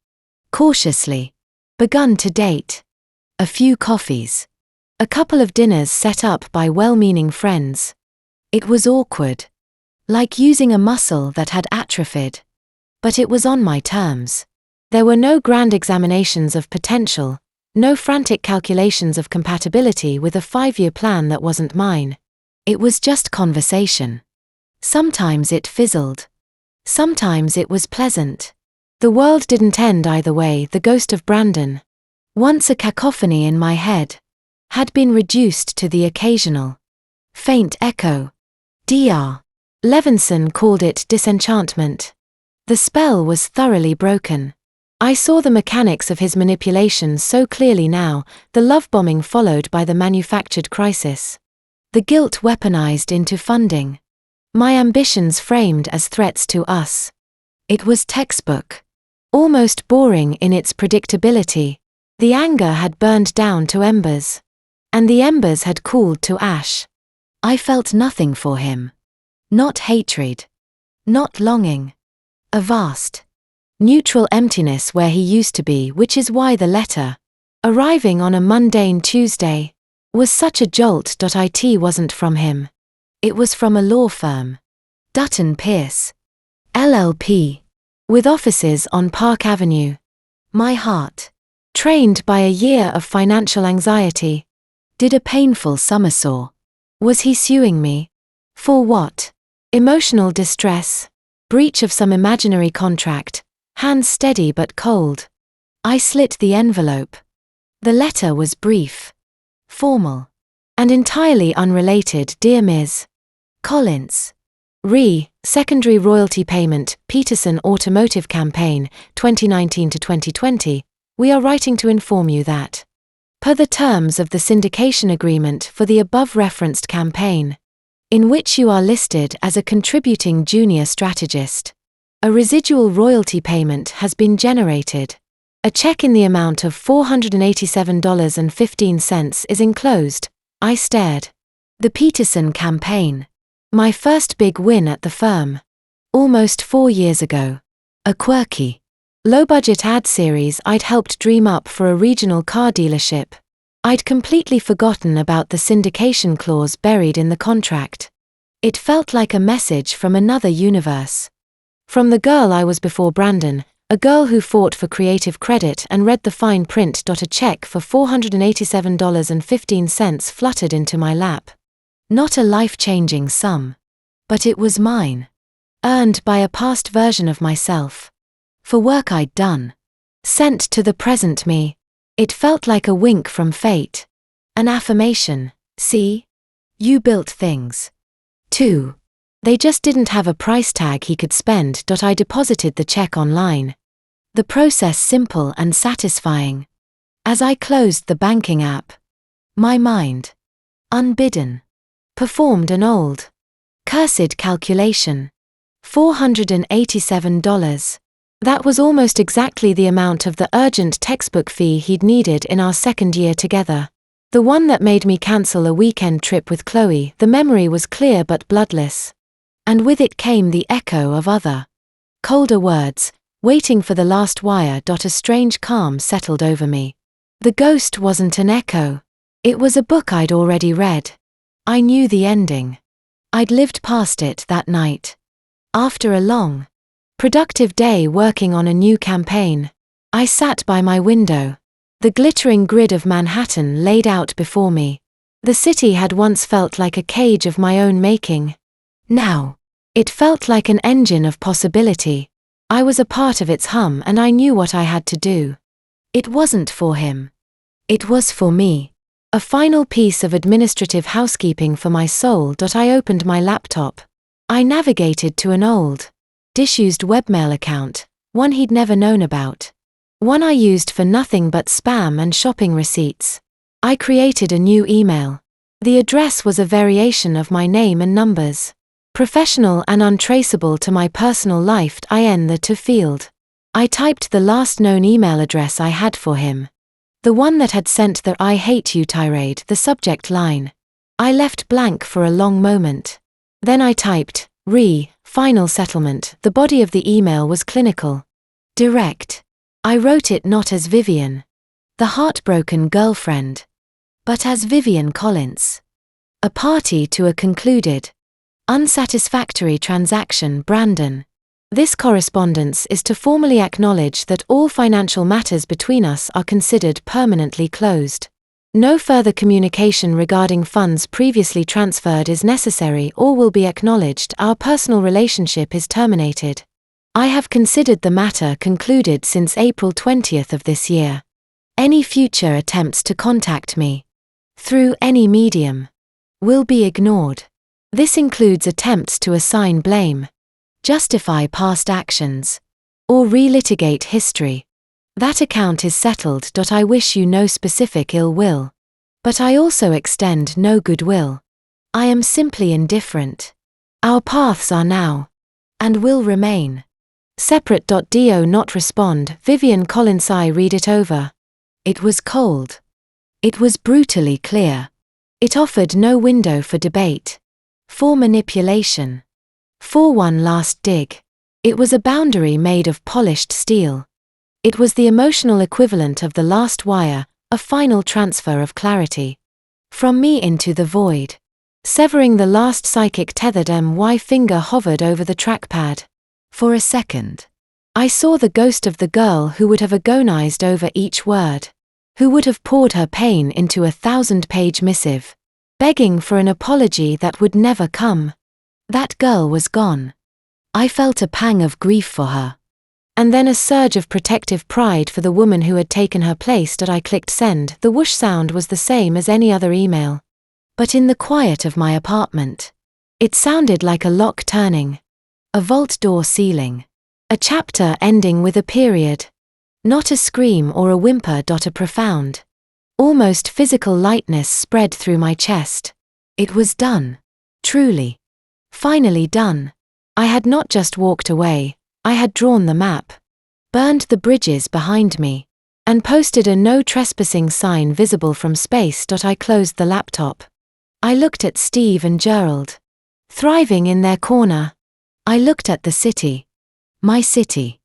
cautiously, begun to date. A few coffees. A couple of dinners set up by well-meaning friends. It was awkward. Like using a muscle that had atrophied. But it was on my terms. There were no grand examinations of potential, no frantic calculations of compatibility with a 5-year plan that wasn't mine. It was just conversation. Sometimes it fizzled. Sometimes it was pleasant. The world didn't end either way. The ghost of Brandon, once a cacophony in my head, had been reduced to the occasional, faint echo. Dr. Levinson called it disenchantment. The spell was thoroughly broken. I saw the mechanics of his manipulation so clearly now, the love bombing followed by the manufactured crisis. The guilt weaponized into funding. My ambitions framed as threats to us. It was textbook. Almost boring in its predictability. The anger had burned down to embers. And the embers had cooled to ash. I felt nothing for him. Not hatred. Not longing. A vast, neutral emptiness where he used to be, which is why the letter, arriving on a mundane Tuesday, was such a jolt. It wasn't from him. It was from a law firm. Dutton Pierce, LLP, with offices on Park Avenue. My heart, trained by a year of financial anxiety, did a painful somersault. Was he suing me? For what? Emotional distress? Breach of some imaginary contract? Hands steady but cold. I slit the envelope. The letter was brief, formal, and entirely unrelated. Dear Ms. Collins. Secondary royalty payment, Peterson Automotive Campaign, 2019 to 2020. We are writing to inform you that, per the terms of the syndication agreement for the above-referenced campaign, in which you are listed as a contributing junior strategist, a residual royalty payment has been generated. A check in the amount of $487.15 is enclosed. I stared. The Peterson campaign. My first big win at the firm. Almost 4 years ago. A quirky, low-budget ad series I'd helped dream up for a regional car dealership. I'd completely forgotten about the syndication clause buried in the contract. It felt like a message from another universe. From the girl I was before Brandon, a girl who fought for creative credit and read the fine print. A check for $487.15 fluttered into my lap. Not a life-changing sum. But it was mine. Earned by a past version of myself. For work I'd done. Sent to the present me. It felt like a wink from fate. An affirmation. See? You built things. 2. They just didn't have a price tag he could spend. I deposited the check online. The process simple and satisfying. As I closed the banking app, my mind, unbidden, performed an old, cursed calculation. $487. That was almost exactly the amount of the urgent textbook fee he'd needed in our second year together. The one that made me cancel a weekend trip with Chloe. The memory was clear but bloodless. And with it came the echo of other, colder words, waiting for the last wire. A strange calm settled over me. The ghost wasn't an echo. It was a book I'd already read. I knew the ending. I'd lived past it that night. After a long, productive day working on a new campaign, I sat by my window. The glittering grid of Manhattan laid out before me. The city had once felt like a cage of my own making. Now, it felt like an engine of possibility. I was a part of its hum and I knew what I had to do. It wasn't for him. It was for me. A final piece of administrative housekeeping for my soul. I opened my laptop. I navigated to an old, disused webmail account, one he'd never known about. One I used for nothing but spam and shopping receipts. I created a new email. The address was a variation of my name and numbers. Professional and untraceable to my personal life. In the to field. I typed the last known email address I had for him. The one that had sent the "I hate you" tirade. The subject line. I left blank for a long moment. Then I typed, final settlement. The body of the email was clinical. Direct. I wrote it not as Vivian, the heartbroken girlfriend, but as Vivian Collins. A party to a concluded, unsatisfactory transaction. Brandon. This correspondence is to formally acknowledge that all financial matters between us are considered permanently closed. No further communication regarding funds previously transferred is necessary or will be acknowledged. Our personal relationship is terminated. I have considered the matter concluded since April 20th of this year. Any future attempts to contact me, through any medium, will be ignored. This includes attempts to assign blame, justify past actions, or relitigate history. That account is settled. I wish you no specific ill will. But I also extend no goodwill. I am simply indifferent. Our paths are now, and will remain, separate. Do not respond. Vivian Collins. I read it over. It was cold. It was brutally clear. It offered no window for debate, for manipulation, for one last dig. It was a boundary made of polished steel. It was the emotional equivalent of the last wire, a final transfer of clarity. From me into the void. Severing the last psychic tethered. My finger hovered over the trackpad. For a second, I saw the ghost of the girl who would have agonized over each word, who would have poured her pain into a 1,000-page missive, begging for an apology that would never come. That girl was gone. I felt a pang of grief for her. And then a surge of protective pride for the woman who had taken her place. I clicked send. The whoosh sound was the same as any other email. But in the quiet of my apartment, it sounded like a lock turning, a vault door sealing, a chapter ending with a period. Not a scream or a whimper. A profound, almost physical lightness spread through my chest. It was done. Truly. Finally done. I had not just walked away. I had drawn the map, burned the bridges behind me, and posted a no trespassing sign visible from space. I closed the laptop. I looked at Steve and Gerald, thriving in their corner. I looked at the city, my city,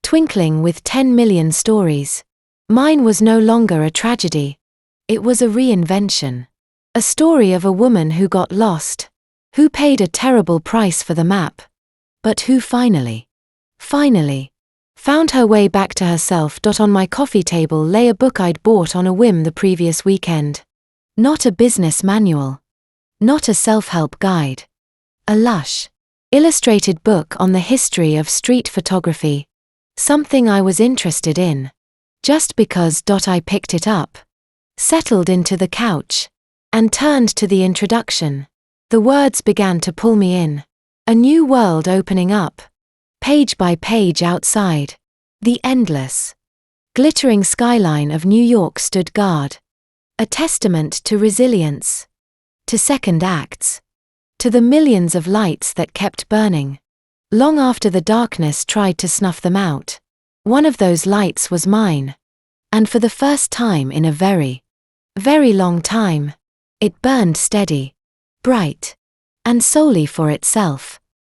twinkling with 10 million stories. Mine was no longer a tragedy. It was a reinvention. A story of a woman who got lost, who paid a terrible price for the map, but who finally, found her way back to herself. On my coffee table lay a book I'd bought on a whim the previous weekend. Not a business manual. Not a self-help guide. A lush, illustrated book on the history of street photography. Something I was interested in. Just because I picked it up, settled into the couch, and turned to the introduction. The words began to pull me in. A new world opening up. Page by page outside. The endless, glittering skyline of New York stood guard. A testament to resilience. To second acts. To the millions of lights that kept burning. Long after the darkness tried to snuff them out. One of those lights was mine. And for the first time in a very, very long time, it burned steady, bright, and solely for itself.